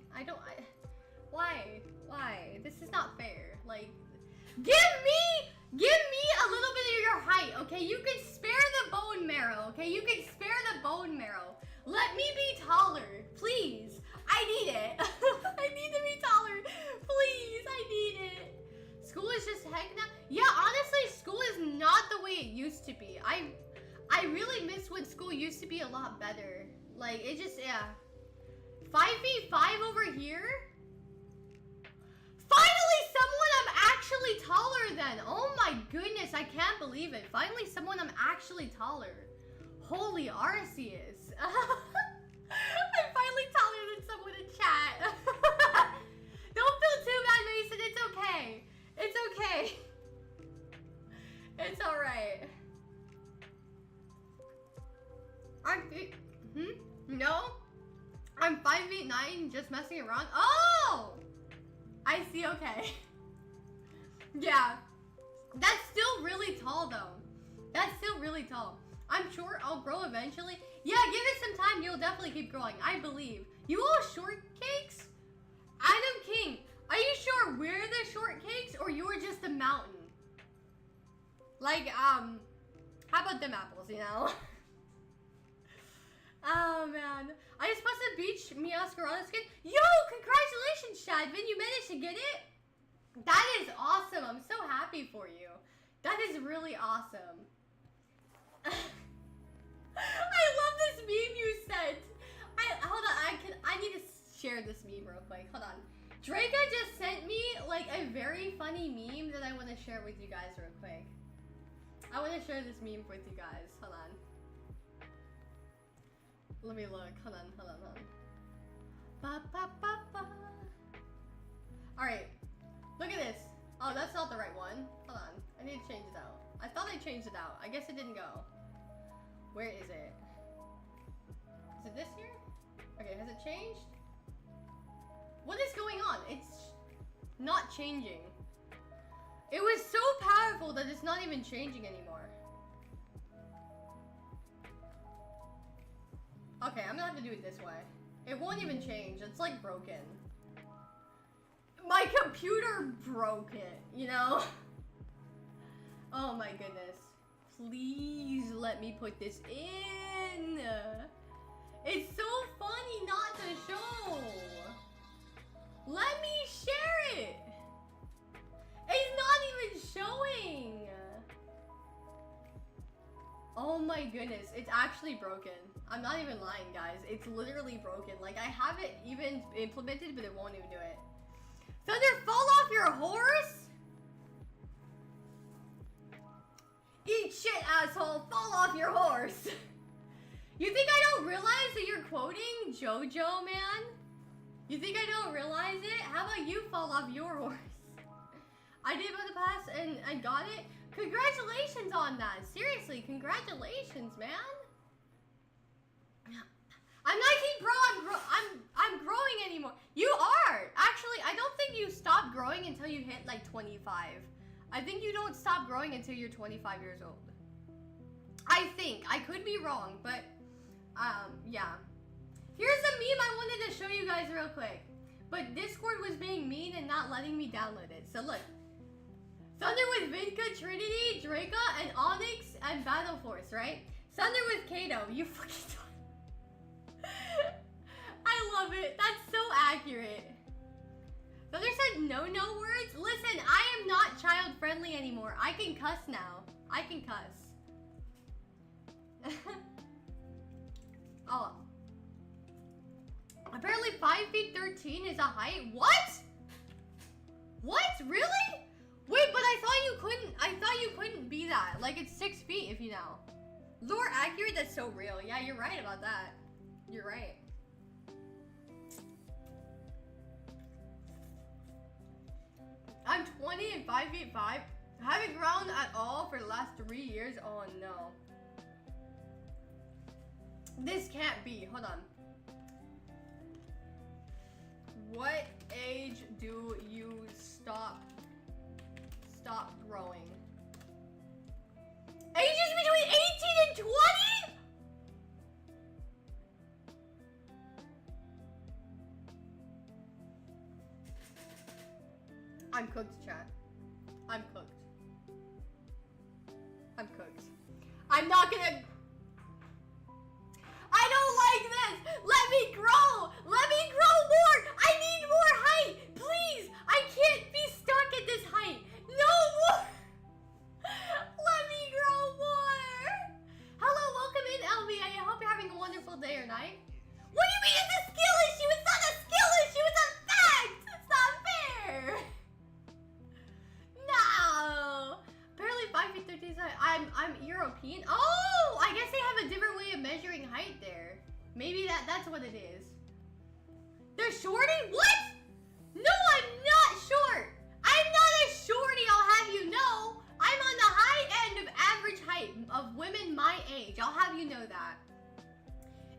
Why? Why? This is not fair. Like, give me a little bit of your height, okay? You can spare spare the bone marrow, okay? You can spare the bone marrow. Let me be taller, please. I need it. I need to be taller. Please, I need it. School is just heck now. Yeah, honestly, school is not the way it used to be. I really miss when school used to be a lot better. Like, it just, yeah. 5v5 over here? Finally, someone I'm actually taller than. Oh my goodness, I can't believe it. Finally, someone I'm actually taller. Holy Arceus. I'm finally taller than someone in chat. Don't feel too bad, Mason. It's okay. It's okay. It's alright. No? I'm 5'9", just messing around. Oh! I see, okay. Yeah. That's still really tall, though. That's still really tall. I'm sure I'll grow eventually. Yeah, give it some time. You'll definitely keep growing. I believe. You all shortcakes? Adam King, are you sure we're the shortcakes or you're just a mountain? Like, how about them apples, you know? Oh, man. I just posted Beach Miascarada skin. Yo, congratulations, Shadvin. You managed to get it? That is awesome. I'm so happy for you. That is really awesome. I love this meme you sent. Hold on, I need to share this meme real quick. Hold on. Draca just sent me like a very funny meme that I want to share with you guys real quick. I want to share this meme with you guys. Hold on. Let me look. Hold on. Ba, ba, ba, ba. Alright. Look at this. Oh, that's not the right one. Hold on. I need to change it out. I thought I changed it out. I guess it didn't go. Where is it? Is it this here? Okay, has it changed? What is going on? It's not changing. It was so powerful that it's not even changing anymore. Okay, I'm gonna have to do it this way. It won't even change. It's like broken. My computer broke it, you know? Oh my goodness. Please let me put this in. It's so funny not to show. Let me share it. It's not even showing. Oh my goodness, it's actually broken. I'm not even lying, guys. It's literally broken. Like, I have it even implemented, but it won't even do it. Thunder, fall off your horse? Eat shit, asshole. Fall off your horse. You think I don't realize that you're quoting JoJo, man? You think I don't realize it? How about you fall off your horse? I did about the pass and I got it. Congratulations on that. Seriously, congratulations, man. I'm not I'm growing anymore. You are. Actually, I don't think you stop growing until you hit like 25. I think you don't stop growing until you're 25 years old. I think. I could be wrong, but yeah. Here's a meme I wanted to show you guys real quick. But Discord was being mean and not letting me download it. So look. Thunder with Vinka, Trinity, Draca, and Onyx, and Battleforce, right? Thunder with Kato. You fucking I love it. That's so accurate. Thunder said no words. Listen, I am not child friendly anymore. I can cuss now. I can cuss. Oh. Apparently 5 feet 13 is a height. What? What? Really? Wait, but I thought you couldn't be that. Like, it's 6 feet if you know. Lore accurate, that's so real. Yeah, you're right about that. You're right. I'm 20 and 5 feet 5. Haven't grown at all for the last 3 years. Oh no. This can't be. Hold on. What age do you stop growing? Ages between 18 and 20? I'm cooked, chat. I'm cooked. I'm cooked. I'm not gonna... I don't like this! Let me grow! Let me grow more! I need more height! Please! I can't be stuck at this height! No more! Let me grow more! Hello, welcome in, LVA. I hope you're having a wonderful day or night. What do you mean it's a skill issue? It's not a skill issue! It's a fact! It's not fair! No! Apparently 5 feet 13 I'm European. Oh! I guess they have a different way of measuring height there. Maybe that's what it is. They're shorty? What? No, I'm not short. I'm not a shorty, I'll have you know. I'm on the high end of average height of women my age. I'll have you know that.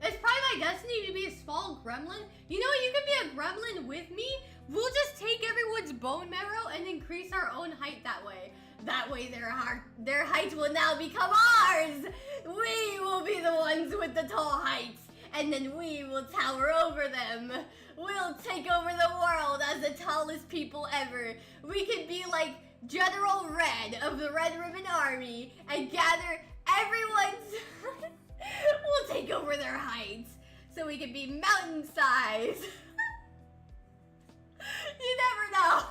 It's probably my destiny to be a small gremlin. You know, you can be a gremlin with me. We'll just take everyone's bone marrow and increase our own height that way. That way their height will now become ours. We will be the ones with the tall heights. And then we will tower over them. We'll take over the world as the tallest people ever. We could be like General Red of the Red Ribbon Army and gather everyone's... We'll take over their heights so we can be mountain size. You never know.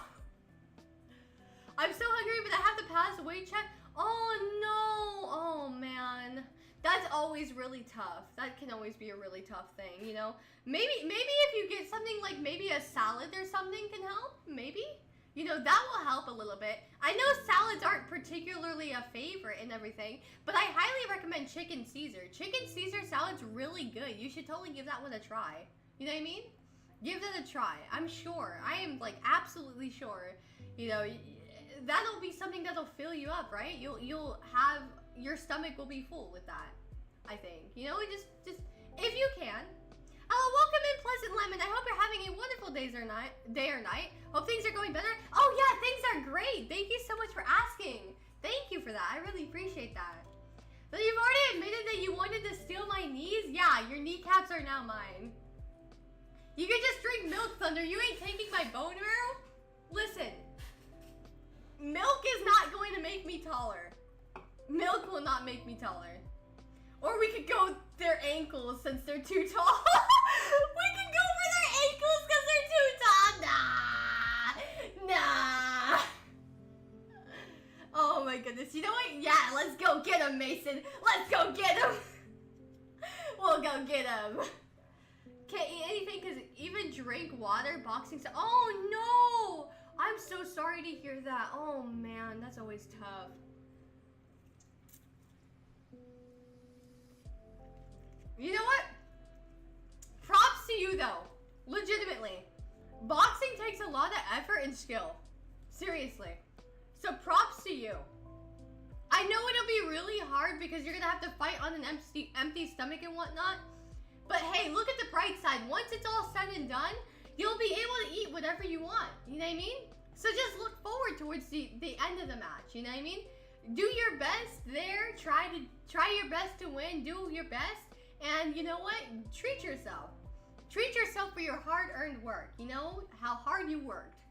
I'm so hungry, but I have to pass weight check. Oh no, oh man. That's always really tough. That can always be a really tough thing, you know? Maybe if you get something like maybe a salad or something can help, maybe? You know, that will help a little bit. I know salads aren't particularly a favorite and everything, but I highly recommend chicken Caesar. Chicken Caesar salad's really good. You should totally give that one a try. You know what I mean? Give that a try. I'm sure. I am like absolutely sure. You know, that'll be something that'll fill you up, right? You'll have, your stomach will be full with that, I think. You know, just if you can. Hello, welcome in, Pleasant Lemon. I hope you're having a wonderful day or night. Hope things are going better. Oh yeah, things are great. Thank you so much for asking. Thank you for that. I really appreciate that. So you've already admitted that you wanted to steal my knees? Yeah, your kneecaps are now mine. You can just drink milk, Thunder. You ain't taking my bone marrow? Listen, milk is not going to make me taller. Milk will not make me taller. Or we could go their ankles since they're too tall. We could go for their ankles because they're too tall. Nah. Oh my goodness. You know what? Yeah, let's go get him, Mason. Let's go get him. We'll go get him. Can't eat anything because even drink water, boxing stuff. Oh no. I'm so sorry to hear that. Oh man, that's always tough. You know what? Props to you though. Legitimately. Boxing takes a lot of effort and skill. Seriously. So props to you. I know it'll be really hard because you're gonna have to fight on an empty stomach and whatnot. But hey, look at the bright side. Once it's all said and done, you'll be able to eat whatever you want. You know what I mean? So just look forward towards the end of the match. You know what I mean? Do your best there. Try your best to win. Do your best. And you know what? Treat yourself. Treat yourself for your hard-earned work. You know how hard you worked.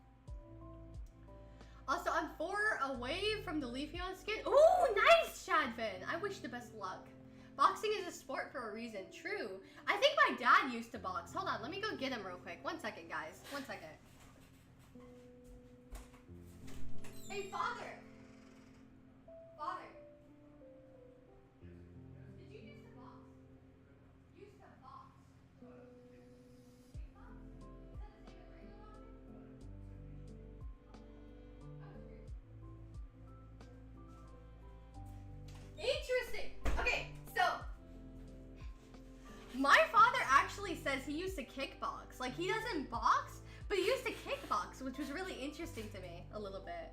Also, I'm 4 away from the Leafeon skin. Ooh, nice, Shadvin. I wish the best luck. Boxing is a sport for a reason. True. I think my dad used to box. Hold on, let me go get him real quick. 1 second, guys. 1 second. Hey, father. Father. Did you used to box? Used to box. Big box? Is that the same as regular boxing? Interesting. Okay, so my father actually says he used to kickbox. Like, he doesn't box, but he used to kickbox, which was really interesting to me a little bit.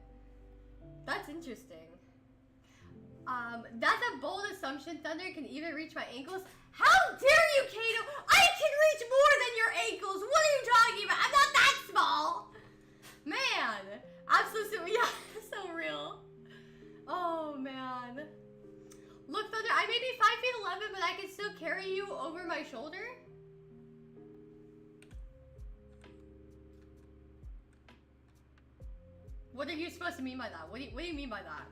That's interesting. That's a bold assumption. Thunder can even reach my ankles. How dare you, Kato? I can reach more than your ankles. What are you talking about? I'm not that small. Man, absolutely, yeah, so real. Oh, man. Look, Thunder, I may be 5'11", but I can still carry you over my shoulder. What are you supposed to mean by that? What do you mean by that?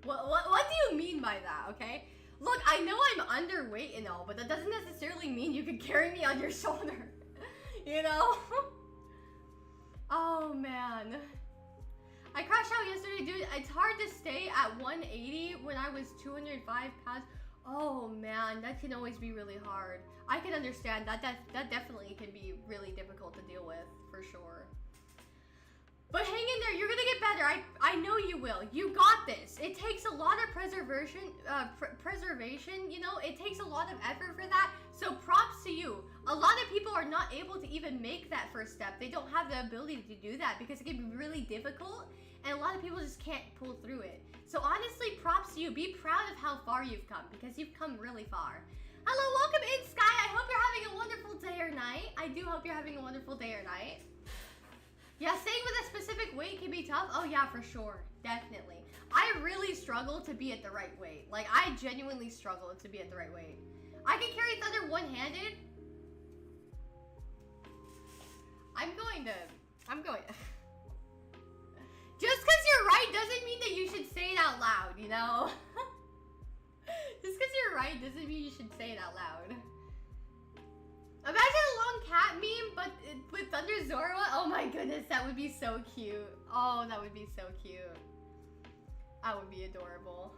What do you mean by that, okay? Look, I know I'm underweight and all, but that doesn't necessarily mean you can carry me on your shoulder. You know? Oh, man. I crashed out yesterday, dude. It's hard to stay at 180 when I was 205 pounds. Oh, man. That can always be really hard. I can understand that. That definitely can be really difficult to deal with, for sure. But hang in there. You're gonna get better. I know you will. You got this. It takes a lot of preservation, you know? It takes a lot of effort for that. So props to you. A lot of people are not able to even make that first step. They don't have the ability to do that because it can be really difficult. And a lot of people just can't pull through it. So honestly, props to you. Be proud of how far you've come because you've come really far. Hello, welcome in, Sky. I hope you're having a wonderful day or night. I do hope you're having a wonderful day or night. Yeah, staying with a specific weight can be tough. Oh yeah, for sure. Definitely. I really struggle to be at the right weight. Like, I genuinely struggle to be at the right weight. I can carry Thunder one-handed. I'm going. Just because you're right doesn't mean that you should say it out loud, you know? Just because you're right doesn't mean you should say it out loud. Imagine a long cat meme, but with Thunder Zorua. Oh my goodness, that would be so cute. Oh, that would be so cute. That would be adorable.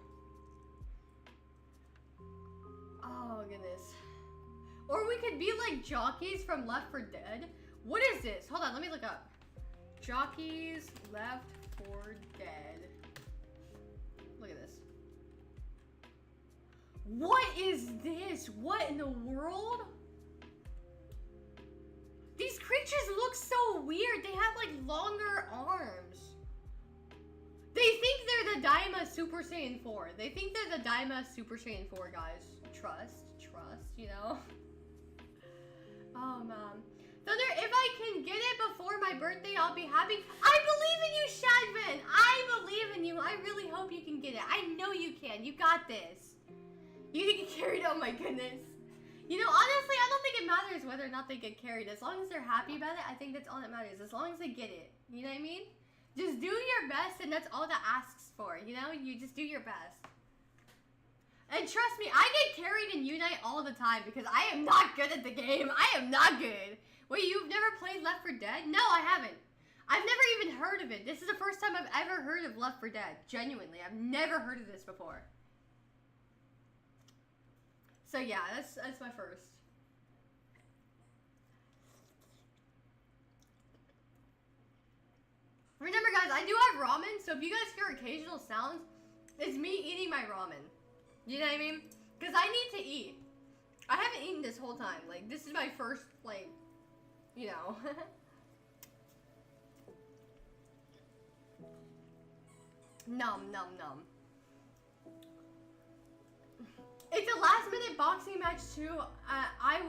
Oh goodness. Or we could be like jockeys from Left 4 Dead. What is this? Hold on, let me look up. Jockeys Left 4 Dead. Look at this. What is this? What in the world? These creatures look so weird. They have like longer arms. They think they're the Daima Super Saiyan 4. They think they're the Daima Super Saiyan 4 guys. Trust, you know? Oh man. Thunder, if I can get it before my birthday, I'll be happy. I believe in you, Shadman. I believe in you. I really hope you can get it. I know you can. You got this. You can get carried. Oh my goodness. You know, honestly, I don't think it matters whether or not they get carried. As long as they're happy about it, I think that's all that matters. As long as they get it. You know what I mean? Just do your best, and that's all that asks for. You know? You just do your best. And trust me, I get carried in Unite all the time because I am not good at the game. I am not good. Wait, you've never played Left 4 Dead? No, I haven't. I've never even heard of it. This is the first time I've ever heard of Left 4 Dead. Genuinely, I've never heard of this before. So yeah, that's my first. Remember guys, I do have ramen, so if you guys hear occasional sounds, it's me eating my ramen. You know what I mean? Because I need to eat. I haven't eaten this whole time. Like, this is my first, like, you know. Nom, nom, nom. It's a last minute boxing match too. I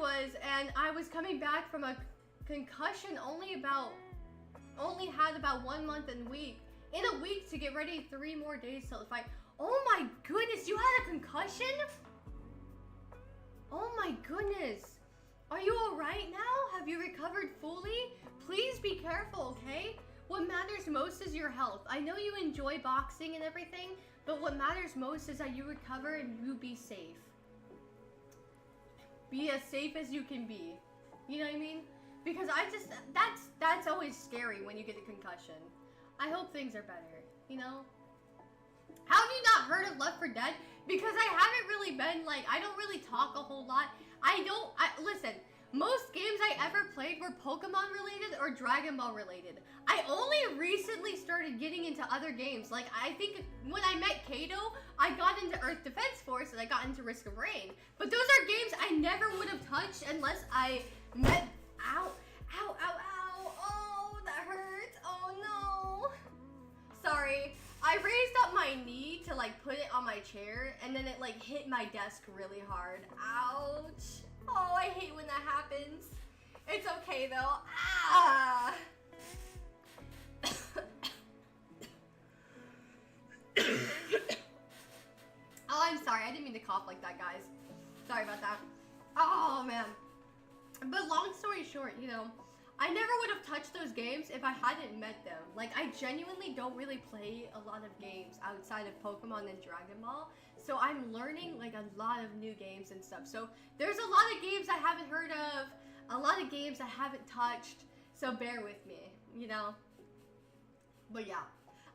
was coming back from a concussion only had about 1 month and week. In a week to get ready 3 more days till the fight. Oh my goodness, you had a concussion? Oh my goodness. Are you alright now? Have you recovered fully? Please be careful, okay? What matters most is your health. I know you enjoy boxing and everything, but what matters most is that you recover and you be safe. Be as safe as you can be. You know what I mean? Because that's always scary when you get a concussion. I hope things are better, you know? How have you not heard of Left 4 Dead? Because I haven't really been, like, I don't really talk a whole lot. Listen, most games I ever played were Pokemon related or Dragon Ball related. I only recently started getting into other games. Like, I think when I met Kato, I got into Earth Defense Force and I got into Risk of Rain. But those are games I never would have touched unless I met, ow, ow, ow, ow, oh, that hurts, oh no. Sorry, I raised up my knee to like put it on my chair and then it like hit my desk really hard. Ouch. Oh, I hate when that happens. It's okay though. Ah. Oh, I'm sorry. I didn't mean to cough like that, guys. Sorry about that. Oh, man. But long story short, you know, I never would have touched those games if I hadn't met them. Like, I genuinely don't really play a lot of games outside of Pokemon and Dragon Ball. So I'm learning, like, a lot of new games and stuff. So there's a lot of games I haven't heard of, a lot of games I haven't touched. So bear with me, you know? But yeah.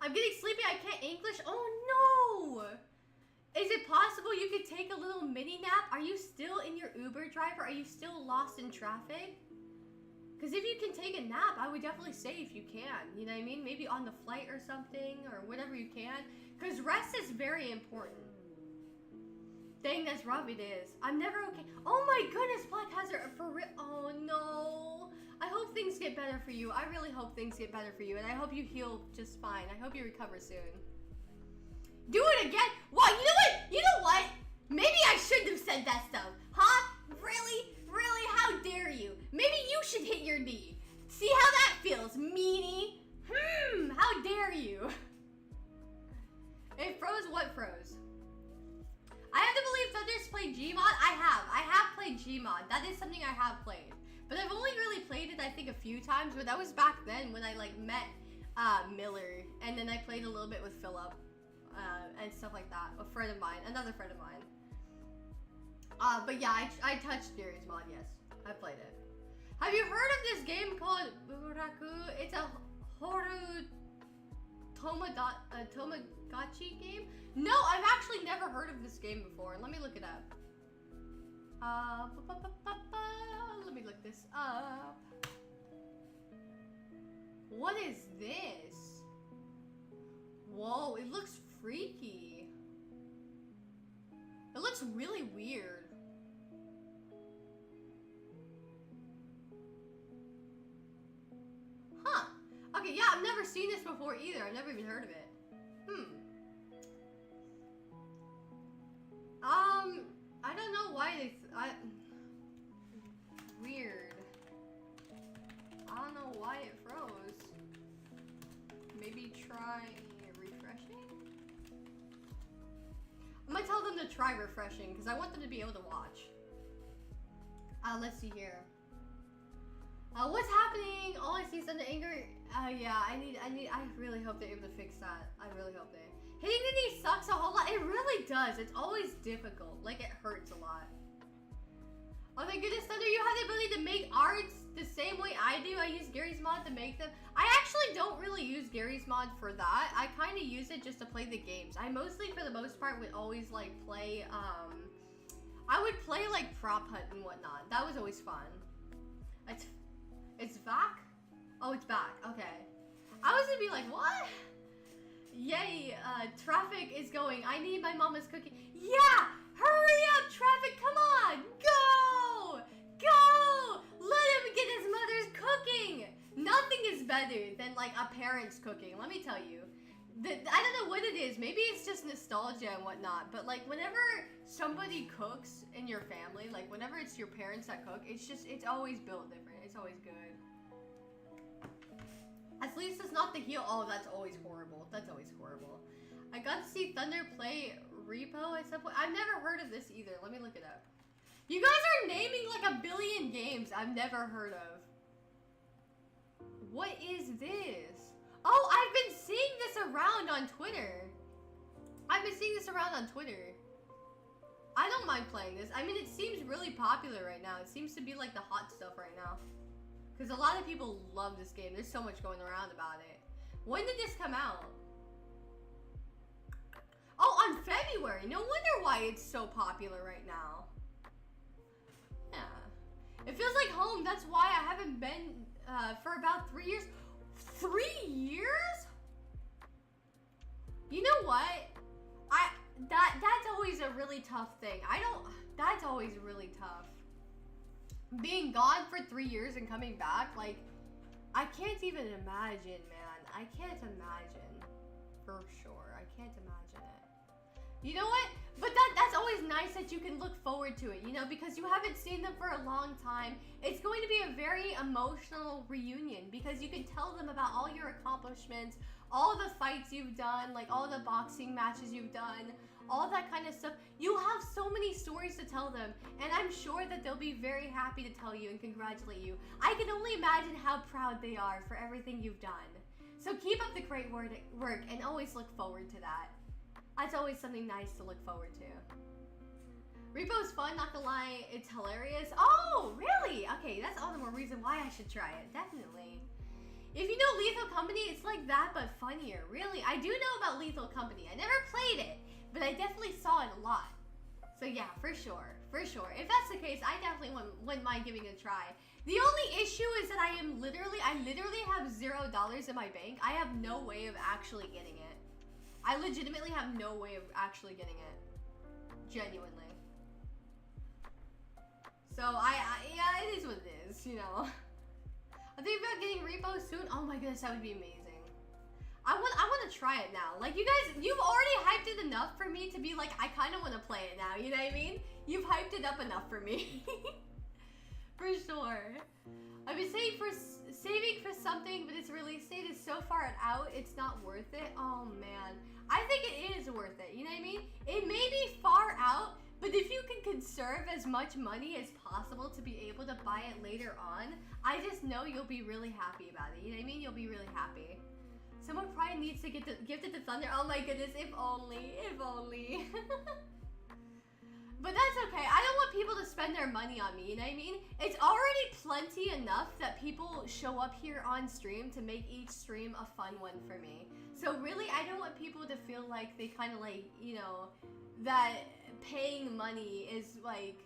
I'm getting sleepy, I can't English. Oh no! Is it possible you could take a little mini nap? Are you still in your Uber driver? Are you still lost in traffic? Because if you can take a nap, I would definitely say if you can. You know what I mean? Maybe on the flight or something, or whatever you can. Because rest is very important. Dang, that's rough, it is. I'm never okay. Oh my goodness, Black Hazard, for real. Oh no. I hope things get better for you. I really hope things get better for you. And I hope you heal just fine. I hope you recover soon. Do it again? Well, you know what? You know what? Maybe I shouldn't have said that stuff. Huh? Really? Really? How dare you? Maybe you should hit your knee. See how that feels, meanie? How dare you? It froze? What froze? I have to believe Thunder's played Gmod. I have played Gmod. That is something I have played. But I've only really played it, I think, a few times. But that was back then when I, like, met Miller. And then I played a little bit with Philip. And stuff like that. A friend of mine. Another friend of mine. But yeah, I touched Gary's mod, yes. I played it. Have you heard of this game called Buraku? It's a Horu Tomagotchi game? No, I've actually never heard of this game before. Let me look it up. Let me look this up. What is this? Whoa, it looks freaky. It looks really weird. Huh. Okay, yeah, I've never seen this before either. I've never even heard of it. I don't know why they... Weird. I don't know why it froze. Maybe try refreshing? I'm gonna tell them to try refreshing because I want them to be able to watch. Let's see here. What's happening? All I see is under anger. Yeah, I really hope they're able to fix that. I really hope they. Hitting the knee sucks a whole lot. It really does. It's always difficult. Like, it hurts a lot. Oh my goodness, Thunder, you have the ability to make arts the same way I do. I use Gary's mod to make them. I actually don't really use Gary's mod for that. I kind of use it just to play the games. I mostly, for the most part, would always, like, play, I would play, like, prop hunt and whatnot. That was always fun. It's back? Oh, it's back. Okay. I was gonna be like, what? Yay, traffic is going. I need my mama's cookie. Yeah! Hurry up, traffic, come on! Go! Go! Let him get his mother's cooking! Nothing is better than, like, a parent's cooking, let me tell you. I don't know what it is. Maybe it's just nostalgia and whatnot, but, like, whenever somebody cooks in your family, like, whenever it's your parents that cook, it's always built different. It's always good. At least it's not the heel. Oh, that's always horrible. That's always horrible. I got to see Thunder play Repo at some point. I've never heard of this either. Let me look it up. You guys are naming like a billion games I've never heard of. What is this? Oh, I've been seeing this around on Twitter. I've been seeing this around on Twitter. I don't mind playing this. I mean, it seems really popular right now. It seems to be like the hot stuff right now. Because a lot of people love this game. There's so much going around about it. When did this come out? Oh, on February. No wonder why it's so popular right now. Yeah. It feels like home. That's why I haven't been for about 3 years. 3 years? You know what? That's always a really tough thing. That's always really tough. Being gone for 3 years and coming back, like, I can't even imagine, man. I can't imagine. For sure. I can't imagine it. You know what? But that's always nice that you can look forward to it, you know, because you haven't seen them for a long time. It's going to be a very emotional reunion because you can tell them about all your accomplishments, all the fights you've done, like all the boxing matches you've done, all that kind of stuff. You have so many stories to tell them, and I'm sure that they'll be very happy to tell you and congratulate you. I can only imagine how proud they are for everything you've done. So keep up the great work and always look forward to that. That's always something nice to look forward to. Repo's fun, not gonna lie, it's hilarious. Oh, really? Okay, that's all the more reason why I should try it, definitely. If you know Lethal Company, it's like that, but funnier. Really, I do know about Lethal Company. I never played it, but I definitely saw it a lot. So yeah, for sure, for sure. If that's the case, I definitely wouldn't mind giving it a try. The only issue is that I literally have $0 in my bank. I have no way of actually getting it. I legitimately have no way of actually getting it. Genuinely. So yeah, it is what it is, you know. I think about getting repo soon. Oh my goodness, that would be amazing. I want to try it now. Like, you guys, you've already hyped it enough for me to be like, I kind of want to play it now. You know what I mean? You've hyped it up enough for me. For sure. I've been saving for something, but its release date is so far out, it's not worth it. Oh man, I think it is worth it. You know what I mean? It may be far out, but if you can conserve as much money as possible to be able to buy it later on, I just know you'll be really happy about it. You know what I mean? You'll be really happy. Someone probably needs to get gifted to Thunder. Oh my goodness, if only, if only. But that's okay. I don't want people to spend their money on me, you know what I mean? It's already plenty enough that people show up here on stream to make each stream a fun one for me. So really, I don't want people to feel like they kind of like, you know, that paying money is like,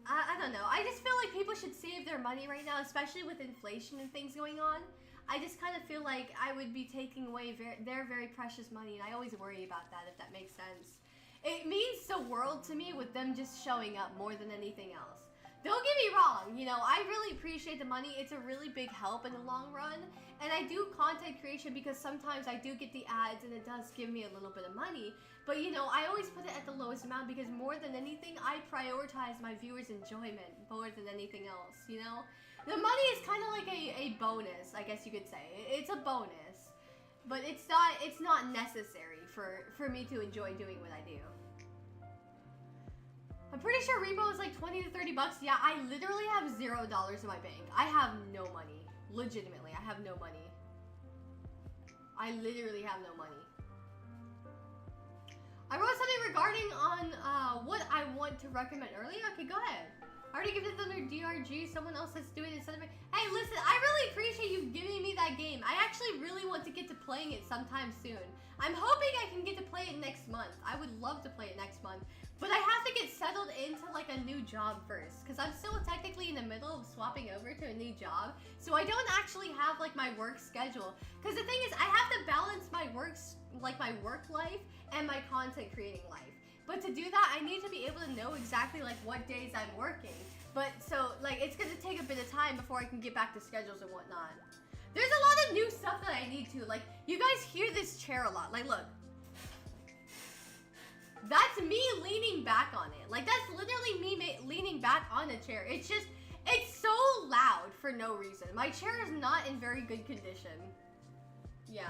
I don't know. I just feel like people should save their money right now, especially with inflation and things going on. I just kind of feel like I would be taking away their very precious money, and I always worry about that, if that makes sense. It means the world to me with them just showing up more than anything else. Don't get me wrong, you know, I really appreciate the money. It's a really big help in the long run. And I do content creation because sometimes I do get the ads and it does give me a little bit of money. But you know, I always put it at the lowest amount because more than anything, I prioritize my viewers' enjoyment more than anything else, you know? The money is kind of like a bonus, I guess you could say. It's a bonus. But it's not necessary for me to enjoy doing what I do. I'm pretty sure repo is like 20 to 30 bucks. Yeah, I literally have $0 in my bank. I have no money. Legitimately, I have no money. I literally have no money. I wrote something regarding on what I want to recommend earlier. Okay, go ahead. I already gave it under DRG. Someone else has to do it instead of me. Hey, listen, I really appreciate you giving me that game. I actually really want to get to playing it sometime soon. I'm hoping I can get to play it next month. I would love to play it next month. But I have to get settled into like a new job first, because I'm still technically in the middle of swapping over to a new job. So I don't actually have like my work schedule. Because the thing is, I have to balance my work life and my content creating life. But to do that, I need to be able to know exactly like what days I'm working. But so like it's gonna take a bit of time before I can get back to schedules and whatnot. There's a lot of new stuff that I need to. Like, you guys hear this chair a lot. Like, look. That's me leaning back on it. Like, that's literally me leaning back on a chair. It's just, it's so loud for no reason. My chair is not in very good condition. Yeah.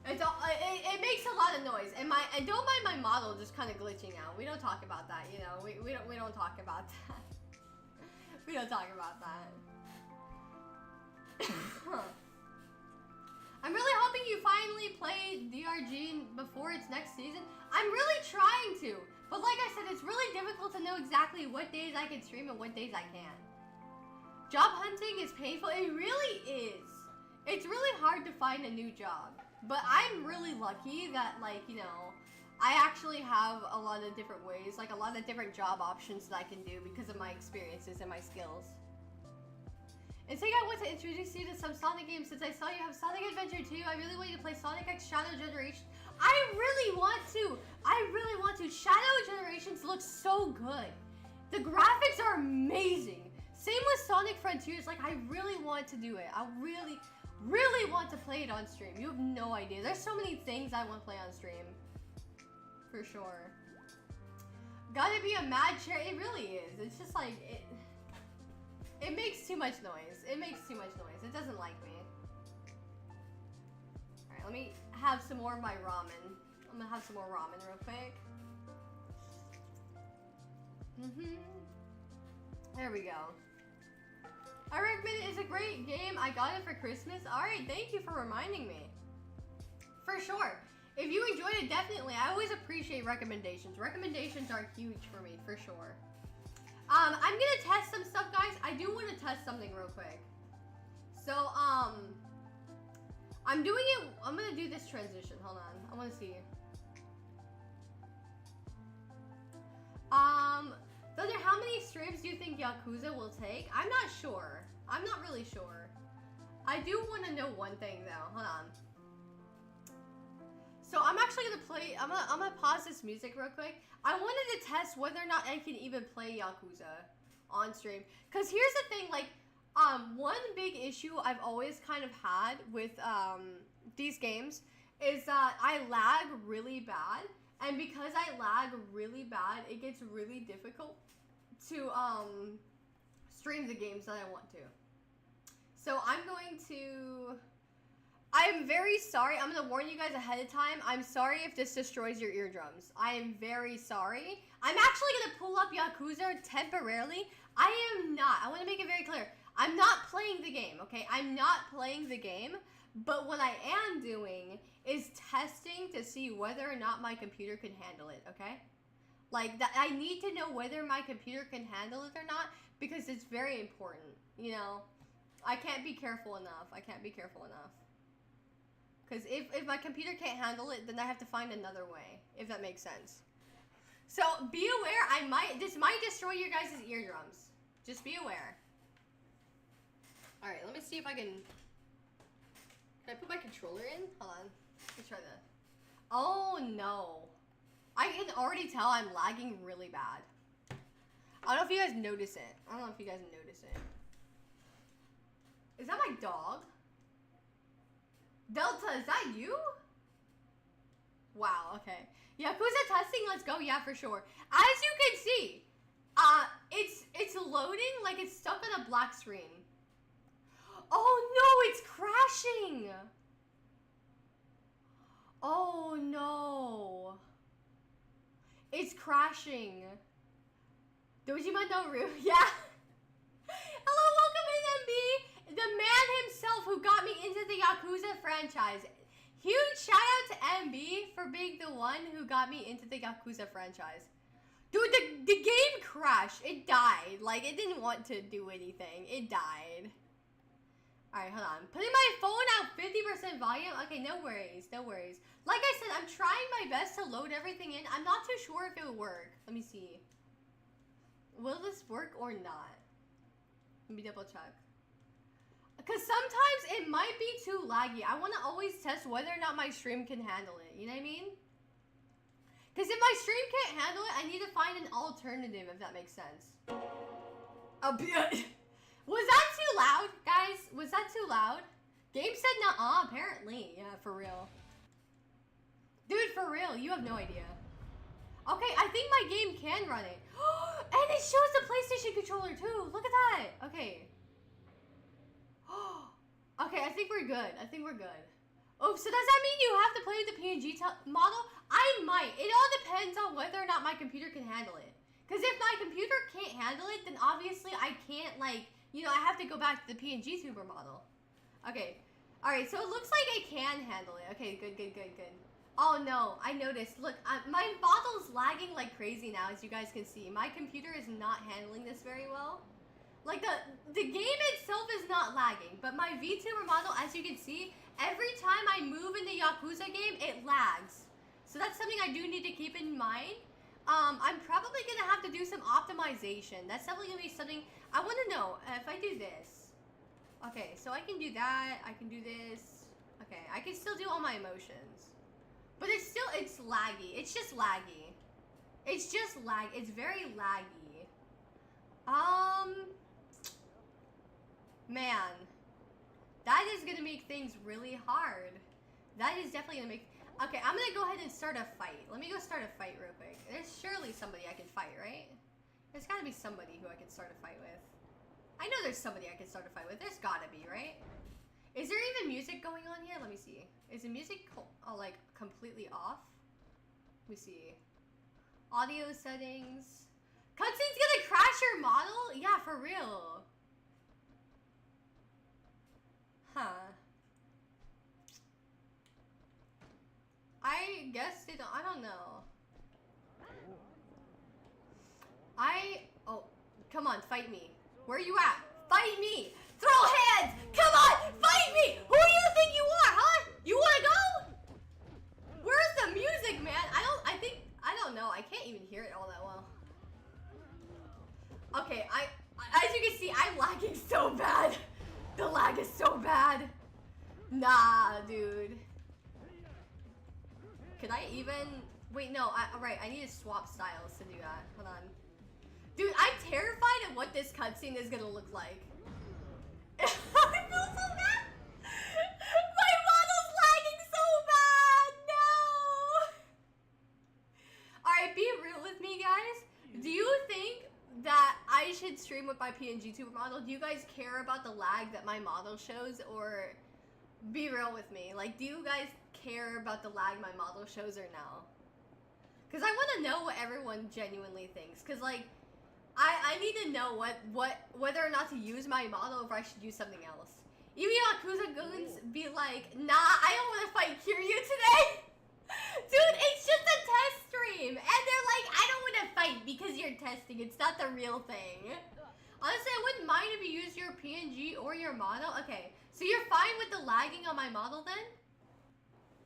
It makes a lot of noise. And don't mind my model just kind of glitching out. We don't talk about that, you know. We don't talk about that. We don't talk about that. I'm really hoping you finally play DRG before its next season. I'm really trying to, but like I said, it's really difficult to know exactly what days I can stream and what days I can't. Job hunting is painful. It really is. It's really hard to find a new job, but I'm really lucky that, like, you know, I actually have a lot of different ways, like a lot of different job options that I can do because of my experiences and my skills. And saying I want to introduce you to some Sonic games. Since I saw you have Sonic Adventure 2, I really want you to play Sonic X Shadow Generation. I really want to. I really want to. Shadow Generations looks so good. The graphics are amazing. Same with Sonic Frontiers. Like, I really want to do it. I really, really want to play it on stream. You have no idea. There's so many things I want to play on stream. For sure. Gotta be a mad chair. It really is. It's just like, it makes too much noise. It makes too much noise. It doesn't like me. Alright, let me have some more of my ramen. I'm gonna have some more ramen real quick. There we go. I recommend it. It's a great game. I got it for Christmas. Alright, thank you for reminding me. For sure. If you enjoyed it, definitely. I always appreciate recommendations. Recommendations are huge for me, for sure. I'm gonna test some stuff, guys. I do want to test something real quick. So, I'm doing it. I'm gonna do this transition. Hold on. I want to see. Thunder, how many streams do you think Yakuza will take? I'm not sure. I'm not really sure. I do want to know one thing though. Hold on. So I'm actually gonna play. I'm gonna pause this music real quick. I wanted to test whether or not I can even play Yakuza on stream. Cause here's the thing, like, one big issue I've always kind of had with these games is that I lag really bad. And because I lag really bad, it gets really difficult to stream the games that I want to. So I'm very sorry. I'm gonna warn you guys ahead of time. I'm sorry if this destroys your eardrums. I am very sorry. I'm actually gonna pull up Yakuza temporarily. I am not. I want to make it very clear. I'm not playing the game, okay? I'm not playing the game. But what I am doing is testing to see whether or not my computer can handle it, okay? Like, I need to know whether my computer can handle it or not because it's very important, you know? I can't be careful enough. I can't be careful enough. Because if my computer can't handle it, then I have to find another way, if that makes sense. So, be aware, this might destroy your guys' eardrums. Just be aware. Alright, let me see if I can I put my controller in? Hold on. Let's try that. Oh, no. I can already tell I'm lagging really bad. I don't know if you guys notice it. I don't know if you guys notice it. Is that my dog? Delta, is that you? Wow, okay. Yakuza testing, let's go. Yeah, for sure. As you can see, it's loading like it's stuck on a black screen. Oh no, it's crashing! Oh no. It's crashing. Dojima no Ru, yeah. Hello, welcome in, MB. The man himself who got me into the Yakuza franchise. Huge shout out to MB for being the one who got me into the Yakuza franchise. Dude, the game crashed. It died. Like, it didn't want to do anything. It died. Alright, hold on. Putting my phone out 50% volume? Okay, no worries, no worries. Like I said, I'm trying my best to load everything in. I'm not too sure if it will work. Let me see. Will this work or not? Let me double check. Because sometimes it might be too laggy. I want to always test whether or not my stream can handle it. You know what I mean? Because if my stream can't handle it, I need to find an alternative, if that makes sense. Was that too loud, guys? Was that too loud? Gabe said nuh-uh, apparently. Yeah, for real. Dude, for real, you have no idea. Okay, I think my game can run it. And it shows the PlayStation controller too. Look at that. Okay. Okay, I think we're good. I think we're good. Oh, so does that mean you have to play with the PNG model? I might. It all depends on whether or not my computer can handle it. Because if my computer can't handle it, then obviously I can't, like, you know, I have to go back to the PNG tuber model. Okay. Alright, so it looks like I can handle it. Okay, good, good, good, good. Oh no, I noticed. Look, my model's lagging like crazy now, as you guys can see. My computer is not handling this very well. Like, the game itself is not lagging, but my VTuber model, as you can see, every time I move in the Yakuza game, it lags. So that's something I do need to keep in mind. I'm probably going to have to do some optimization. That's definitely going to be something I want to know if I do this. Okay, so I can do that. I can do this. Okay, I can still do all my emotions. But it's laggy. It's just laggy. It's just lag. It's very laggy. Man. That is going to make things really hard. That is definitely going to make... Okay, I'm going to go ahead and start a fight. Let me go start a fight real quick. There's surely somebody I can fight, right? There's got to be somebody who I can start a fight with. I know there's somebody I can start a fight with. There's got to be, right? Is there even music going on here? Let me see. Is the music like completely off? Let me see. Audio settings. Cutscene's gonna crash your model? Yeah, for real. Huh. I guess they don't. I don't know. Oh, come on, fight me. Where are you at? Fight me! Throw hands! Come on, fight me! Who do you think you are, huh? You wanna go? Where's the music, man? I don't know. I can't even hear it all that well. Okay, as you can see, I'm lagging so bad. The lag is so bad. Nah, dude. Could I even... Wait, no, right, I need to swap styles to do that. Hold on. Dude, I'm terrified of what this cutscene is gonna look like. I feel so bad! My model's lagging so bad! No! Alright, be real with me, guys. Do you think that I should stream with my PNG supermodel? Do you guys care about the lag that my model shows? Or be real with me. Like, do you guys care about the lag my model shows or no? Because I want to know what everyone genuinely thinks. Because, like, I need to know whether or not to use my model or if I should use something else. Even Yakuza goons be like, nah, I don't want to fight Kiryu today. Dude, it's just a test stream. And they're like, I don't want to fight because you're testing. It's not the real thing. Honestly, I wouldn't mind if you use your PNG or your model. Okay, so you're fine with the lagging on my model then?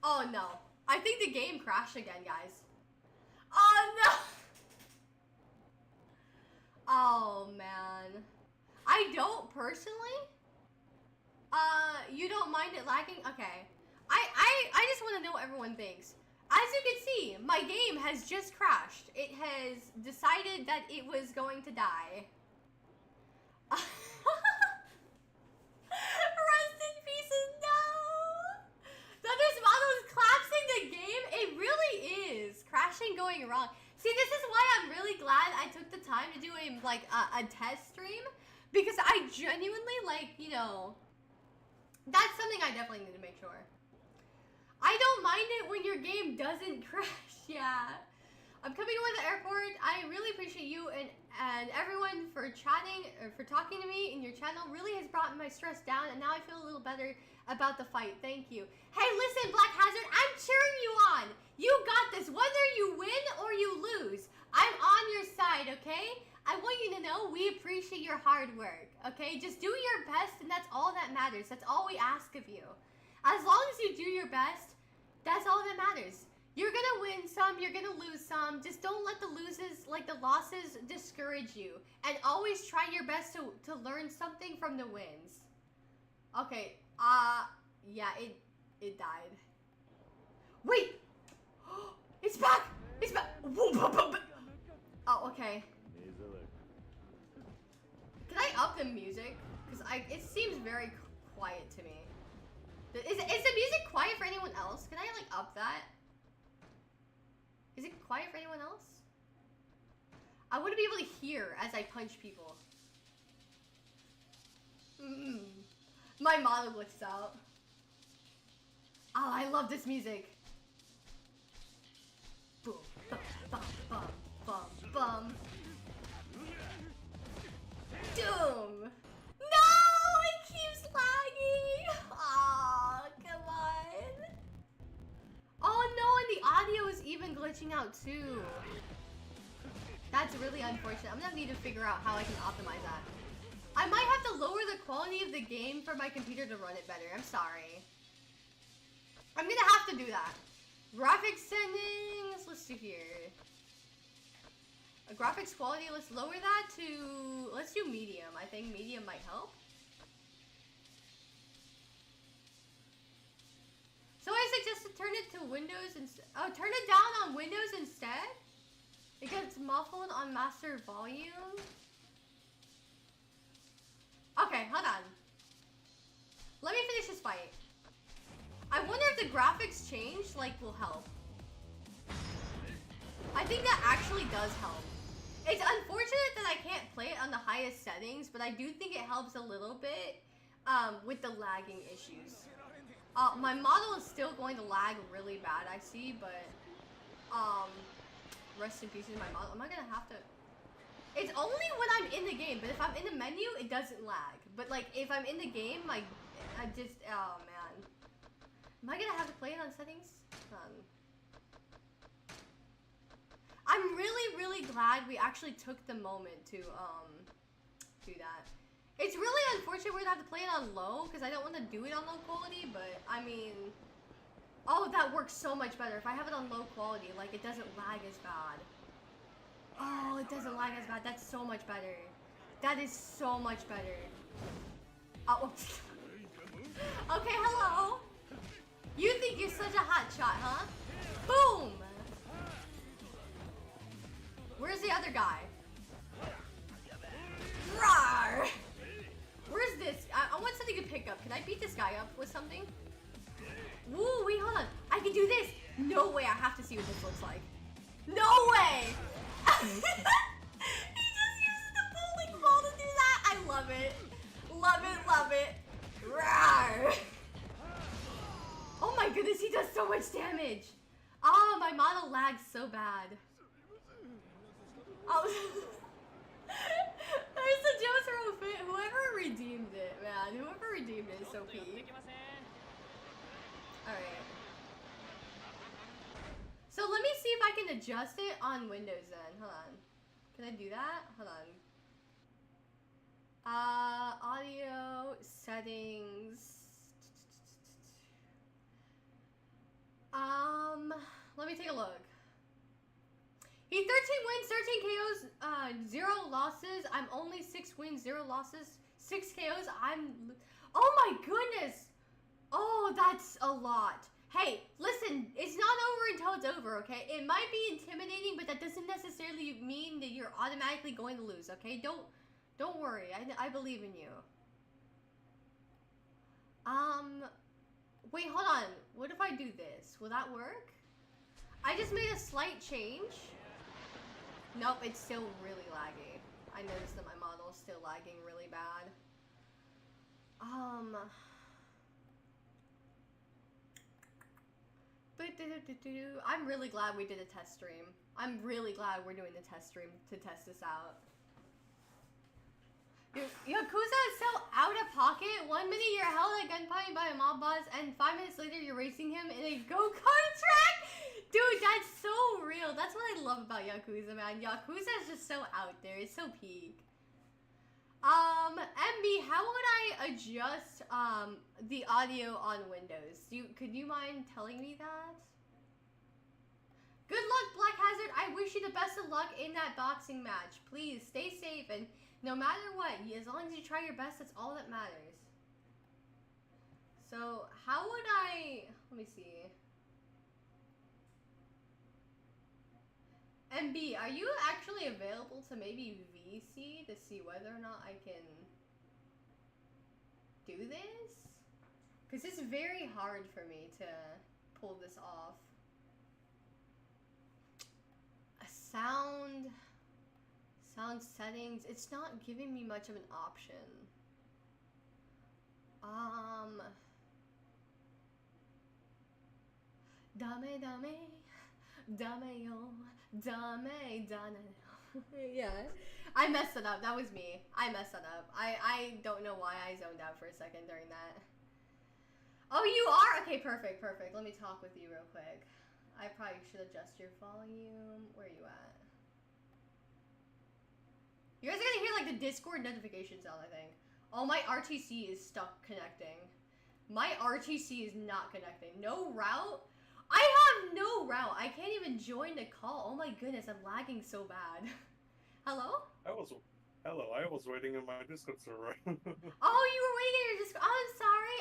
Oh no. I think the game crashed again, guys. Oh no! Oh man. I don't personally. You don't mind it lagging? Okay. I just want to know what everyone thinks. As you can see, my game has just crashed. It has decided that it was going to die. Rest in pieces, no! Thunder's model is collapsing the game? It really is. Crashing going wrong. See, this is why I'm really glad I took the time to do a test stream. Because I genuinely, like, you know, that's something I definitely need to make sure. I don't mind it when your game doesn't crash, yeah. I'm coming to the airport. I really appreciate you and everyone for chatting, or for talking to me in your channel. Really has brought my stress down, and now I feel a little better about the fight. Thank you. Hey, listen, Black Hazard, I'm cheering you on. You got this. Whether you win or you lose, I'm on your side, okay? I want you to know we appreciate your hard work, okay? Just do your best, and that's all that matters. That's all we ask of you. As long as you do your best, that's all that matters. You're gonna win some, you're gonna lose some. Just don't let the losses discourage you. And always try your best to learn something from the wins. Okay, yeah, it died. Wait! It's back! It's back! Oh, okay. Can I up the music? Because it seems very quiet to me. Is the music quiet for anyone else? Can I, like, up that? Is it quiet for anyone else? I want to be able to hear as I punch people. My model glitched out. Oh, I love this music. Boom, bum, bum, bum, bum, bum. Doom! No! It keeps lagging! Aw, come on. Oh no, and the audio is even glitching out too. That's really unfortunate. I'm gonna need to figure out how I can optimize that. I might have to lower the quality of the game for my computer to run it better. I'm sorry. I'm gonna have to do that. Graphics settings, let's see here. Graphics quality, let's lower that to, let's do medium. I think medium might help. So I suggest to turn it to Windows instead. Oh, turn it down on Windows instead? It gets muffled on master volume. Okay, hold on. Let me finish this fight. I wonder if the graphics change, like, will help. I think that actually does help. It's unfortunate that I can't play it on the highest settings, but I do think it helps a little bit. with the lagging issues. My model is still going to lag really bad, I see, but, rest in peace to my model. Am I gonna have to... It's only when I'm in the game, but if I'm in the menu, it doesn't lag. But, like, if I'm in the game, I just... Oh, man. Am I gonna have to play it on settings? I'm really, really glad we actually took the moment to, do that. It's really unfortunate we're gonna have to play it on low, because I don't want to do it on low quality, but, I mean... Oh, that works so much better. If I have it on low quality, like, it doesn't lag as bad. Oh, it doesn't lag as bad. That's so much better. That is so much better. Oh. Okay, hello. You think you're such a hot shot, huh? Boom! Where's the other guy? Rawr! Where's this? I want something to pick up. Can I beat this guy up with something? Woo, wait, hold on. I can do this. No way. I have to see what this looks like. No way! He just used the bowling ball to do that. I love it. Love it, love it. Rawr. Oh my goodness, he does so much damage. Oh, my model lags so bad. Oh. There's the Jotaro fit. Whoever redeemed it, man. Whoever redeemed it is so peak. Alright. So let me see if I can adjust it on Windows then. Hold on. Can I do that? Hold on. Audio settings. Let me take a look. He 13 wins, 13 KOs, 0 losses. I'm only 6 wins, 0 losses, 6 KOs. Oh my goodness. Oh, that's a lot. Hey, listen, it's not over until it's over, okay? It might be intimidating, but that doesn't necessarily mean that you're automatically going to lose, okay? Don't worry. I believe in you. Wait, hold on. What if I do this? Will that work? I just made a slight change. Nope, it's still really laggy. I noticed that my model is still lagging really bad. I'm really glad we did a test stream. I'm really glad we're doing the test stream to test this out. Yakuza is so out of pocket. 1 minute you're held at gunpoint by a mob boss, and 5 minutes later you're racing him in a go-kart track? Dude, that's so real. That's what I love about Yakuza, man. Yakuza is just so out there. It's so peak. MB, how would I adjust, the audio on Windows? Could you mind telling me that? Good luck, Black Hazard. I wish you the best of luck in that boxing match. Please, stay safe, and no matter what, as long as you try your best, that's all that matters. So, how would I... Let me see. MB, are you actually available to maybe VC to see whether or not I can do this? Because it's very hard for me to pull this off. Sound settings, it's not giving me much of an option. Dame yo, dame. Yeah, I messed it up. That was me. I messed it up. I don't know why I zoned out for a second during that. Oh, you are? Okay, perfect. Let me talk with you real quick. I probably should adjust your volume. Where are you at? You guys are gonna hear like the Discord notification sound, I think. Oh, my RTC is stuck connecting. My RTC is not connecting. No route? I have no route. I can't even join the call. Oh my goodness, I'm lagging so bad. Hello? Hello, I was waiting in my Discord server. Oh, you were waiting in your Discord. Oh, I'm sorry.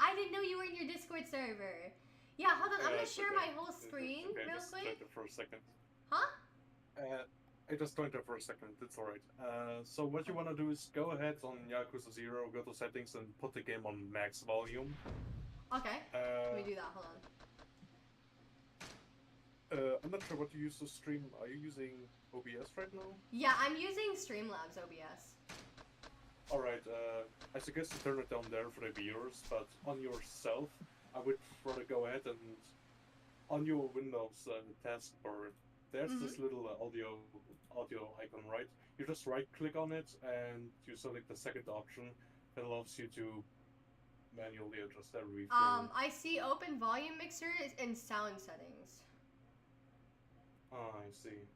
I didn't know you were in your Discord server. Yeah, hold on. I'm gonna share my whole screen real quick. Just for a second. Huh? I just joined there for a second. It's alright. So what you want to do is go ahead on Yakuza 0, go to settings, and put the game on max volume. Okay. Let me do that. Hold on. I'm not sure what you use to stream. Are you using OBS right now? Yeah, I'm using Streamlabs OBS. Alright, I suggest you turn it down there for the viewers, but on yourself, I would rather go ahead and on your Windows taskbar, there's this little audio icon, right? You just right-click on it and you select the second option that allows you to manually adjust everything. I see open volume mixer and sound settings. Oh, I see.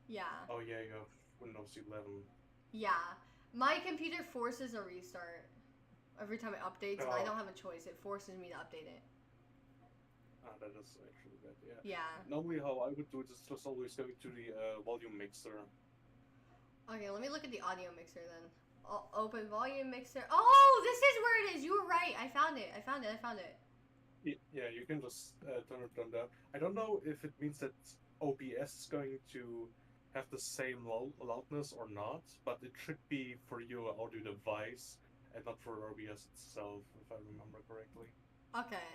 Yeah. Oh yeah, you have Windows 11. Yeah. My computer forces a restart every time it updates, and I don't have a choice. It forces me to update it. Ah, that is actually bad, yeah. Yeah. Normally how I would do it is just always going to the volume mixer. Okay, let me look at the audio mixer then. Open volume mixer. Oh, this is where it is. You were right. I found it. I found it. Yeah, you can just turn it on down. I don't know if it means that OBS is going to have the same loudness or not, but it should be for your audio device and not for OBS itself, if I remember correctly. Okay.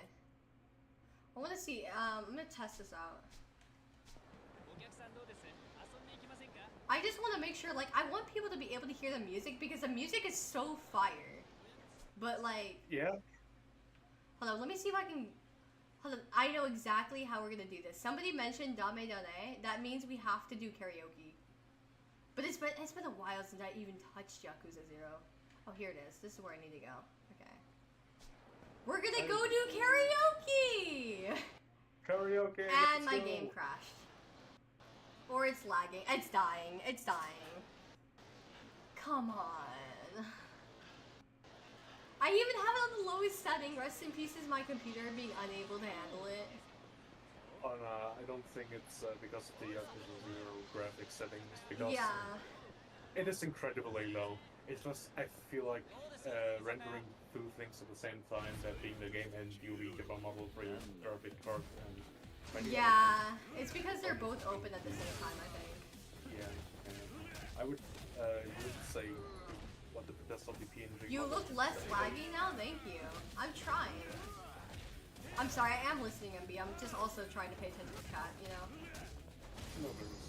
I want to see. I'm gonna test this out. I just want to make sure, like, I want people to be able to hear the music because the music is so fire. But like. Yeah. Hold on. Let me see if I can. Hold on. I know exactly how we're gonna do this. Somebody mentioned Dame Dane. That means we have to do karaoke. But it's been a while since I even touched Yakuza 0. Oh, here it is. This is where I need to go. Okay. We're gonna go do karaoke! Karaoke! And my game crashed. Or it's lagging. It's dying. It's dying. Come on. I even have it on the lowest setting. Rest in peace is my computer being unable to handle it. Oh no, I don't think it's because of the Yakuza 0 graphics settings, because it is incredibly low. It's just, I feel like rendering two things at the same time, that being the game and you give a model for your graphic card. Yeah, it's because they're both open at the same time, I think. Yeah, I would say what the test of the PNG. You look less laggy now, thank you. I'm trying. I'm sorry, I am listening, MB. I'm just also trying to pay attention to chat, you know? No worries.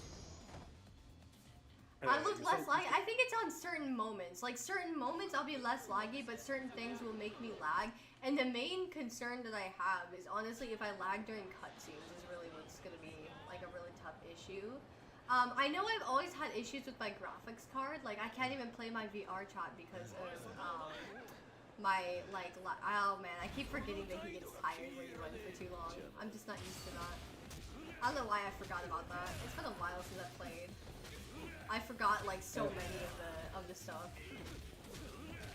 I look less laggy. I think it's on certain moments. Like, certain moments I'll be less laggy, but certain things will make me lag. And the main concern that I have is, honestly, if I lag during cutscenes is really what's going to be, like, a really tough issue. I know I've always had issues with my graphics card. Like, I can't even play my VR chat because of, my, like, oh man, I keep forgetting that he gets tired when you run for too long. I'm just not used to that. I don't know why I forgot about that. It's been a while since I've played. I forgot, like, so many of the stuff.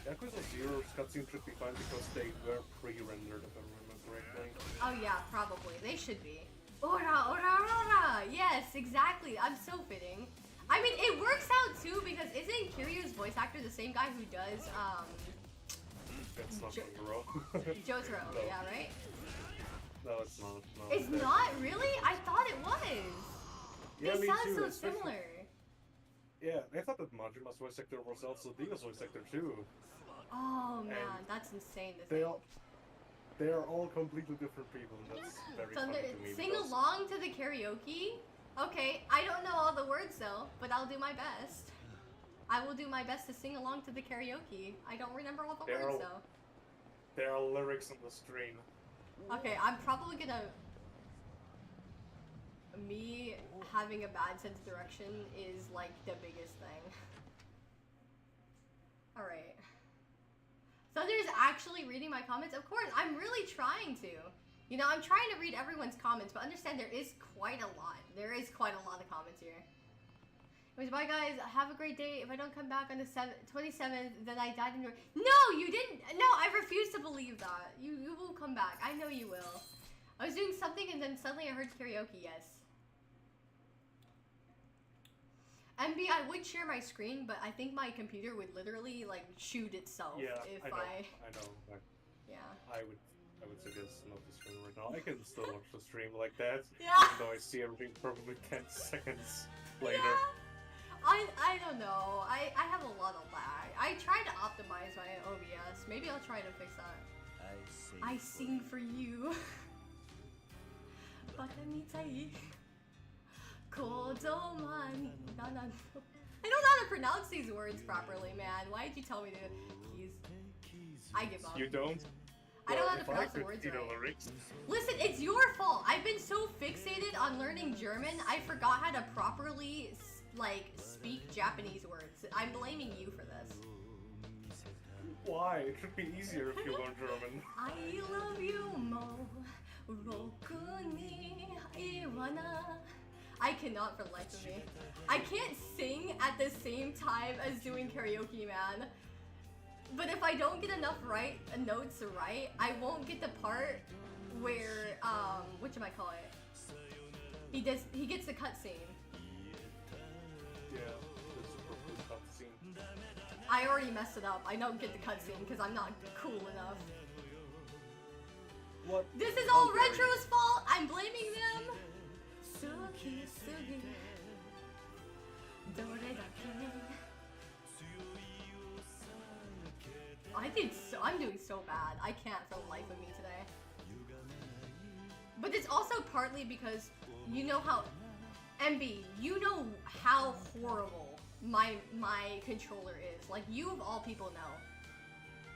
Yakuza 0's cutscenes should be fine because they were pre-rendered, if I remember correctly. Oh yeah, probably. They should be. Ora, ora, ora! Yes, exactly. I'm so fitting. I mean, it works out too because isn't Kiryu's voice actor the same guy who does, It's not Jotaro. Jotaro, No. Yeah, right? No, it's not. No, It's not? Really? I thought it was. Yeah, They me sound too, so especially- similar. Yeah, I thought that Majima's voice actor was also Dina's voice actor too. Oh man, And that's insane to They think. they are all completely different people, and that's very Thunder, funny to me. sing because- along to the karaoke? Okay, I don't know all the words though, but I'll do my best. I will do my best to sing along to the karaoke. I don't remember all the They're words all- though. There are lyrics on the screen. Okay, I'm probably gonna... Me having a bad sense of direction is like the biggest thing. Alright. Thunder's actually reading my comments? Of course, I'm really trying to. You know, I'm trying to read everyone's comments, but understand there is quite a lot. There is quite a lot of comments here. Anyways, bye guys, have a great day. If I don't come back on the 27th, then I died in your... No, you didn't! No, I refuse to believe that. You will come back. I know you will. I was doing something and then suddenly I heard karaoke, yes. MB, I would share my screen, but I think my computer would literally, like, shoot itself if I know. Yeah. I would suggest not to stream right now. I can still watch the stream like that, Yeah. even though I see everything probably 10 seconds later. Yeah. I don't know. I have a lot of lag. I try to optimize my OBS. Maybe I'll try to fix that. I sing for you. Baka mitai. 子供にならぬ don't know how to pronounce these words properly, man. Why did you tell me to? I give up. You don't? I don't know how to If I pronounce the could words see the right. lyrics. Listen, it's your fault. I've been so fixated on learning German, I forgot how to properly, like, speak Japanese words. I'm blaming you for this. Why? It should be easier if you learn German. I love you more. Roku ni iwana. I cannot for the life of me. I can't sing at the same time as doing karaoke, man. But if I don't get enough notes right, I won't get the part where whatchamacallit? He gets the cutscene. Yeah, it's a perfect cutscene. I already messed it up. I don't get the cutscene because I'm not cool enough. What? This is all Retro's fault. I'm blaming them. Suki sugi. Doredake. I'm doing so bad. I can't for the life of me today. But it's also partly because you know how MB, you know how horrible my controller is. Like, you of all people know.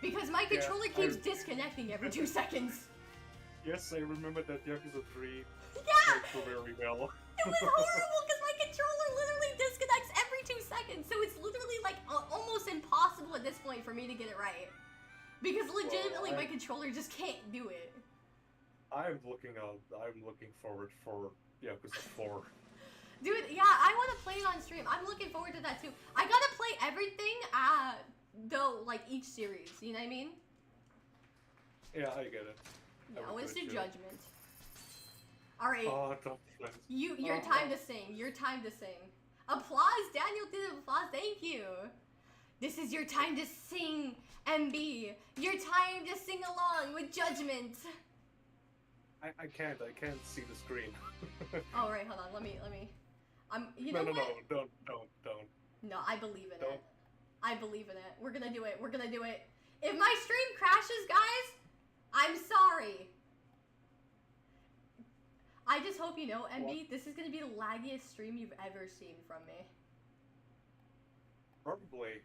Because my controller keeps disconnecting every 2 seconds. Yes, I remember that Yakuza 3 Yeah! played very well. It was horrible because my controller literally disconnects every 2 seconds. So it's literally like almost impossible at this point for me to get it right. Because legitimately my controller just can't do it. I'm looking forward for Yakuza 4. Dude, yeah, I want to play it on stream. I'm looking forward to that too. I gotta play everything, though, like each series. You know what I mean? Yeah, I get it. Yeah, let's do Judgment. All right. Oh, don't Your time to sing. Your time to sing. Applause. Daniel did applause. Thank you. This is your time to sing, MB. Your time to sing along with Judgment. I can't see the screen. All right, hold on. Let me. You No, know what? don't. No, I believe in Don't. it. I believe in it. We're gonna do it. We're gonna do it. If my stream crashes, guys, I'm sorry. I just hope you know, MB, this is gonna be the laggiest stream you've ever seen from me. Probably.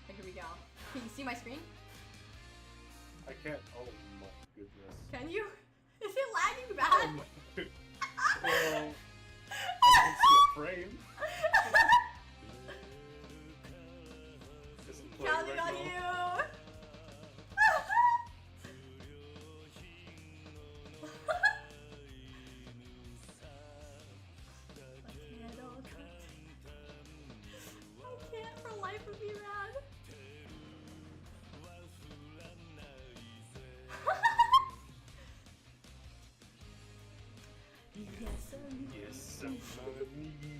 Okay, here we go. Can you see my screen? I can't. Oh my goodness. Can you? Is it lagging bad? Oh my. Well, I can see a frame. Isn't playing Counting right on now. you. I can't for the life of me, man. Yes, money.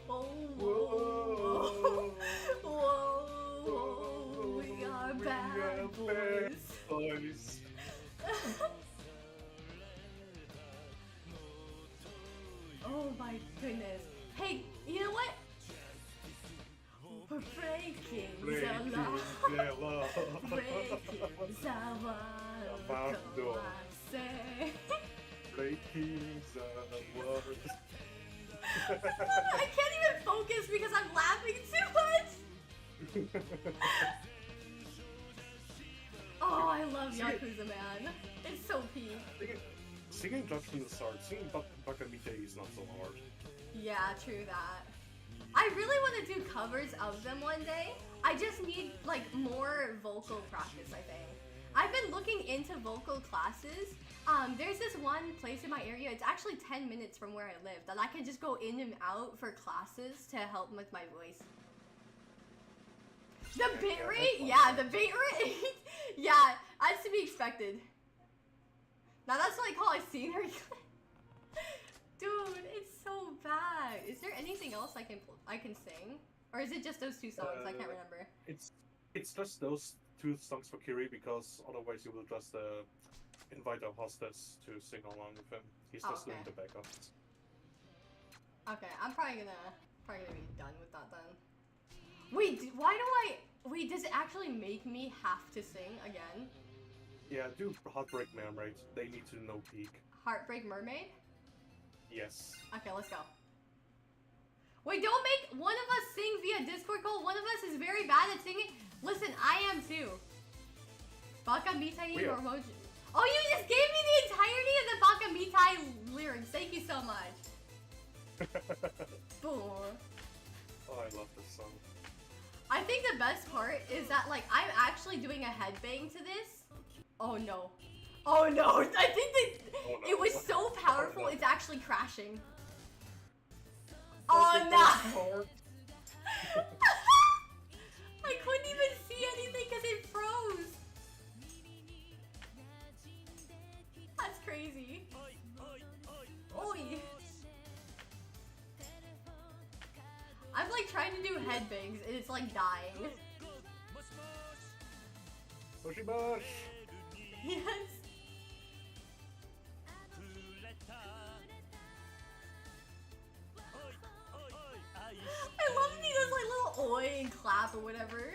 Oh, Whoa. whoa, we are bad boys. Boys. Oh my goodness. Hey, you know what? We're breaking the law. Breaking the About law. door. I say. Breaking the world. I can't even focus because I'm laughing too much. Oh, I love Yakuza, man. It's so peak. Singing Judgment is hard. Singing Bakamite is not so hard. Yeah, true that. I really want to do covers of them one day. I just need, like, more vocal practice, I think. I've been looking into vocal classes. There's this one place in my area, it's actually 10 minutes from where I live, that I can just go in and out for classes to help with my voice. The bitrate? Yeah, the bitrate? Yeah, that's to be expected. Now that's like how I scenery. Dude, it's so bad. Is there anything else I can sing? Or is it just those two songs? I can't remember. It's just those two songs for Kiri, because otherwise you will just invite our hostess to sing along with him. He's just doing the backup. Okay, I'm probably gonna be done with that then. Wait, why do I? Wait, does it actually make me have to sing again? Yeah, do Heartbreak Mermaid. They need to know peak. Heartbreak Mermaid? Yes. Okay, let's go. Wait, don't make one of us sing via Discord call. One of us is very bad at singing. Listen, I am too. Baka mitai or emoji. Oh, you just gave me the entirety of the Baka mitai lyrics. Thank you so much. Boom. Oh, I love this song. I think the best part is that, like, I'm actually doing a headbang to this. Oh no. Oh no. I think that it was so powerful, it's actually crashing. Oh no. I couldn't even see anything because it froze. That's crazy. Oi. I'm like trying to do headbangs and it's like dying. Bushy bush! Yes. I love that he does like little oi and clap or whatever.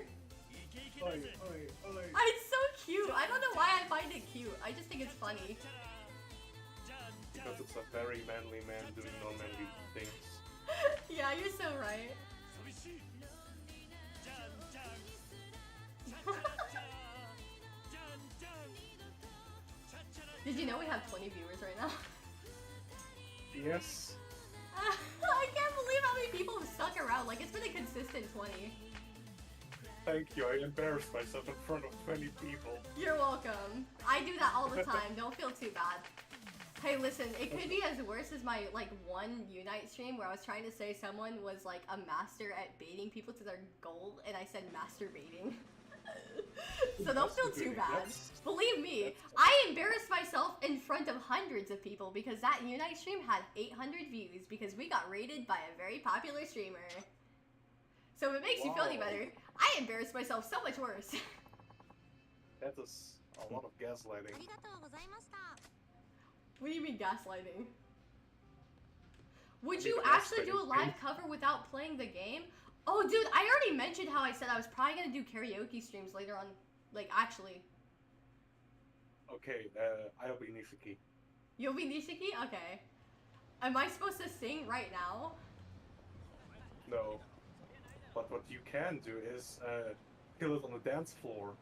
Oi, oi, oi. It's so cute. I don't know why I find it cute. I just think it's funny. Because it's a very manly man doing non-manly things. Yeah, you're so right. Did you know we have 20 viewers right now? Yes. I can't believe how many people have stuck around. Like, it's been a consistent 20. Thank you, I embarrassed myself in front of 20 people. You're welcome. I do that all the time. Don't feel too bad. Hey, listen, it could be as worse as my, like, one Unite stream where I was trying to say someone was, like, a master at baiting people to their goal, and I said masturbating. So don't feel too bad. Believe me, I embarrassed myself in front of hundreds of people because that Unite stream had 800 views because we got rated by a very popular streamer. So if it makes you feel any better, I embarrassed myself so much worse. That is a lot of gaslighting. What do you mean gaslighting? Would I mean, you actually do a live cover without playing the game? Oh, dude, I already mentioned how I said I was probably gonna do karaoke streams later on. Like, actually. Okay, I'll be Nishiki. You'll be Nishiki? Okay. Am I supposed to sing right now? No. But what you can do is, kill it on the dance floor.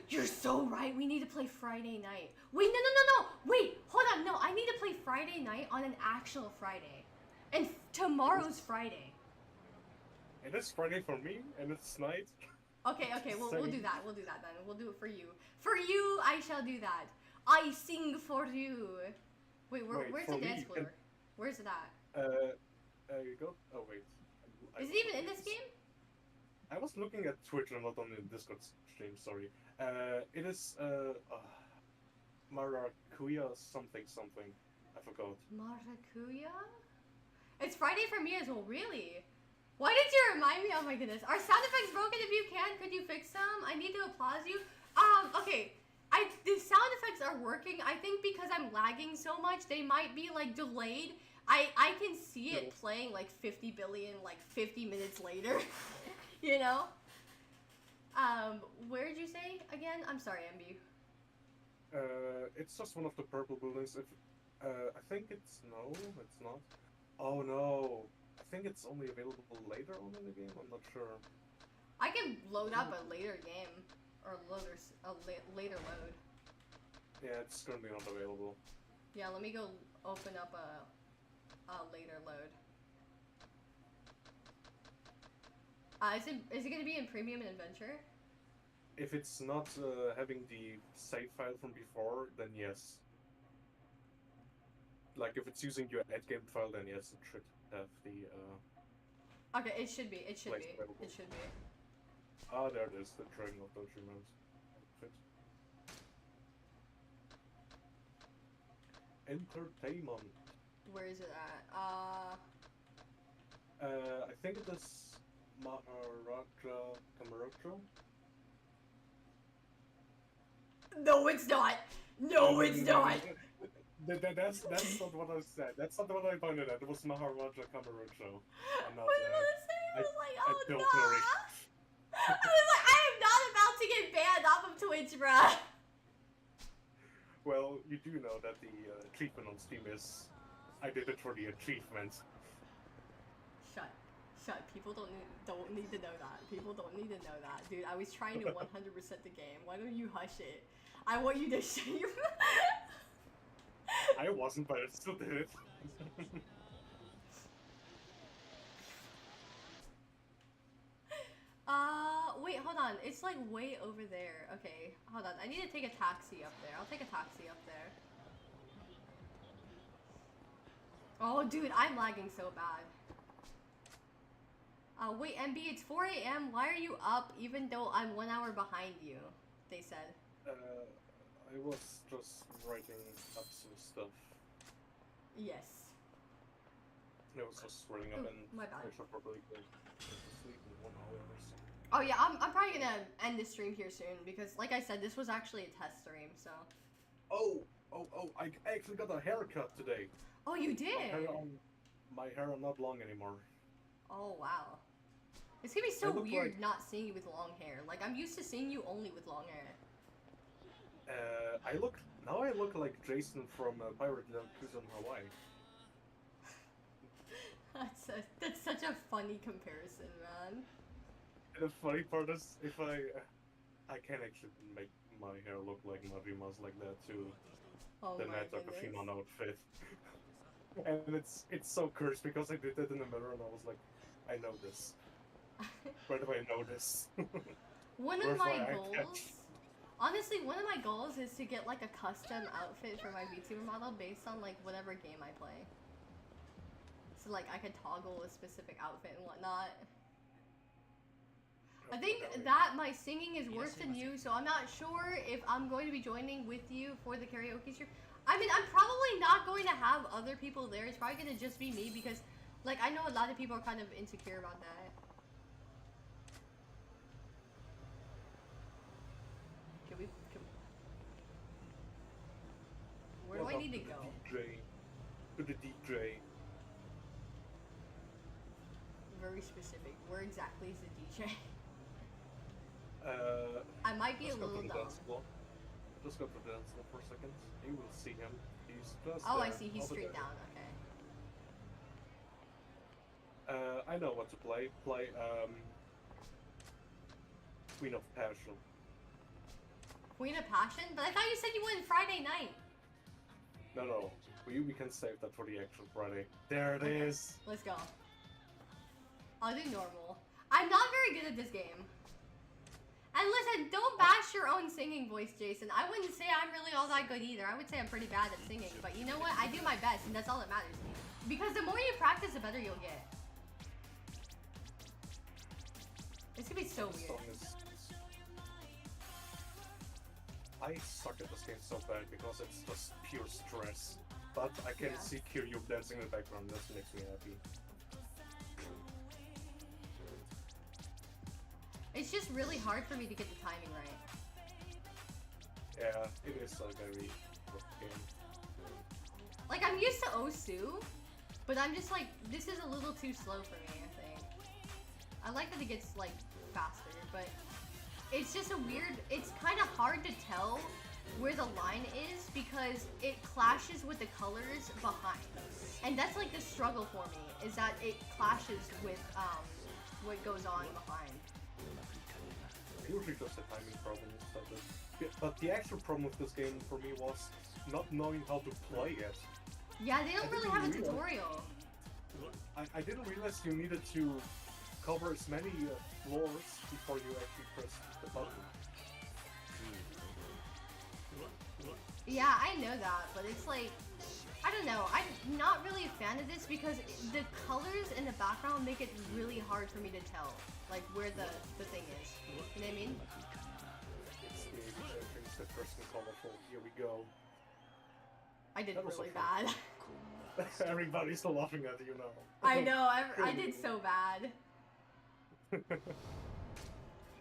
You're so right. We need to play Friday night. Wait, no. Wait, hold on. No, I need to play Friday night on an actual Friday. And tomorrow's Friday. It is Friday for me, and it's night. Okay, we'll do that. We'll do that then. We'll do it for you. For you, I shall do that. I sing for you. Wait, where's the dance floor? Where's it at? You go. Oh wait. Is it even in this game? I was looking at Twitch and not on the Discord stream. Sorry. It is Maracuya something. I forgot. Maracuya? It's Friday for me as well. Really? Why did you remind me? Oh my goodness. Are sound effects broken? If you can, could you fix them? I need to applaud you. Okay. The sound effects are working. I think because I'm lagging so much, they might be like delayed. I can see it playing like 50 billion, like 50 minutes later. You know? Where did you say again? I'm sorry, MB. It's just one of the purple buildings. If I think it's it's not. Oh no. I think it's only available later on in the game. I'm not sure. I can load up a later game or later load. Yeah, it's currently not available. Yeah, let me go open up a later load. Is it gonna be in premium and adventure? If it's not having the save file from before, then yes. Like if it's using your add game file, then yes, it should have the. Okay, it should be. It should be. Available. It should be. Ah, there it is. The Dragon of Doji Mouse. Entertainment. Where is it at? I think it is Maharaja Kamarocho. No, it's not. No, it's not. That's not what I said. That's not what I pointed at. It was Maharaja Kamarocho. I'm not. I was like, oh no. Sorry. I was like, I am not about to get banned off of Twitch, bruh. Well, you do know that the achievement on Steam is, I did it for the achievement. Shut. Shut. People don't need to know that. People don't need to know that. Dude, I was trying to 100% the game. Why don't you hush it? I want you to shut your I wasn't, but I still did it. Wait, hold on. It's like way over there. Okay, hold on. I need to take a taxi up there. I'll take a taxi up there. Oh, dude, I'm lagging so bad. Wait, MB, it's 4 a.m. Why are you up even though I'm 1 hour behind you? They said. I was just writing up some stuff. Yes. I was just writing up and my bad. I should probably go to sleep in 1 hour or so. Oh yeah, I'm probably gonna end the stream here soon because, like I said, this was actually a test stream, so. Oh! I actually got a haircut today. Oh, you did? My hair are not long anymore. Oh, wow. It's gonna be so weird like... not seeing you with long hair. Like, I'm used to seeing you only with long hair. Now I look like Jason from Pirate Yakuza in Hawaii. That's such a funny comparison, man. And the funny part is, if I can actually make my hair look like Marima's like that too. Oh then I took a Finon outfit. And it's so cursed because I did that in the mirror and I was like, I know this. Where do I know this? One of my goals, honestly, one of my goals is to get like a custom outfit for my VTuber model based on like whatever game I play. So like I could toggle a specific outfit and whatnot. I think that my singing is worse than you, so I'm not sure if I'm going to be joining with you for the karaoke stream. I mean, I'm probably not going to have other people there. It's probably going to just be me because, like, I know a lot of people are kind of insecure about that. Where do I need to go? To the DJ. Very specific. Where exactly is the DJ? I might be a little dumb. Just go to the dance floor for a second. You will see him. He's just Oh, there, I see. He's straight down. Okay. I know what to play. Play, Queen of Passion. Queen of Passion? But I thought you said you went Friday night. No. We can save that for the actual Friday. There it is. Let's go. I'll do normal. I'm not very good at this game. And listen, don't bash your own singing voice, Jason. I wouldn't say I'm really all that good either. I would say I'm pretty bad at singing. But you know what? I do my best, and that's all that matters. Because the more you practice, the better you'll get. It's gonna be so weird. I suck at this game so bad because it's just pure stress. But I can see Kiryu dancing in the background. That makes me happy. It's just really hard for me to get the timing right. Yeah, it is a very rough game. Like, I'm used to Osu, but I'm just like, this is a little too slow for me, I think. I like that it gets, like, faster, but it's just a weird, it's kind of hard to tell where the line is because it clashes with the colors behind. And that's, like, the struggle for me, is that it clashes with, what goes on behind. Usually just a timing problem instead of... But the actual problem with this game for me was not knowing how to play it. Yeah, they don't really have a tutorial. I didn't realize you needed to cover as many floors before you actually press the button. Yeah, I know that, but it's like, I don't know, I'm not really a fan of this because the colors in the background make it really hard for me to tell, like, where the thing is. You know what I mean? It's the person colorful. Here we go. I did really bad. Everybody's laughing at you now. I know, I did so bad.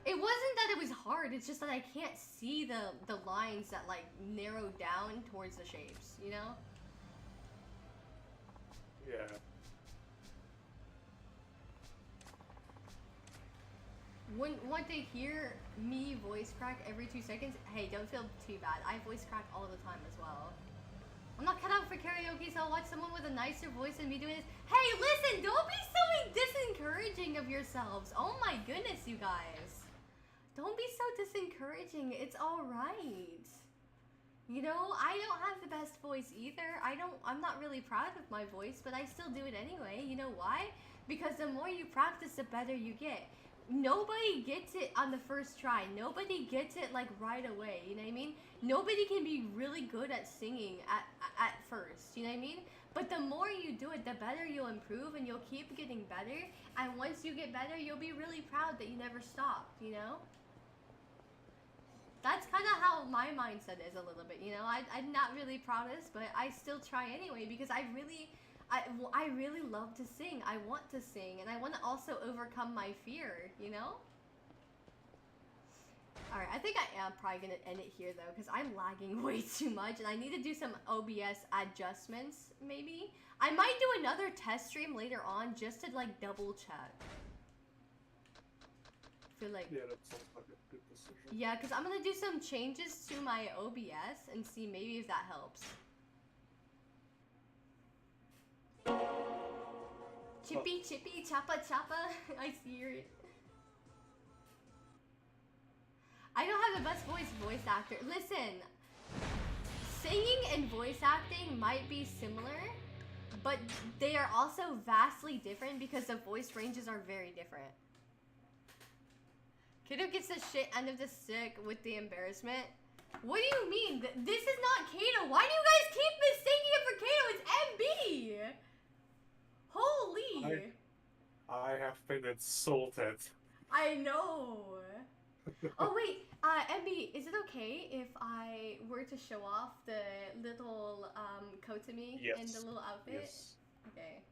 It wasn't that it was hard, it's just that I can't see the lines that, like, narrow down towards the shapes, you know? Yeah. Wouldn't want to hear me voice crack every 2 seconds? Hey, don't feel too bad. I voice crack all the time as well. I'm not cut out for karaoke, so y'all watch someone with a nicer voice than me doing this. Hey, listen, don't be so disencouraging of yourselves. Oh my goodness, you guys. Don't be so disencouraging. It's alright. You know, I don't have the best voice either. I'm not really proud of my voice, but I still do it anyway. You know why? Because the more you practice, the better you get. Nobody gets it on the first try. Nobody gets it like right away, you know what I mean? Nobody can be really good at singing at first, you know what I mean? But the more you do it, the better you'll improve and you'll keep getting better. And once you get better, you'll be really proud that you never stopped, you know? That's kind of how my mindset is a little bit, you know? I'm not really proudest, but I still try anyway because I really love to sing. I want to sing, and I want to also overcome my fear, you know? Alright, I think I am probably going to end it here, though, because I'm lagging way too much, and I need to do some OBS adjustments, maybe? I might do another test stream later on, just to, like, double check. I feel like... Yeah, that sounds like a good decision. Yeah, because I'm going to do some changes to my OBS, and see maybe if that helps. Chippy, chippy, choppa, choppa. I see it. I don't have the best voice actor. Listen, singing and voice acting might be similar, but they are also vastly different because the voice ranges are very different. Kiddo gets the shit end of the stick with the embarrassment. What do you mean? This is not Kato. Why do you guys keep mistaking it for Kato? It's MB. Holy! I have been insulted. I know. Oh wait, MB, is it okay if I were to show off the little Kotami in the little outfit? Yes. Okay.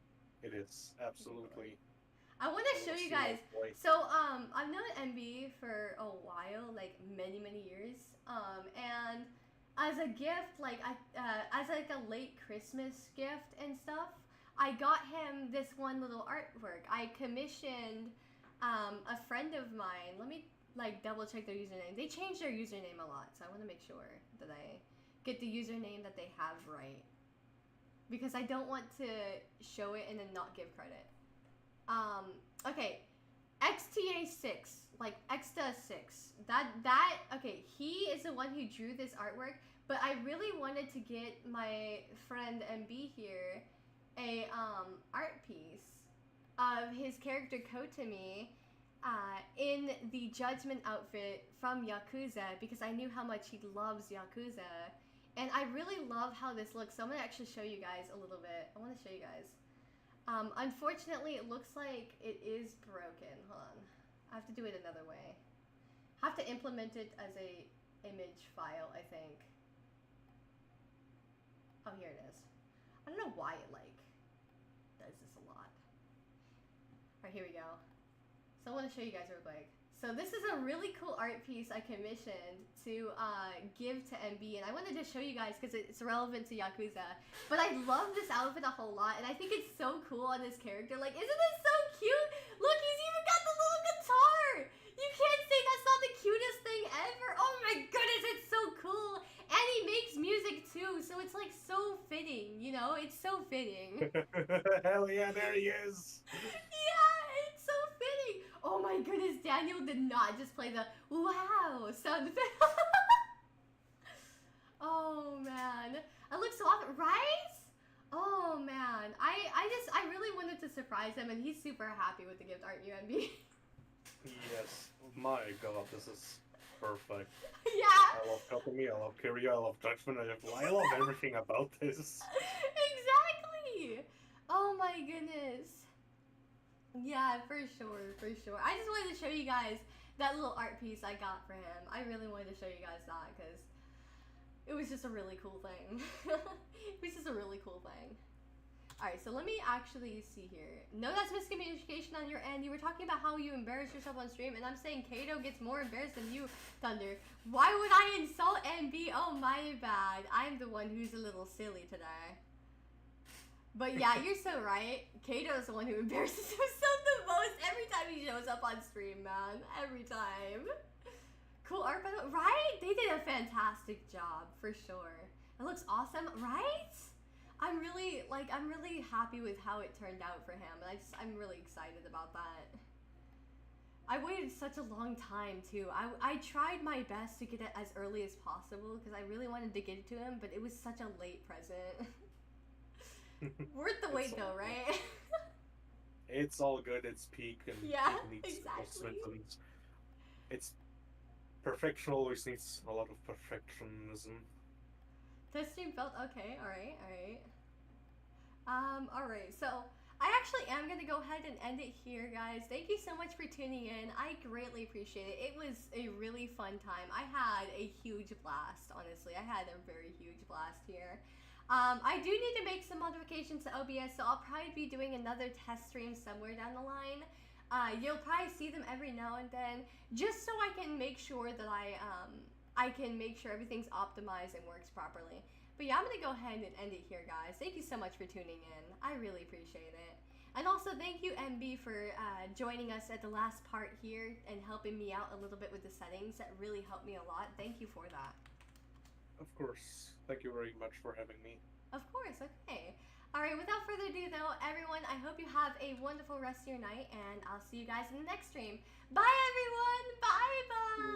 It is, absolutely. I want to show you guys. So I've known MB for a while, like many years. And as a gift, like as like a late Christmas gift and stuff, I got him this one little artwork. I commissioned a friend of mine. Let me like double check their username. They changed their username a lot, so I want to make sure that I get the username that they have right, because I don't want to show it and then not give credit. Okay, XTA6, like Exta6. Okay, he is the one who drew this artwork, but I really wanted to get my friend MB here a art piece of his character Kotami in the Judgment outfit from Yakuza, because I knew how much he loves Yakuza, and I really love how this looks. So I'm gonna actually show you guys a little bit. I want to show you guys. Unfortunately, it looks like it is broken. Hold on, I have to do it another way. I have to implement it as a image file, I think. Oh, here it is. I don't know why it like does this a lot. Alright, here we go. So I want to show you guys real quick. So this is a really cool art piece I commissioned to give to MB, and I wanted to show you guys because it's relevant to Yakuza. But I love this outfit a whole lot, and I think it's so cool on this character. Like, isn't this so cute? Look, he's even got the little guitar! You can't say that's not the cutest thing ever! Oh my goodness, it's so cool! And he makes music too, so it's like so fitting, you know? It's so fitting. Hell yeah, there he is! Yeah, it's so fitting! Oh my goodness, Daniel did not just play the wow sound effect. Oh man, I look so awesome, right? Oh man, I really wanted to surprise him, and he's super happy with the gift, aren't you, MB? Yes, my god, this is perfect. Yeah. I love Kotami, I love Kiryu, I love Judgment, I love everything about this. Exactly! Oh my goodness. Yeah, for sure, for sure. I just wanted to show you guys that little art piece I got for him. I really wanted to show you guys that because it was just a really cool thing. It was just a really cool thing. Alright, so let me actually see here. No, that's miscommunication on your end. You were talking about how you embarrass yourself on stream, and I'm saying Kato gets more embarrassed than you, Thunder. Why would I insult MB? Oh, my bad. I'm the one who's a little silly today. But yeah, you're so right. Kato's the one who embarrasses himself the most every time he shows up on stream, man. Every time. Cool art, by the way. Right? They did a fantastic job, for sure. It looks awesome, right? I'm really like, I'm really happy with how it turned out for him. And I'm really excited about that. I waited such a long time too. I tried my best to get it as early as possible because I really wanted to get it to him, but it was such a late present. Worth the wait though, right? It's all good. It's peak and Yeah, it needs exactly. adjustment. It's perfection always needs a lot of perfectionism. Testing felt okay. Alright, alright, so I actually am gonna go ahead and end it here, guys. Thank you so much for tuning in. I greatly appreciate it. It was a really fun time. I had a huge blast, honestly. I had a very huge blast here. I do need to make some modifications to OBS, so I'll probably be doing another test stream somewhere down the line. You'll probably see them every now and then, just so I can make sure that I can make sure everything's optimized and works properly. But yeah, I'm gonna go ahead and end it here, guys. Thank you so much for tuning in. I really appreciate it. And also, thank you, MB, for joining us at the last part here and helping me out a little bit with the settings. That really helped me a lot. Thank you for that. Of course. Thank you very much for having me. Of course, okay. Alright, without further ado though, everyone, I hope you have a wonderful rest of your night, and I'll see you guys in the next stream. Bye everyone! Bye bye!